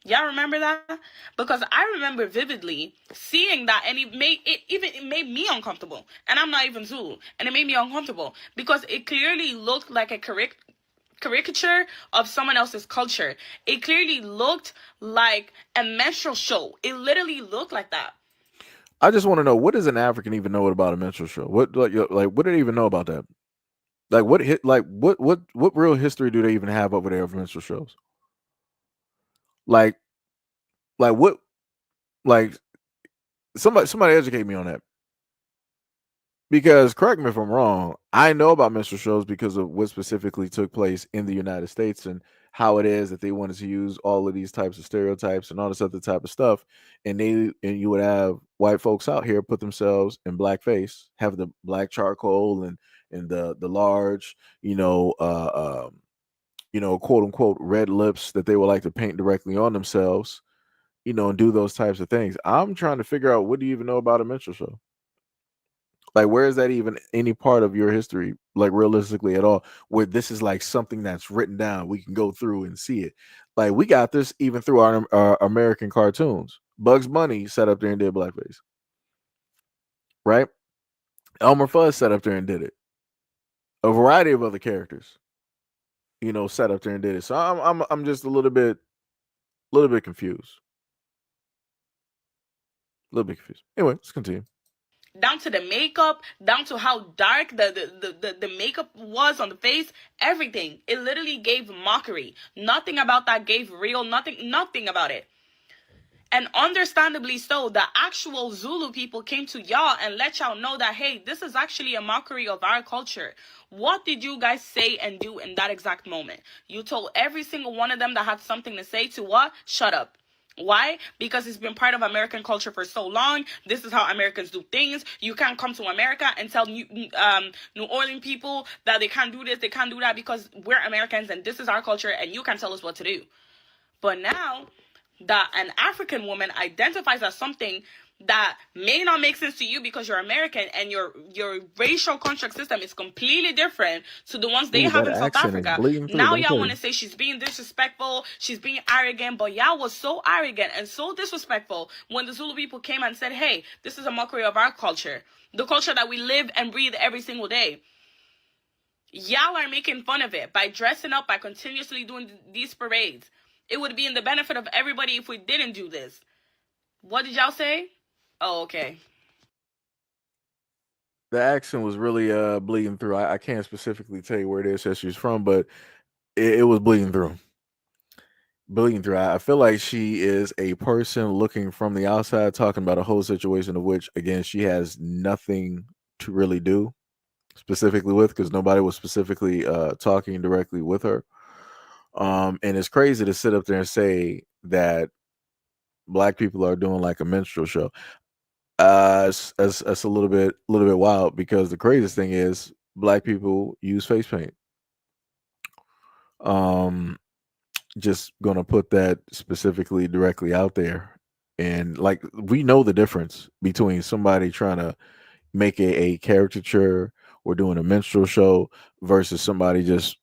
Y'all remember that? Because I remember vividly seeing that, and it made me uncomfortable. And I'm not even Zulu, and it made me uncomfortable because it clearly looked like a caricature of someone else's culture. It clearly looked like a menstrual show. It literally looked like that. I just want to know, what does an African even know about a menstrual show? What what do they even know about that? Like what real history do they even have over there of menstrual shows? Like what, like somebody educate me on that. Because correct me if I'm wrong, I know about menstrual shows because of what specifically took place in the United States and how it is that they wanted to use all of these types of stereotypes and all this other type of stuff. And you would have white folks out here put themselves in blackface, have the black charcoal and the large, quote unquote red lips that they would like to paint directly on themselves, and do those types of things. I'm trying to figure out, what do you even know about a menstrual show? Like, where is that even any part of your history, like realistically at all, where this is like something that's written down, we can go through and see it? Like, we got this even through our American cartoons. Bugs Bunny sat up there and did blackface, right? Elmer Fudd sat up there and did it. A variety of other characters, sat up there and did it. So I'm just a little bit confused. A little bit confused. Anyway, let's continue. Down to the makeup, down to how dark the makeup was on the face, everything. It literally gave mockery. Nothing about that gave real, nothing about it. And understandably so, the actual Zulu people came to y'all and let y'all know that, hey, this is actually a mockery of our culture. What did you guys say and do in that exact moment? You told every single one of them that had something to say to what? Shut up. Why? Because it's been part of American culture for so long. This is how Americans do things. You can't come to America and tell New Orleans people that they can't do this, they can't do that, because we're Americans and this is our culture and you can't tell us what to do. But now that an African woman identifies as something that may not make sense to you because you're American and your racial construct system is completely different to the ones they have in South Africa. Now y'all want to say she's being disrespectful, she's being arrogant, but y'all was so arrogant and so disrespectful when the Zulu people came and said, hey, this is a mockery of our culture, the culture that we live and breathe every single day. Y'all are making fun of it by dressing up, by continuously doing these parades. It would be in the benefit of everybody if we didn't do this. What did y'all say? Oh, okay. The accent was really bleeding through. I can't specifically tell you where it is that she's from, but it was bleeding through. Bleeding through. I feel like she is a person looking from the outside, talking about a whole situation of which, again, she has nothing to really do specifically with, because nobody was specifically talking directly with her. And it's crazy to sit up there and say that black people are doing like a minstrel show. It's a little bit wild, because the craziest thing is black people use face paint. Um, just gonna put that specifically directly out there, and like we know the difference between somebody trying to make a caricature or doing a minstrel show versus somebody just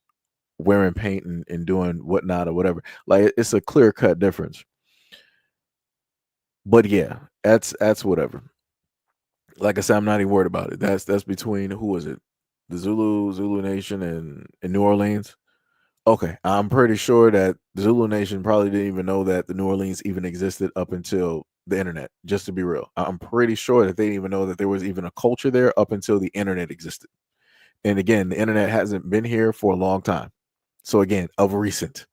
wearing paint and doing whatnot or whatever. Like it's a clear cut difference. But yeah, that's whatever. Like I said, I'm not even worried about it. That's between, who was it? The Zulu Nation and in New Orleans. Okay, I'm pretty sure that the Zulu Nation probably didn't even know that the New Orleans even existed up until the internet. Just to be real, I'm pretty sure that they didn't even know that there was even a culture there up until the internet existed. And again, the internet hasn't been here for a long time. So again, of recent,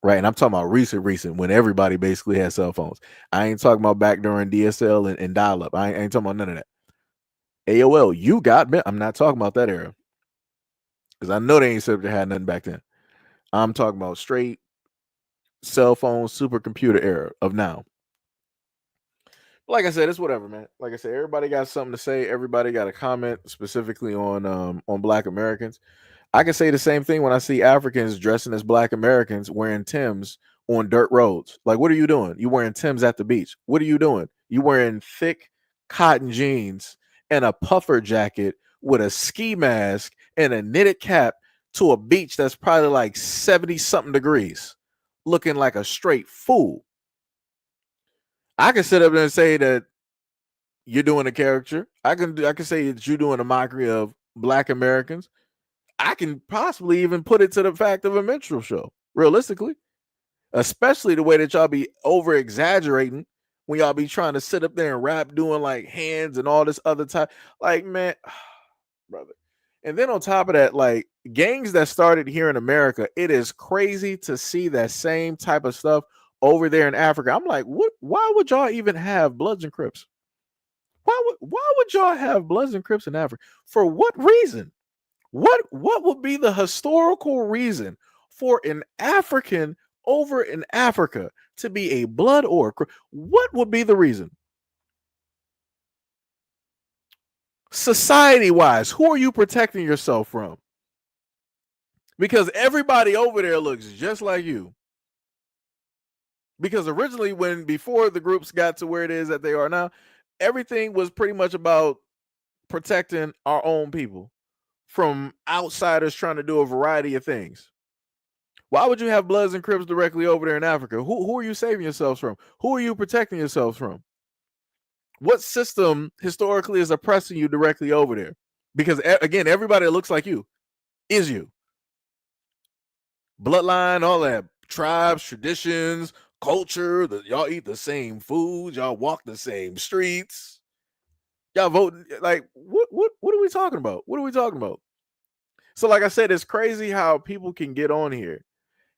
right? And I'm talking about recent, when everybody basically had cell phones. I ain't talking about back during DSL and dial up. I ain't talking about none of that. AOL, you got me. I'm not talking about that era, because I know they ain't said they had nothing back then. I'm talking about straight cell phone supercomputer era of now. Like I said, it's whatever, man. Like I said, everybody got something to say. Everybody got a comment specifically on Black Americans. I can say the same thing when I see Africans dressing as Black Americans wearing Timbs on dirt roads. Like, what are you doing? You wearing Timbs at the beach? What are you doing? You wearing thick cotton jeans and a puffer jacket with a ski mask and a knitted cap to a beach that's probably like 70 something degrees, looking like a straight fool. I can sit up there and say that you're doing a caricature. I can say that you're doing a mockery of Black Americans. I can possibly even put it to the fact of a minstrel show, realistically, especially the way that y'all be over exaggerating when y'all be trying to sit up there and rap, doing like hands and all this other type. Like, man, brother. And then on top of that, like gangs that started here in America, it is crazy to see that same type of stuff over there in Africa. I'm like, what? Why would y'all even have Bloods and Crips? Why would y'all have Bloods and Crips in Africa? For what reason? What would be the historical reason for an African over in Africa to be a blood or what would be the reason? Society wise, who are you protecting yourself from? Because everybody over there looks just like you. Because originally, before the groups got to where it is that they are now, everything was pretty much about protecting our own people from outsiders trying to do a variety of things. Why would you have Bloods and Crips directly over there in Africa? Who are you saving yourselves from? Who are you protecting yourselves from? What system historically is oppressing you directly over there? Because again, everybody that looks like you is you. Bloodline, all that, tribes, traditions, culture. Y'all eat the same food. Y'all walk the same streets. Y'all vote. Like, what are we talking about? What are we talking about? So, like I said, it's crazy how people can get on here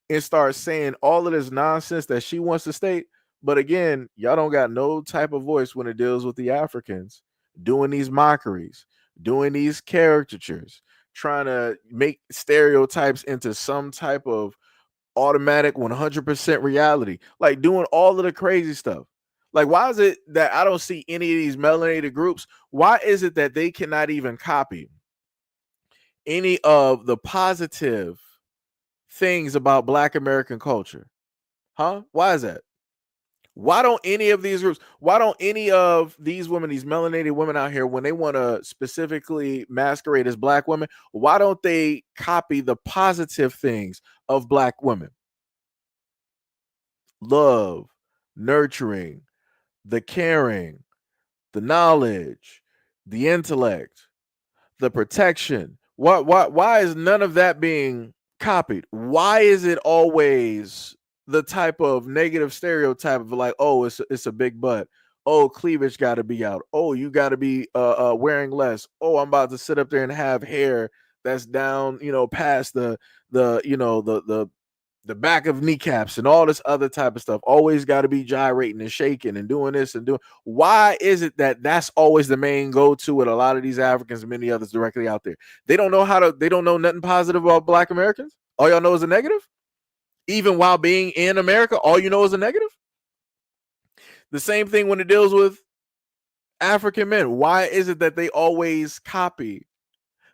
and start saying all of this nonsense that she wants to state. But again, y'all don't got no type of voice when it deals with the Africans doing these mockeries, doing these caricatures, trying to make stereotypes into some type of automatic 100% reality, like doing all of the crazy stuff. Like, why is it that I don't see any of these melanated groups? Why is it that they cannot even copy any of the positive things about Black American culture? Huh? Why is that? Why don't any of these groups, why don't any of these women, these melanated women out here, when they want to specifically masquerade as Black women, why don't they copy the positive things of Black women? Love, nurturing, the caring, the knowledge, the intellect, the protection. Why is none of that being copied? Why is it always the type of negative stereotype of like, oh, it's a big butt. Oh, cleavage got to be out. Oh, you got to be wearing less. Oh, I'm about to sit up there and have hair that's down, past the back of kneecaps and all this other type of stuff. Always got to be gyrating and shaking and doing this and doing. Why is it that that's always the main go-to with a lot of these Africans and many others directly out there? They don't know nothing positive about Black Americans. All y'all know is a negative. Even while being in America, all you know is a negative. The same thing when it deals with African men. Why is it that they always copy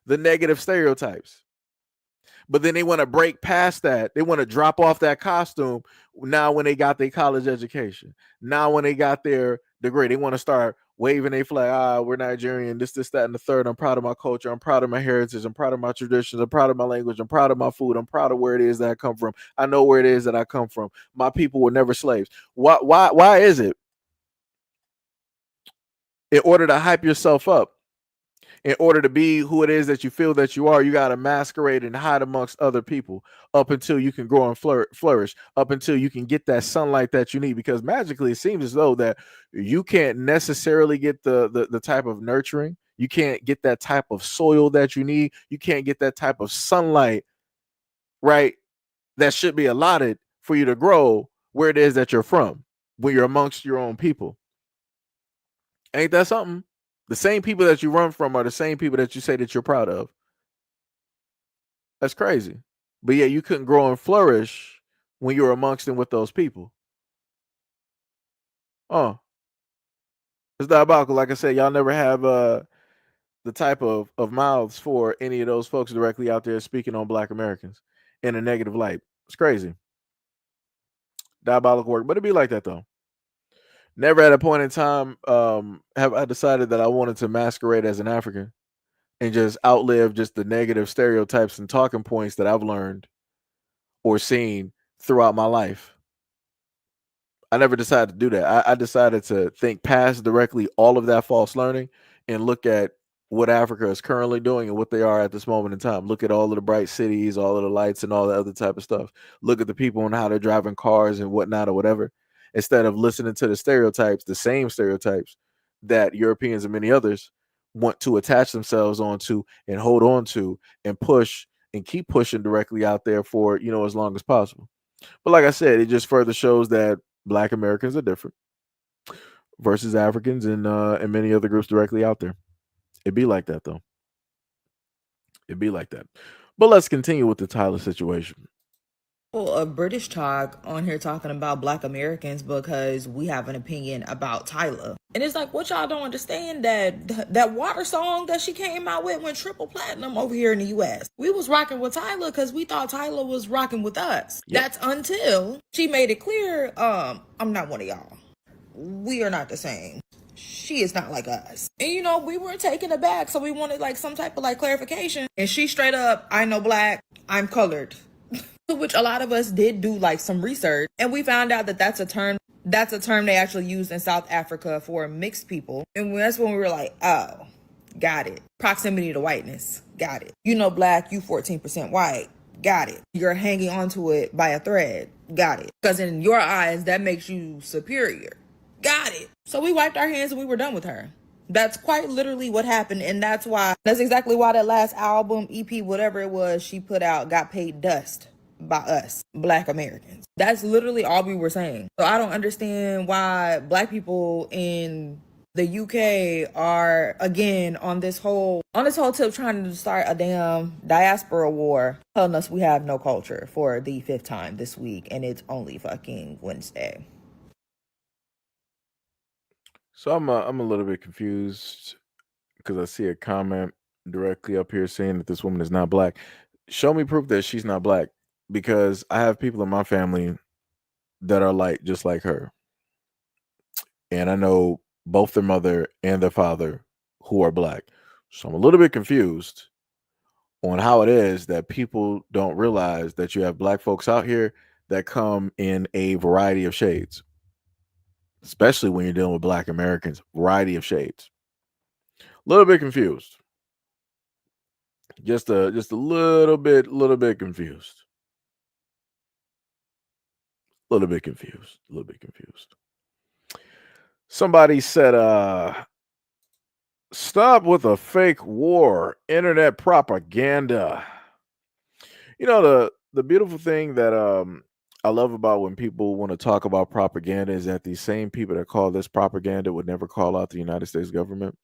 the negative stereotypes? But then they want to break past that. They want to drop off that costume now when they got their college education. Now when they got their degree, they want to start waving a flag. We're Nigerian, this, that, and the third. I'm proud of my culture. I'm proud of my heritage. I'm proud of my traditions. I'm proud of my language. I'm proud of my food. I'm proud of where it is that I come from. I know where it is that I come from. My people were never slaves. Why is it? In order to hype yourself up, in order to be who it is that you feel that you are, you got to masquerade and hide amongst other people up until you can grow and flourish, up until you can get that sunlight that you need. Because magically, it seems as though that you can't necessarily get the type of nurturing. You can't get that type of soil that you need. You can't get that type of sunlight, right, that should be allotted for you to grow where it is that you're from, when you're amongst your own people. Ain't that something? The same people that you run from are the same people that you say that you're proud of. That's crazy. But yeah, you couldn't grow and flourish when you were amongst them with those people. Oh, it's diabolical. Like I said, y'all never have the type of mouths for any of those folks directly out there speaking on Black Americans in a negative light. It's crazy. Diabolical work. But it'd be like that though. Never at a point in time have I decided that I wanted to masquerade as an African and just outlive just the negative stereotypes and talking points that I've learned or seen throughout my life. I never decided to do that. I decided to think past directly all of that false learning and look at what Africa is currently doing and what they are at this moment in time. Look at all of the bright cities, all of the lights and all the other type of stuff. Look at the people and how they're driving cars and whatnot or whatever, instead of listening to the stereotypes, the same stereotypes that Europeans and many others want to attach themselves onto and hold on to and push and keep pushing directly out there for, as long as possible. But like I said, it just further shows that Black Americans are different versus Africans and many other groups directly out there. It'd be like that though. It'd be like that. But let's continue with the Tyler situation. A British talk on here talking about Black Americans because we have an opinion about Tyla. And it's like, what y'all don't understand, that water song that she came out with went triple platinum over here in the US. We was rocking with Tyla because we thought Tyla was rocking with us. Yep. That's until she made it clear, I'm not one of y'all. We are not the same. She is not like us. And we were taken aback, so we wanted like some type of like clarification. And she straight up, I know Black, I'm colored. Which a lot of us did do like some research, and we found out that that's a term they actually use in South Africa for mixed people. And that's when we were like, oh, got it. Proximity to whiteness, got it. Black, you 14% white, got it. You're hanging onto it by a thread, got it. Because in your eyes, that makes you superior, got it. So we wiped our hands and we were done with her. That's quite literally what happened, and that's exactly why that last album, EP, whatever it was she put out, got paid dust by us, Black Americans. That's literally all we were saying. So I don't understand why Black people in the UK are again on this whole tip trying to start a damn diaspora war, telling us we have no culture for the 5th time this week, and it's only fucking Wednesday. So I'm a little bit confused because I see a comment directly up here saying that this woman is not Black. Show me proof that she's not Black, because I have people in my family that are just like her. And I know both their mother and their father who are Black. So I'm a little bit confused on how it is that people don't realize that you have Black folks out here that come in a variety of shades, especially when you're dealing with Black Americans, variety of shades. A little bit confused. Just a little bit confused. A little bit confused. A little bit confused. Somebody said, stop with a fake war, internet propaganda. The beautiful thing that I love about when people want to talk about propaganda is that these same people that call this propaganda would never call out the United States government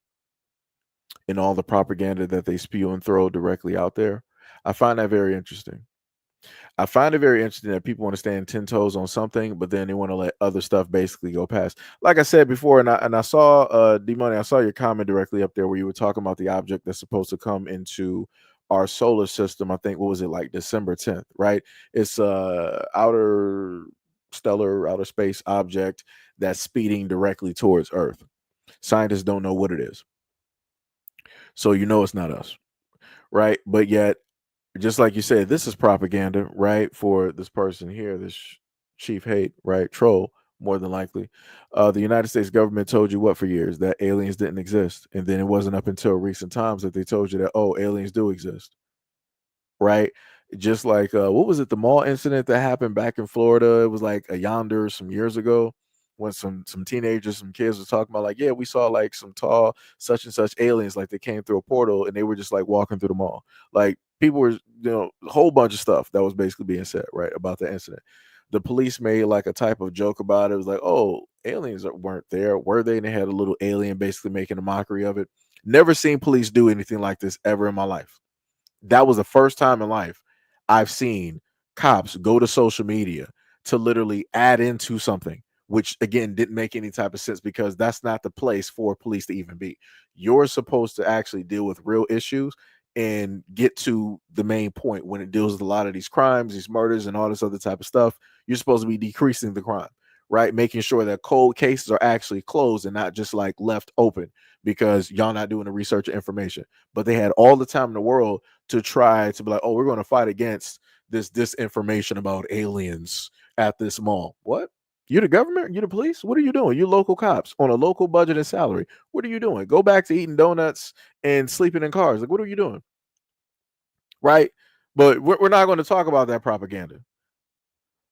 and all the propaganda that they spew and throw directly out there. I find that very interesting. I find it very interesting that people want to stand 10 toes on something, but then they want to let other stuff basically go past. Like I said before, and I saw D Money, I saw your comment directly up there where you were talking about the object that's supposed to come into our solar system. I think what was it, like December 10th, right? It's outer space object that's speeding directly towards Earth. Scientists don't know what it is. So it's not us, right? But yet, just like you said, this is propaganda, right? For this person here, this chief hate, right? Troll, more than likely. The United States government told you what for years? That aliens didn't exist. And then it wasn't up until recent times that they told you that, oh, aliens do exist, right? Just like what was it, the mall incident that happened back in Florida? It was like a yonder some years ago when some teenagers, some kids were talking about like, yeah, we saw like some tall such and such aliens, like they came through a portal and they were just like walking through the mall. Like people were, a whole bunch of stuff that was basically being said, right, about the incident. The police made like a type of joke about it. It was like, oh, aliens weren't there, were they? And they had a little alien basically making a mockery of it. Never seen police do anything like this ever in my life. That was the first time in life I've seen cops go to social media to literally add into something, which again didn't make any type of sense because that's not the place for police to even be. You're supposed to actually deal with real issues and get to the main point when it deals with a lot of these crimes, these murders, and all this other type of stuff. You're supposed to be decreasing the crime, right? Making sure that cold cases are actually closed and not just like left open because y'all not doing the research or information. But they had all the time in the world to try to be like, oh, we're going to fight against this disinformation about aliens at this mall. What? You the government? You the police? What are you doing? You local cops on a local budget and salary. What are you doing? Go back to eating donuts and sleeping in cars. Like, what are you doing? Right? But we're not going to talk about that propaganda.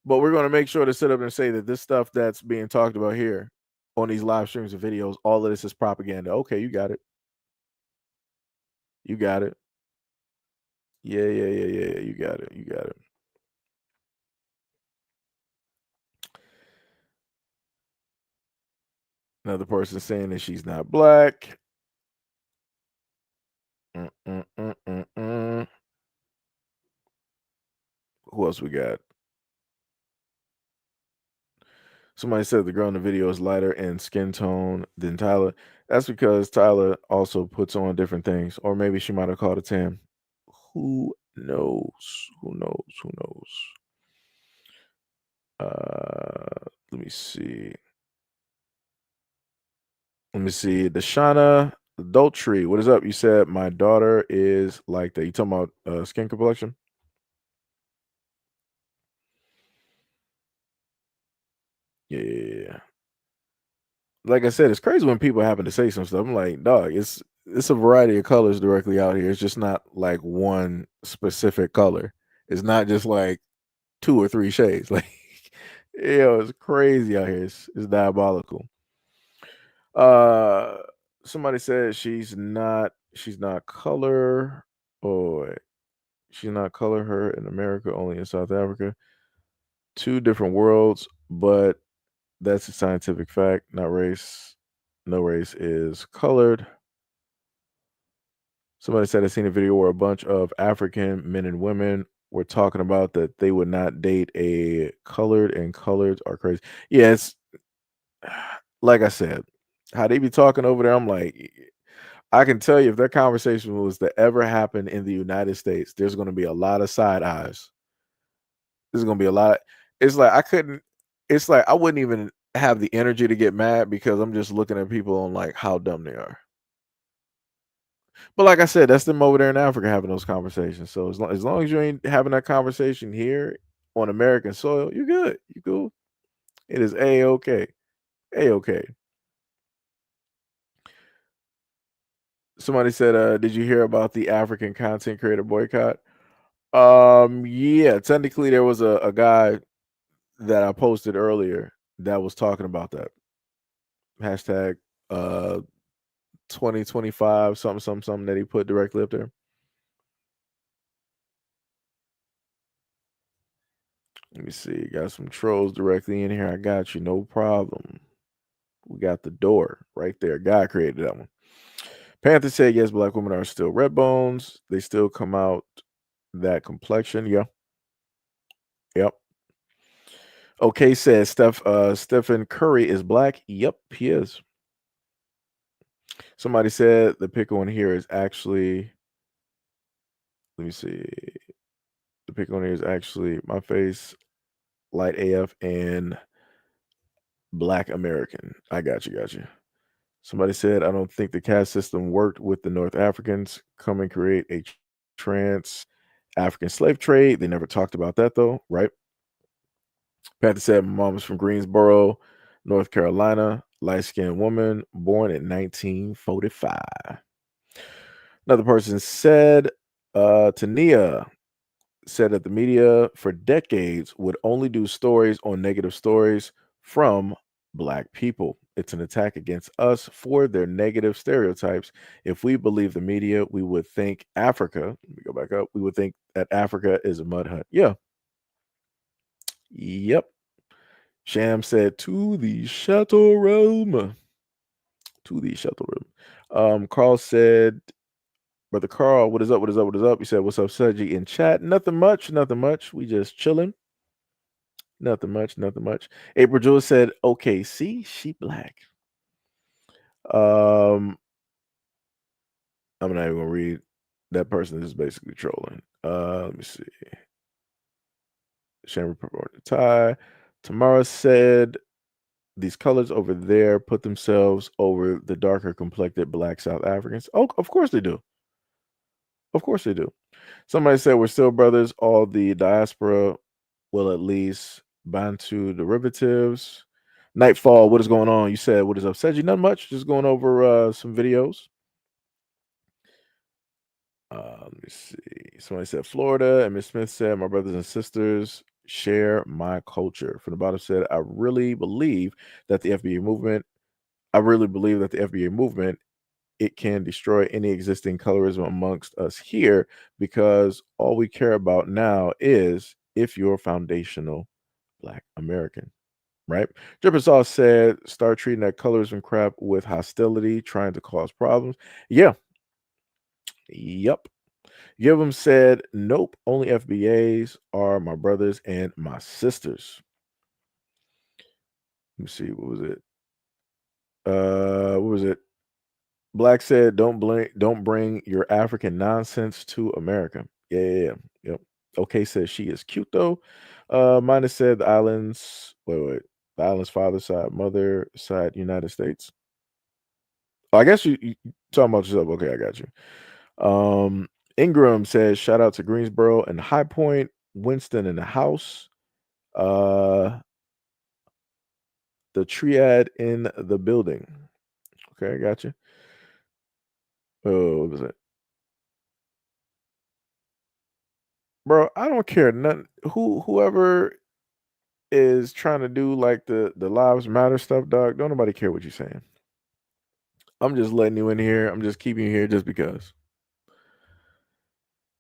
But we're going to make sure to sit up and say that this stuff that's being talked about here on these live streams and videos, all of this is propaganda. Okay, you got it. You got it. Yeah. You got it. You got it. Another person saying that she's not black. Mm-mm-mm-mm-mm. Who else we got? Somebody said the girl in the video is lighter in skin tone than Tyla. That's because Tyla also puts on different things. Or maybe she might have called a tan. Who knows? Who knows? Who knows? Let me see. Let me see. Dashana Adultery. What is up? You said my daughter is like that. You talking about skin complexion? Yeah. Like I said, it's crazy when people happen to say some stuff. I'm like, dog, it's a variety of colors directly out here. It's just not like one specific color. It's not just like two or three shades. Like, it's crazy out here. It's diabolical. Uh, somebody said she's not color. Oh, wait. She's not color. Her in America, only in South Africa. Two different worlds, but that's a scientific fact, not race. No race is colored. Somebody said I seen a video where a bunch of African men and women were talking about that they would not date a colored, and coloreds are crazy. Yeah, it's like I said, how they be talking over there. I'm like, I can tell you if that conversation was to ever happen in the United States, there's going to be a lot of side eyes. There's going to be a lot. It's like I couldn't. It's like I wouldn't even have the energy to get mad because I'm just looking at people on like how dumb they are. But like I said, that's them over there in Africa having those conversations. So as long as you ain't having that conversation here on American soil, you're good. You cool. It is a okay. A okay. Somebody said, "Did you hear about the African content creator boycott?" Yeah, technically there was a guy that I posted earlier that was talking about that hashtag uh 2025 something something something that he put directly up there. Let me see. Got some trolls directly in here. I got you. No problem. We got the door right there. God created that one. Panther said, yes, black women are still red bones. They still come out that complexion. Yeah. Yep. Okay, says Stephen Curry is black. Yep, he is. Somebody said the pickle in here is actually, let me see. The pickle in here is actually my face, light AF, and black American. I got you, got you. Somebody said, I don't think the caste system worked with the North Africans. Come and create a trans African slave trade. They never talked about that though, right? Panther said, my mom is from Greensboro, North Carolina, light skinned woman, born in 1945. Another person said, Tania said that the media for decades would only do stories on negative stories from black people. It's an attack against us for their negative stereotypes. If we believe the media, we would think Africa, let me go back up, we would think that Africa is a mud hut. Yeah. Yep. Sham said, to the Chateau Realm. To the Chateau Realm. Carl said, Brother Carl, what is up? What is up? What is up? He said, what's up, Seiji in chat? Nothing much. Nothing much. We just chilling. Nothing much. Nothing much. April Jewel said, okay, see, she black. I'm not even gonna read. That person is basically trolling. Let me see. Shamrock reported tie. Tamara said, these colors over there put themselves over the darker complected black South Africans. Oh, of course they do. Of course they do. Somebody said we're still brothers. All the diaspora will at least Bantu derivatives. Nightfall, what is going on? You said what is up, Seji? Not much. Just going over some videos. Let me see. Somebody said Florida, and Miss Smith said my brothers and sisters share my culture. From the bottom said I really believe that the FBA movement. I really believe that the FBA movement it can destroy any existing colorism amongst us here because all we care about now is if you're foundational black American, right? Drippin' Sauce said, start treating that colorism crap with hostility, trying to cause problems. Yeah. Yep. Give said, nope, only FBAs are my brothers and my sisters. Let me see, what was it? What was it? Black said, don't bring your African nonsense to America. Yeah. Yep. Okay says she is cute though. Minus said the islands, wait. The island's father side, mother side, United States. Oh, I guess you talking about yourself. Okay, I got you. Ingram says, shout out to Greensboro and High Point, Winston in the house. The triad in the building. Okay, I got you. Oh, what was it? Bro, I don't care nothing. Whoever is trying to do like the lives matter stuff, dog. Don't nobody care what you're saying. I'm just letting you in here. I'm just keeping you here just because.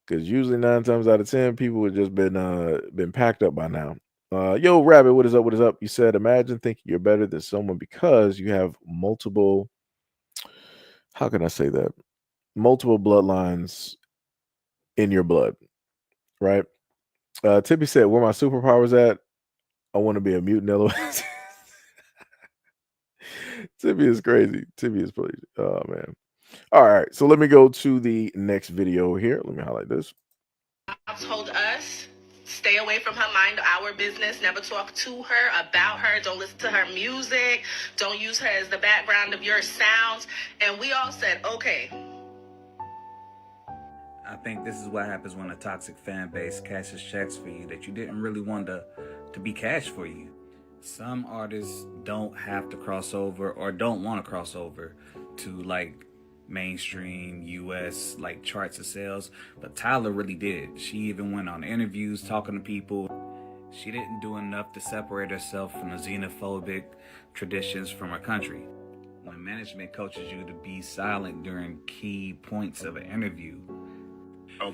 Because usually 9 times out of 10, people would just been packed up by now. Yo, Rabbit, what is up? What is up? You said, imagine thinking you're better than someone because you have multiple. How can I say that? Multiple bloodlines in your blood, right? Tippy said, where my superpowers at? I want to be a mutant LOL. Tippy is crazy. Tippy is crazy. Oh, man. All right. So let me go to the next video here. Let me highlight this. Told us stay away from her, mind our business, never talk to her, about her, don't listen to her music, don't use her as the background of your sounds. And we all said, okay. I think this is what happens when a toxic fan base cashes checks for you that you didn't really want to be cashed for you. Some artists don't have to cross over or don't want to cross over to like mainstream US like charts of sales, but Tyla really did. She even went on interviews talking to people. She didn't do enough to separate herself from the xenophobic traditions from her country. When management coaches you to be silent during key points of an interview,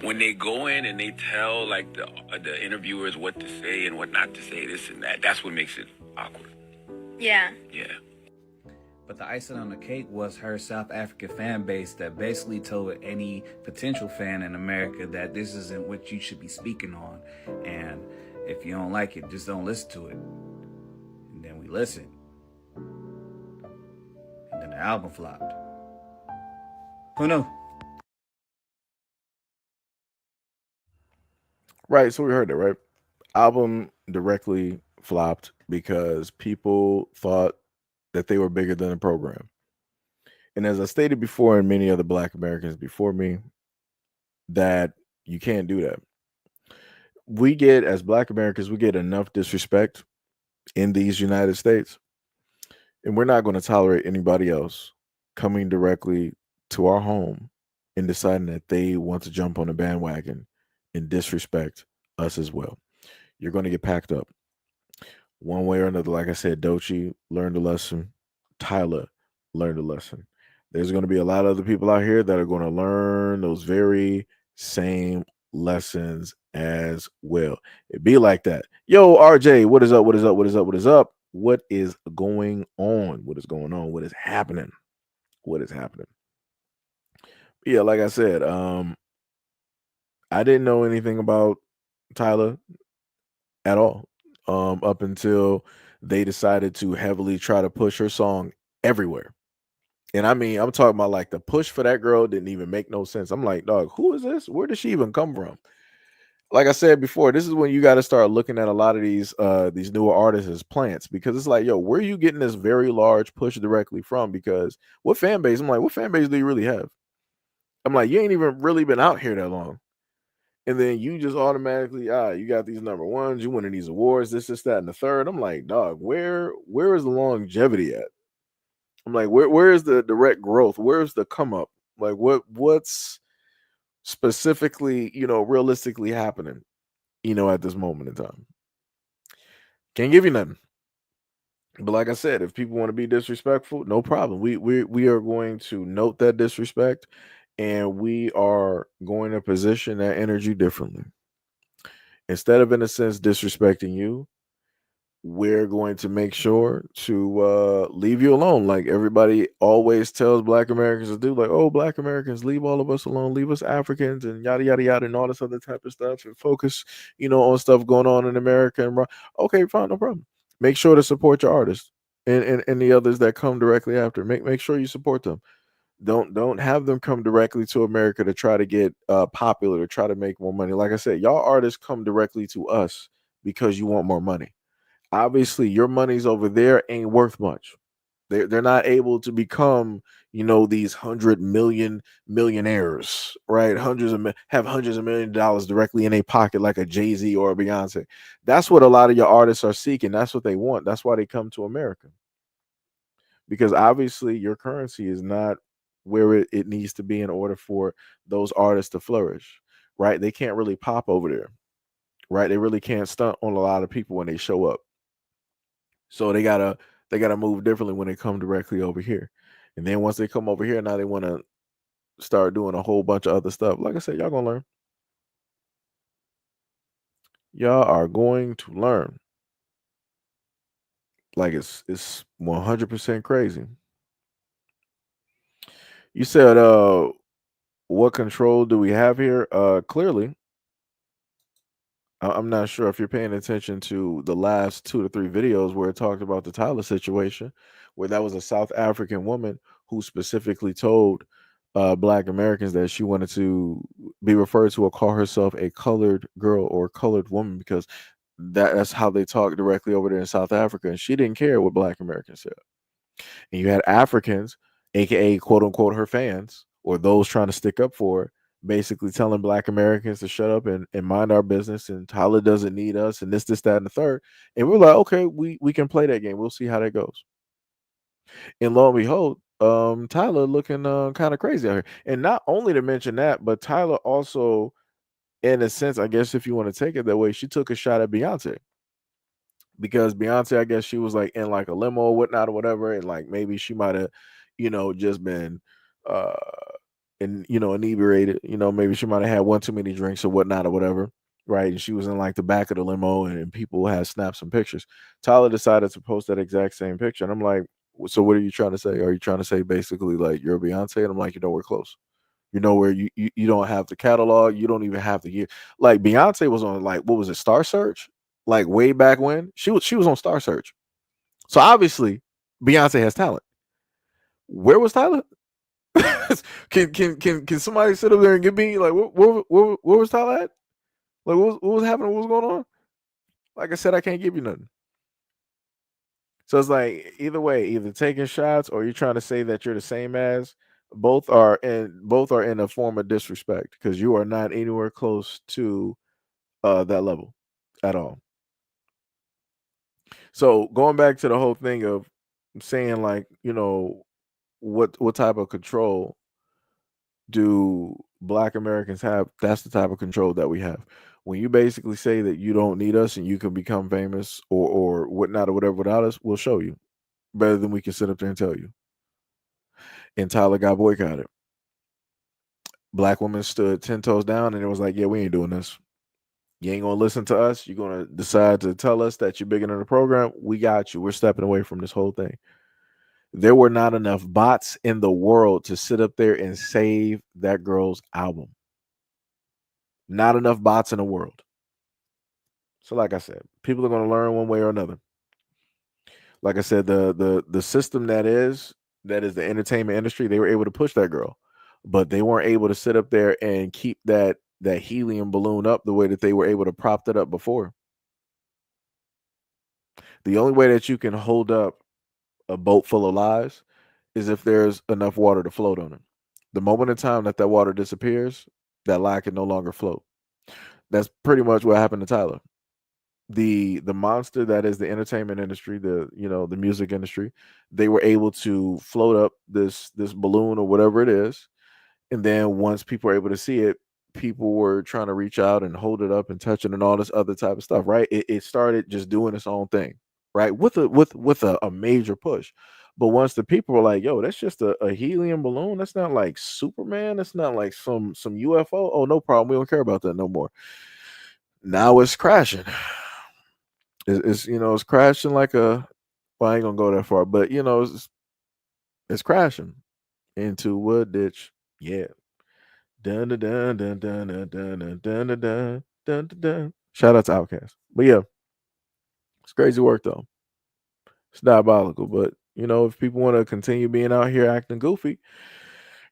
when they go in and they tell like the interviewers what to say and what not to say, this and that, that's what makes it awkward. Yeah. Yeah. but the icing on the cake was her South African fan base that basically told any potential fan in America that this isn't what you should be speaking on, and if you don't like it, just don't listen to it. And then we listened, and then the album flopped. Who knew? Right. So we heard that, right? Album directly flopped because people thought that they were bigger than the program. And as I stated before, and many other Black Americans before me, that you can't do that. We get, as Black Americans, we get enough disrespect in these United States, and we're not going to tolerate anybody else coming directly to our home and deciding that they want to jump on a bandwagon and disrespect us as well. You're going to get packed up one way or another. Like I said, Dochi learned a lesson. Tyla learned a lesson. There's going to be a lot of other people out here that are going to learn those very same lessons as well. It be like that. Yo, RJ, what is up? What is up? What is up? What is up? What is going on? What is going on? What is happening? What is happening? Yeah, like I said, I didn't know anything about Tyla at all up until they decided to heavily try to push her song everywhere. And I mean, I'm talking about like the push for that girl didn't even make no sense. I'm like, dog, who is this? Where does she even come from? Like I said before, this is when you got to start looking at a lot of these newer artists as plants, because it's like, yo, where are you getting this very large push directly from? Because what fan base? I'm like, what fan base do you really have? I'm like, you ain't even really been out here that long. And then you just automatically, you got these number ones, you winning these awards, this, that, and the third. I'm like, dog, where is the longevity at? I'm like, where is the direct growth? Where's the come up? Like what's specifically, realistically happening, at this moment in time? Can't give you nothing. But like I said, if people want to be disrespectful, no problem. We are going to note that disrespect, and we are going to position that energy differently. Instead of, in a sense, disrespecting you, we're going to make sure to leave you alone, like everybody always tells Black Americans to do. Like, oh, Black Americans, leave all of us alone, leave us Africans, and yada yada yada, and all this other type of stuff, and focus, on stuff going on in America. And okay, fine, no problem. Make sure to support your artists and the others that come directly after. Make sure you support them. Don't have them come directly to America to try to get popular, to try to make more money. Like I said, y'all artists come directly to us because you want more money. Obviously, your money's over there ain't worth much. They're not able to become, these 100 million millionaires, right? Have hundreds of $1 million directly in a pocket like a Jay-Z or a Beyonce. That's what a lot of your artists are seeking. That's what they want. That's why they come to America. Because obviously your currency is not where it needs to be in order for those artists to flourish, right? They can't really pop over there, right? They really can't stunt on a lot of people when they show up. So they gotta move differently when they come directly over here. And then once they come over here, now they want to start doing a whole bunch of other stuff. Like I said, y'all gonna learn. Y'all are going to learn. Like it's 100% crazy. You said, what control do we have here? Clearly, I'm not sure if you're paying attention to the last 2 to 3 videos where it talked about the Tyler situation, where that was a South African woman who specifically told Black Americans that she wanted to be referred to or call herself a colored girl or colored woman, because that's how they talk directly over there in South Africa, and she didn't care what Black Americans said. And you had Africans, aka quote unquote her fans, or those trying to stick up for her, basically telling Black Americans to shut up and mind our business, and Tyler doesn't need us, and this, that, and the third. And we're like, okay, we can play that game. We'll see how that goes. And lo and behold, Tyler looking kind of crazy out here. And not only to mention that, but Tyler also, in a sense, I guess if you want to take it that way, she took a shot at Beyonce because Beyonce, I guess she was like in like a limo or whatnot or whatever, and like maybe she might have, just been uh and inebriated. Maybe she might have had one too many drinks or whatnot or whatever. Right. And she was in like the back of the limo and people had snaps and pictures. Tyler decided to post that exact same picture. And I'm like, so what are you trying to say? Are you trying to say basically like you're Beyonce? And I'm like, we're close. Where you don't have the catalog, you don't even have the year. Like Beyonce was on like what was it, Star Search? Like way back when she was on Star Search. So obviously Beyonce has talent. Where was Tyler? Can somebody sit up there and give me like where was Tyler at? Like what was happening? What was going on? Like I said, I can't give you nothing. So it's like either way, either taking shots or you're trying to say that you're the same as. Both are in a form of disrespect because you are not anywhere close to that level at all. So going back to the whole thing of saying like what type of control do Black Americans have? That's the type of control that we have. When you basically say that you don't need us and you can become famous or whatnot or whatever without us, we'll show you better than we can sit up there and tell you. And Tyler got boycotted. Black women stood 10 toes down and it was like, yeah, we ain't doing this. You ain't gonna listen to us. You're gonna decide to tell us that you're bigger than the program. We got you. We're stepping away from this whole thing. There were not enough bots in the world to sit up there and save that girl's album. Not enough bots in the world. So, like I said, people are gonna learn one way or another. Like I said, the system that is the entertainment industry, they were able to push that girl, but they weren't able to sit up there and keep that helium balloon up the way that they were able to prop it up before. The only way that you can hold up a boat full of lies is if there's enough water to float on it. The moment in time that water disappears, that lie can no longer float. That's pretty much what happened to Tyler. The monster that is the entertainment industry, the music industry, they were able to float up this balloon or whatever it is, and then once people were able to see it, people were trying to reach out and hold it up and touch it and all this other type of stuff, right? It started just doing its own thing, right? With a major push. But once the people were like, yo, that's just a helium balloon. That's not like Superman. That's not like some UFO. Oh, no problem. We don't care about that no more. Now it's crashing. It's crashing like a well, I ain't gonna go that far, but it's crashing into wood ditch. Yeah. Dun dun dun dun dun dun dun dun dun dun dun dun dun. Dun. Shout out to Outkast. But yeah, it's crazy work though. It's diabolical. But if people want to continue being out here acting goofy,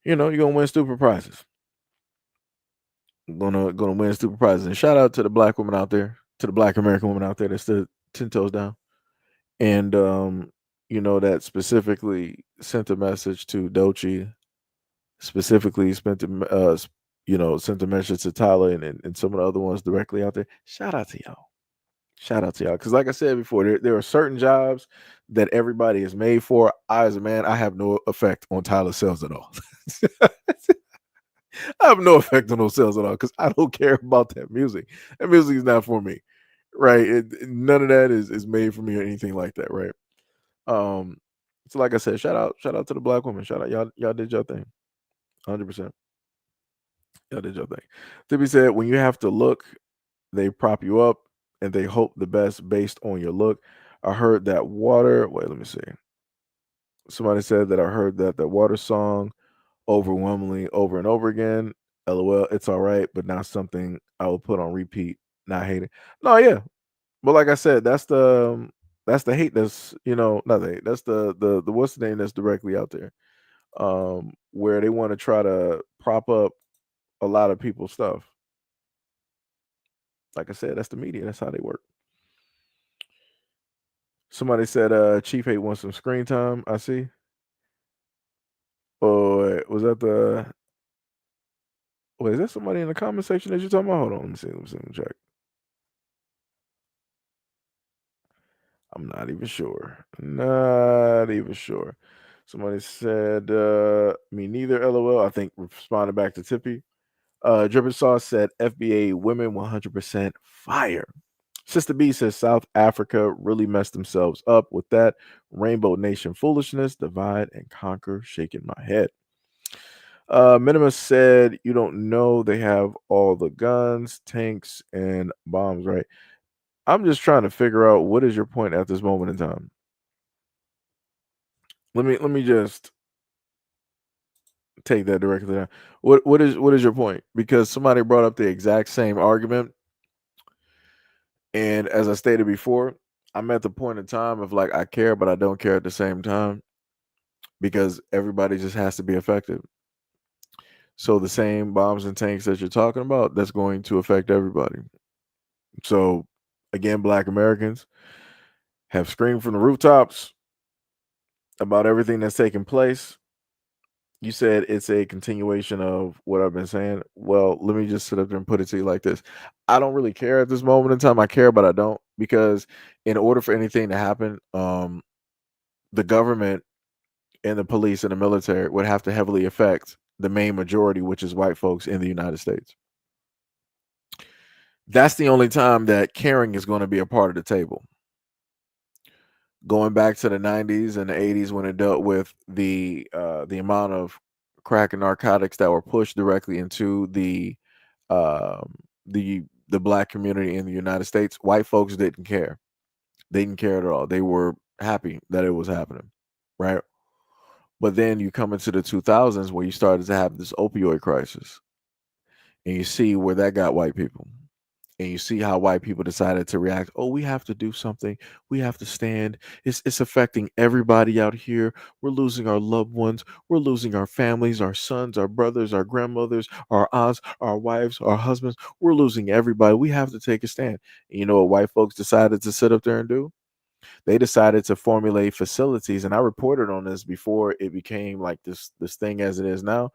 you're gonna win stupid prizes. Gonna win stupid prizes. And shout out to the black women out there, to the Black American women out there that stood 10 toes down. And that specifically sent a message to Dochi, specifically sent a message to Tyler and some of the other ones directly out there. Shout out to y'all. Shout out to y'all. Because like I said before, there are certain jobs that everybody is made for. I, as a man, I have no effect on Tyler's sales at all. I have no effect on those sales at all because I don't care about that music. That music is not for me. Right. None of that is made for me or anything like that. Right. Um, so like I said, shout out to the black women. Shout out y'all did your thing. 100%. Y'all did your thing. To be said, when you have to look, they prop you up and they hope the best based on your look. I heard that water. Wait, let me see. Somebody said that I heard that the water song overwhelmingly over and over again. LOL, it's all right, but not something I will put on repeat. Not hating. No, yeah. But like I said, that's the hate that's not the hate. That's the what's the name that's directly out there. Where they want to try to prop up a lot of people's stuff. Like I said, that's the media. That's how they work. Somebody said Chief Hate wants some screen time. I see. Or was that the wait, is that somebody in the comment section that you're talking about? Hold on, let me check. I'm not even sure. Not even sure. Somebody said, me neither, LOL. I think responded back to Tippy. Drippin' Sauce said, FBA women 100% fire. Sister B says, South Africa really messed themselves up with that Rainbow Nation foolishness, divide and conquer, shaking my head. Minimus said, you don't know they have all the guns, tanks, and bombs, right? I'm just trying to figure out what is your point at this moment in time. Let me just take that directly down. What is your point? Because somebody brought up the exact same argument, and as I stated before, I'm at the point in time of like I care, but I don't care at the same time because everybody just has to be affected. So the same bombs and tanks that you're talking about, that's going to affect everybody. So again, Black Americans have screamed from the rooftops about everything that's taking place. You said it's a continuation of what I've been saying. Well, let me just sit up there and put it to you like this. I don't really care at this moment in time. I care, but I don't, because in order for anything to happen, the government and the police and the military would have to heavily affect the main majority, which is white folks in the United States. That's the only time that caring is going to be a part of the table. Going back to the 90s and the 80s when it dealt with the amount of crack and narcotics that were pushed directly into um, the black community in the United States, white folks didn't care. They didn't care at all. They were happy that it was happening, right? But then you come into the 2000s where you started to have this opioid crisis, and you see where that got white people. And you see how white people decided to react. Oh, we have to do something. We have to stand. It's affecting everybody out here. We're losing our loved ones. We're losing our families, our sons, our brothers, our grandmothers, our aunts, our wives, our husbands. We're losing everybody. We have to take a stand. And you know what white folks decided to sit up there and do? They decided to formulate facilities, and I reported on this before it became like this thing as it is now.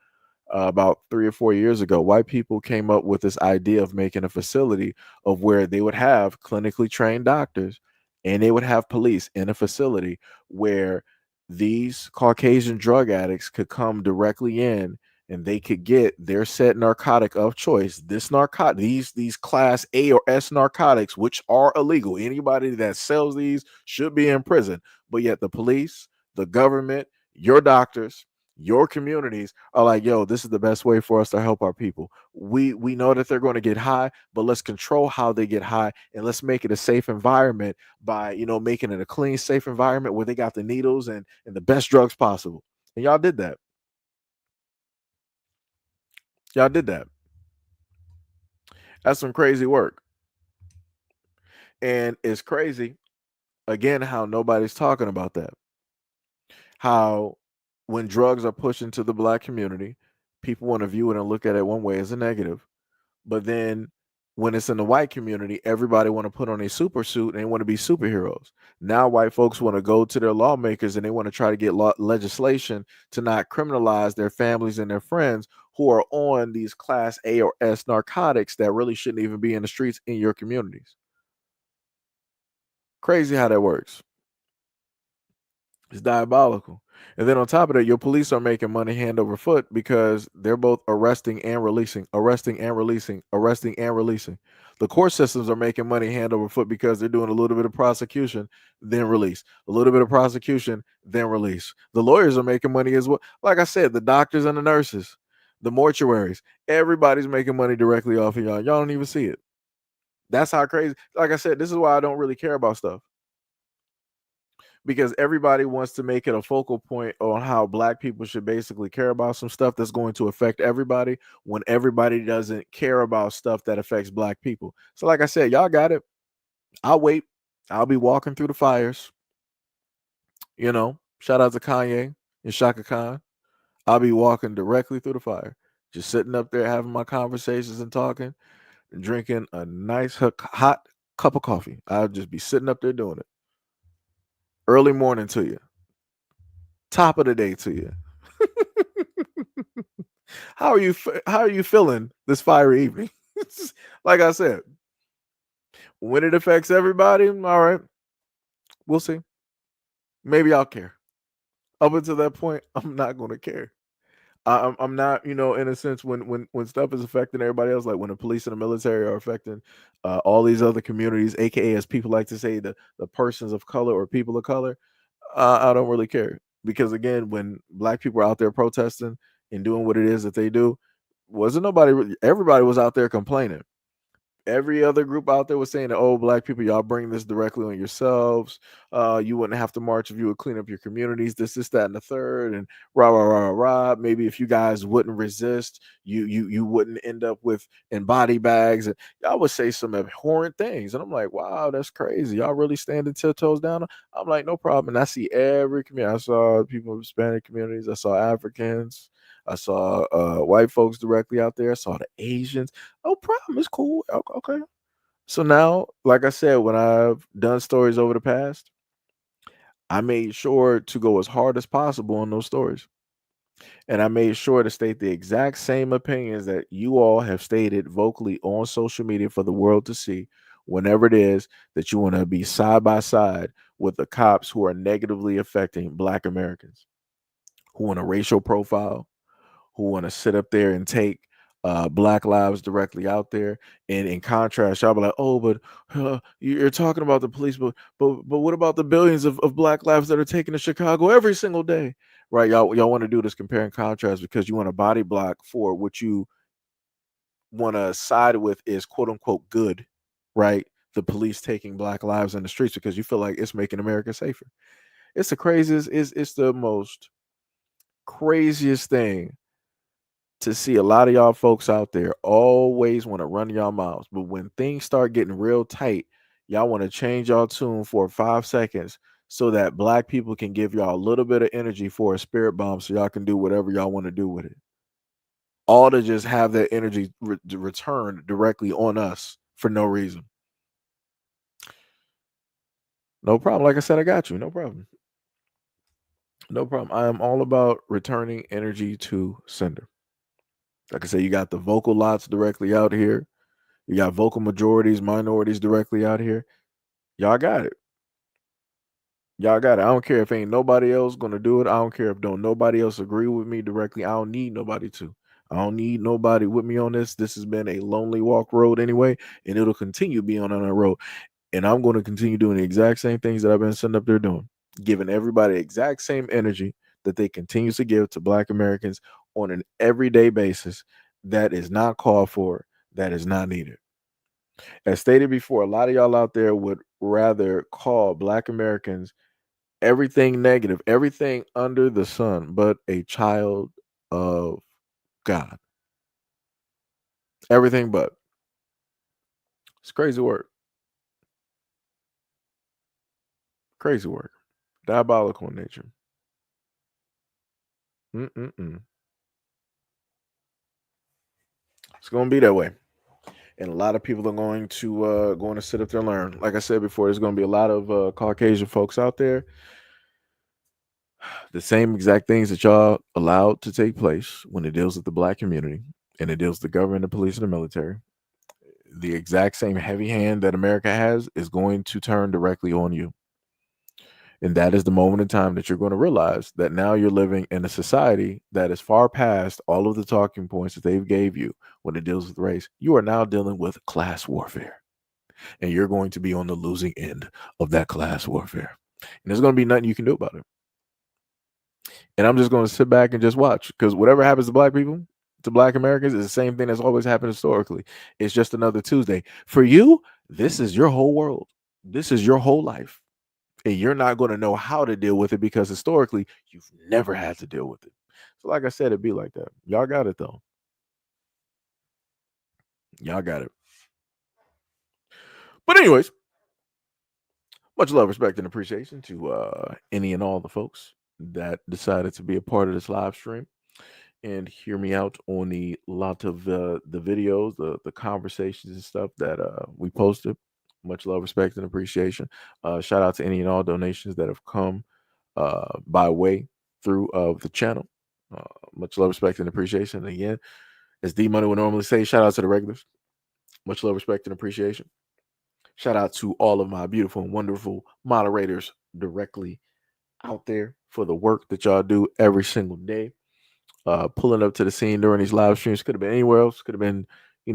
About 3 or 4 years ago, white people came up with this idea of making a facility of where they would have clinically trained doctors and they would have police in a facility where these Caucasian drug addicts could come directly in and they could get their set narcotic of choice. This narcotic, these class A or S narcotics, which are illegal. Anybody that sells these should be in prison. But yet the police, the government, your doctors, your communities are like, yo, this is the best way for us to help our people. We know that they're going to get high, but let's control how they get high and let's make it a safe environment by, making it a clean, safe environment where they got the needles and the best drugs possible. And y'all did that. Y'all did that. That's some crazy work. And it's crazy, again, how nobody's talking about that. How when drugs are pushed into the black community, people want to view it and look at it one way as a negative. But then when it's in the white community, everybody want to put on a super suit and they want to be superheroes. Now white folks want to go to their lawmakers and they want to try to get legislation to not criminalize their families and their friends who are on these class A or S narcotics that really shouldn't even be in the streets in your communities. Crazy how that works. It's diabolical. And then on top of that, your police are making money hand over foot because they're both arresting and releasing, arresting and releasing, arresting and releasing. The court systems are making money hand over foot because they're doing a little bit of prosecution, then release. A little bit of prosecution, then release. The lawyers are making money as well. Like I said, the doctors and the nurses, the mortuaries, everybody's making money directly off of y'all. Y'all don't even see it. That's how crazy. Like I said, this is why I don't really care about stuff, because everybody wants to make it a focal point on how black people should basically care about some stuff that's going to affect everybody when everybody doesn't care about stuff that affects black people. So like I said, y'all got it. I'll wait. I'll be walking through the fires. Shout out to Kanye and Shaka Khan. I'll be walking directly through the fire, just sitting up there having my conversations and talking and drinking a nice hot cup of coffee. I'll just be sitting up there doing it. Early morning to you. Top of the day to you. How are you feeling this fiery evening? Like I said, when it affects everybody, all right, we'll see. Maybe I'll care. Up until that point, I'm not gonna care. I'm not, in a sense, when stuff is affecting everybody else, like when the police and the military are affecting all these other communities, aka as people like to say, the persons of color or people of color. I don't really care because again, when black people are out there protesting and doing what it is that they do, wasn't nobody. Everybody was out there complaining. Every other group out there was saying that, oh, black people, y'all bring this directly on yourselves. You wouldn't have to march if you would clean up your communities, this, that, and the third, and rah, rah, rah, rah. Maybe if you guys wouldn't resist, you wouldn't end up with in body bags. And y'all would say some abhorrent things. And I'm like, wow, that's crazy. Y'all really standing 10 toes down. I'm like, no problem. And I see every community. I saw people in Hispanic communities. I saw Africans. I saw white folks directly out there. I saw the Asians. No problem. It's cool. Okay. So now, like I said, when I've done stories over the past, I made sure to go as hard as possible on those stories. And I made sure to state the exact same opinions that you all have stated vocally on social media for the world to see whenever it is that you want to be side by side with the cops who are negatively affecting Black Americans, who want a racial profile, who want to sit up there and take black lives directly out there. And in contrast, y'all be like, oh, but you're talking about the police, but what about the billions of black lives that are taken to Chicago every single day? Right. Y'all want to do this compare and contrast because you want a body block for what you want to side with is quote unquote good, right? The police taking black lives in the streets because you feel like it's making America safer. It's the craziest, it's the most craziest thing to see a lot of y'all folks out there always want to run y'all mouths. But when things start getting real tight, y'all want to change y'all tune for 5 seconds so that black people can give y'all a little bit of energy for a spirit bomb so y'all can do whatever y'all want to do with it. All to just have that energy return directly on us for no reason. No problem. Like I said, I got you. No problem. No problem. I am all about returning energy to sender. Like I said, you got the vocal lots directly out here. You got vocal majorities, minorities directly out here. Y'all got it. Y'all got it. I don't care if ain't nobody else gonna do it. I don't care if don't nobody else agree with me directly. I don't need nobody to. I don't need nobody with me on this. This has been a lonely walk road anyway, and it'll continue being on that road. And I'm going to continue doing the exact same things that I've been sitting up there doing, giving everybody the exact same energy that they continue to give to Black Americans on an everyday basis. That is not called for. That is not needed. As stated before, a lot of y'all out there would rather call Black Americans everything negative, everything under the sun, but a child of God. Everything but. It's crazy work. Crazy work. Diabolical in nature. Mm-mm-mm. It's going to be that way. And a lot of people are going to sit up there and learn. Like I said before, there's going to be a lot of Caucasian folks out there. The same exact things that y'all allowed to take place when it deals with the Black community and it deals with the government, the police, and the military. The exact same heavy hand that America has is going to turn directly on you. And that is the moment in time that you're going to realize that now you're living in a society that is far past all of the talking points that they've gave you when it deals with race. You are now dealing with class warfare. And you're going to be on the losing end of that class warfare. And there's going to be nothing you can do about it. And I'm just going to sit back and just watch because whatever happens to Black people, to Black Americans, is the same thing that's always happened historically. It's just another Tuesday. For you, this is your whole world. This is your whole life. And you're not going to know how to deal with it because historically, you've never had to deal with it. So, like I said, it'd be like that. Y'all got it, though. Y'all got it. But, anyways, much love, respect, and appreciation to any and all the folks that decided to be a part of this live stream and hear me out on the lot of the videos, the conversations and stuff that we posted. Much love, respect, and appreciation. Shout out to any and all donations that have come by way through of the channel. Much love, respect, and appreciation. And again, as D Money would normally say, shout out to the regulars. Much love, respect, and appreciation. Shout out to all of my beautiful and wonderful moderators directly out there for the work that y'all do every single day. Pulling up to the scene during these live streams. Could have been anywhere else. Could have been,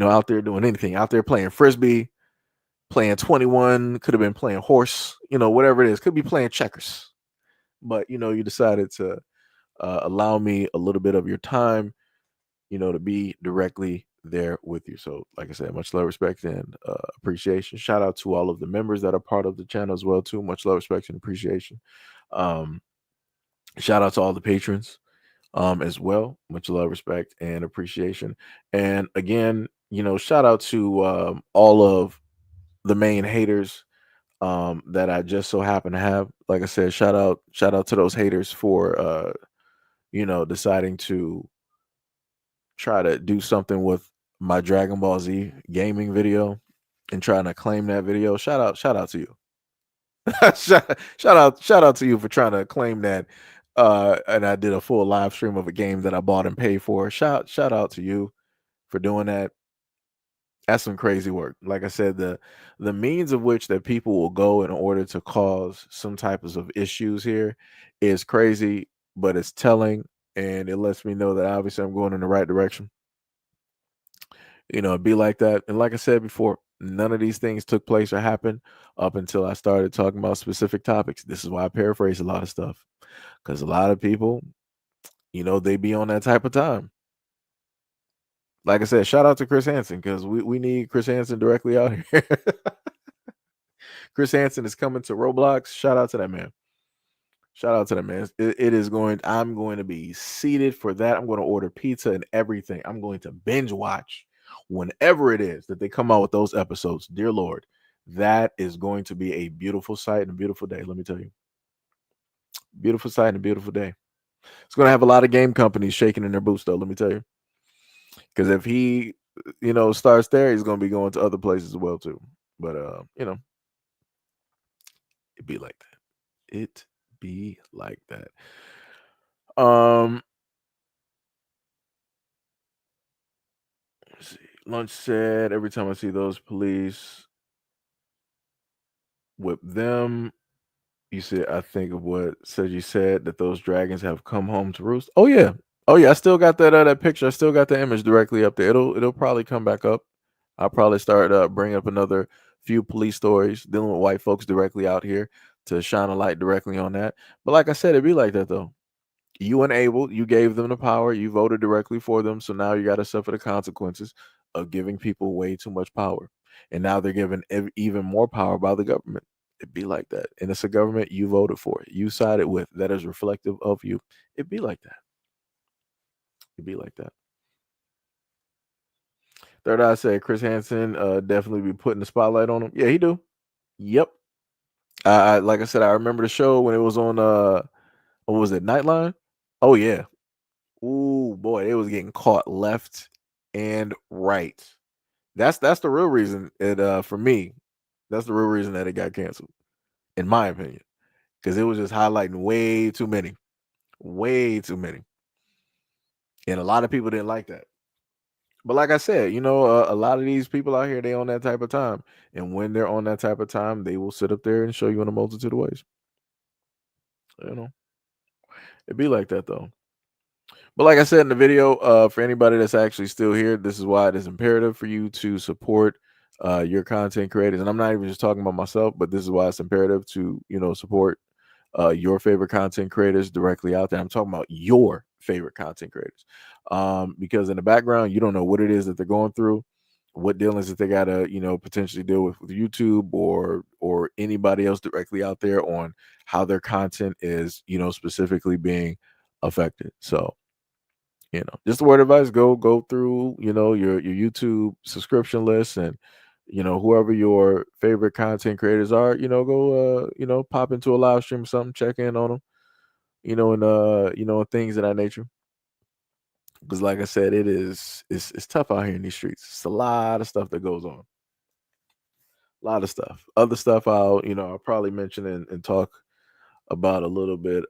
out there doing anything. Out there playing frisbee, playing 21. Could have been playing horse. Whatever it is. Could be playing checkers. But you decided to allow me a little bit of your time, to be directly there with you. So, like I said, much love, respect, and appreciation. Shout out to all of the members that are part of the channel as well, too. Much love, respect, and appreciation. Um, Shout out to all the patrons as well. Much love, respect, and appreciation. And again, shout out to all of the main haters that I just so happen to have. Like I said, shout out to those haters for deciding to try to do something with my Dragon Ball Z gaming video and trying to claim that video. Shout out to you. Shout out to you for trying to claim that. And I did a full live stream of a game that I bought and paid for. Shout out to you for doing that. That's some crazy work. Like I said, the means of which that people will go in order to cause some types of issues here is crazy, but it's telling, and it lets me know that obviously I'm going in the right direction. It'd be like that. And like I said before, none of these things took place or happened up until I started talking about specific topics. This is why I paraphrase a lot of stuff, because a lot of people, they be on that type of time. Like I said, shout out to Chris Hansen, because we need Chris Hansen directly out here. Chris Hansen is coming to Roblox. Shout out to that man. Shout out to that man. I'm going to be seated for that. I'm going to order pizza and everything. I'm going to binge watch whenever it is that they come out with those episodes. Dear Lord, that is going to be a beautiful sight and a beautiful day. Let me tell you. Beautiful sight and a beautiful day. It's going to have a lot of game companies shaking in their boots, though. Let me tell you. Because if he, starts there, he's going to be going to other places as well, too. But, it'd be like that. It be like that. Let's see. Lunch said, every time I see those police whip them, you said, I think of what you said, that those dragons have come home to roost. Oh yeah. I still got that picture. I still got the image directly up there. It'll probably come back up. I'll probably start bringing up another few police stories dealing with white folks directly out here to shine a light directly on that. But like I said, it'd be like that though. You enabled, you gave them the power, you voted directly for them, so now you got to suffer the consequences of giving people way too much power. And now they're given even more power by the government. It'd be like that. And it's a government you voted for, you sided with, that is reflective of you. It'd be like that. It'd be like that. Third Eye said Chris Hansen definitely be putting the spotlight on him. Yeah, he do. Yep. Like I said, I remember the show when it was on what was it, Nightline? Oh yeah. Ooh boy, it was getting caught left and right. That's the real reason it for me. That's the real reason that it got canceled, in my opinion, because it was just highlighting way too many, and a lot of people didn't like that. But like I said, a lot of these people out here, they on that type of time, and when they're on that type of time, they will sit up there and show you in a multitude of ways. It'd be like that though. But like I said in the video, for anybody that's actually still here, this is why it is imperative for you to support your content creators. And I'm not even just talking about myself, but this is why it's imperative to, support your favorite content creators directly out there. I'm talking about your favorite content creators. Because in the background, you don't know what it is that they're going through, what dealings that they gotta, potentially deal with YouTube or anybody else directly out there on how their content is, specifically being affected. So just a word of advice, go through, your YouTube subscription list, and whoever your favorite content creators are, go pop into a live stream or something, check in on them, and things of that nature. Because like I said, it's tough out here in these streets. It's a lot of stuff that goes on. A lot of stuff. Other stuff I'll probably mention and talk about a little bit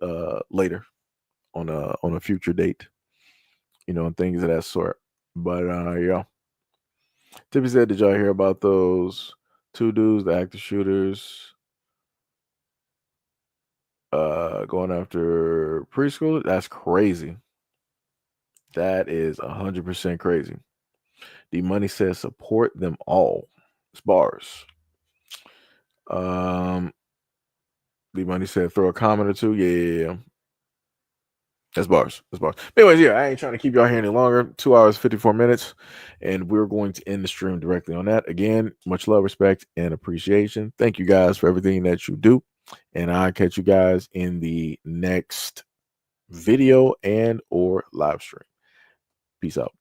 later on a future date. And things of that sort. But yeah. Tippy said, did y'all hear about those two dudes, the active shooters? Going after preschool, that's crazy. That is 100% crazy. The money says support them all. It's bars. The money said throw a comment or two. Yeah. That's bars. That's bars. But anyways, yeah, I ain't trying to keep y'all here any longer. 2 hours, 54 minutes. And we're going to end the stream directly on that. Again, much love, respect, and appreciation. Thank you guys for everything that you do. And I'll catch you guys in the next video and or live stream. Peace out.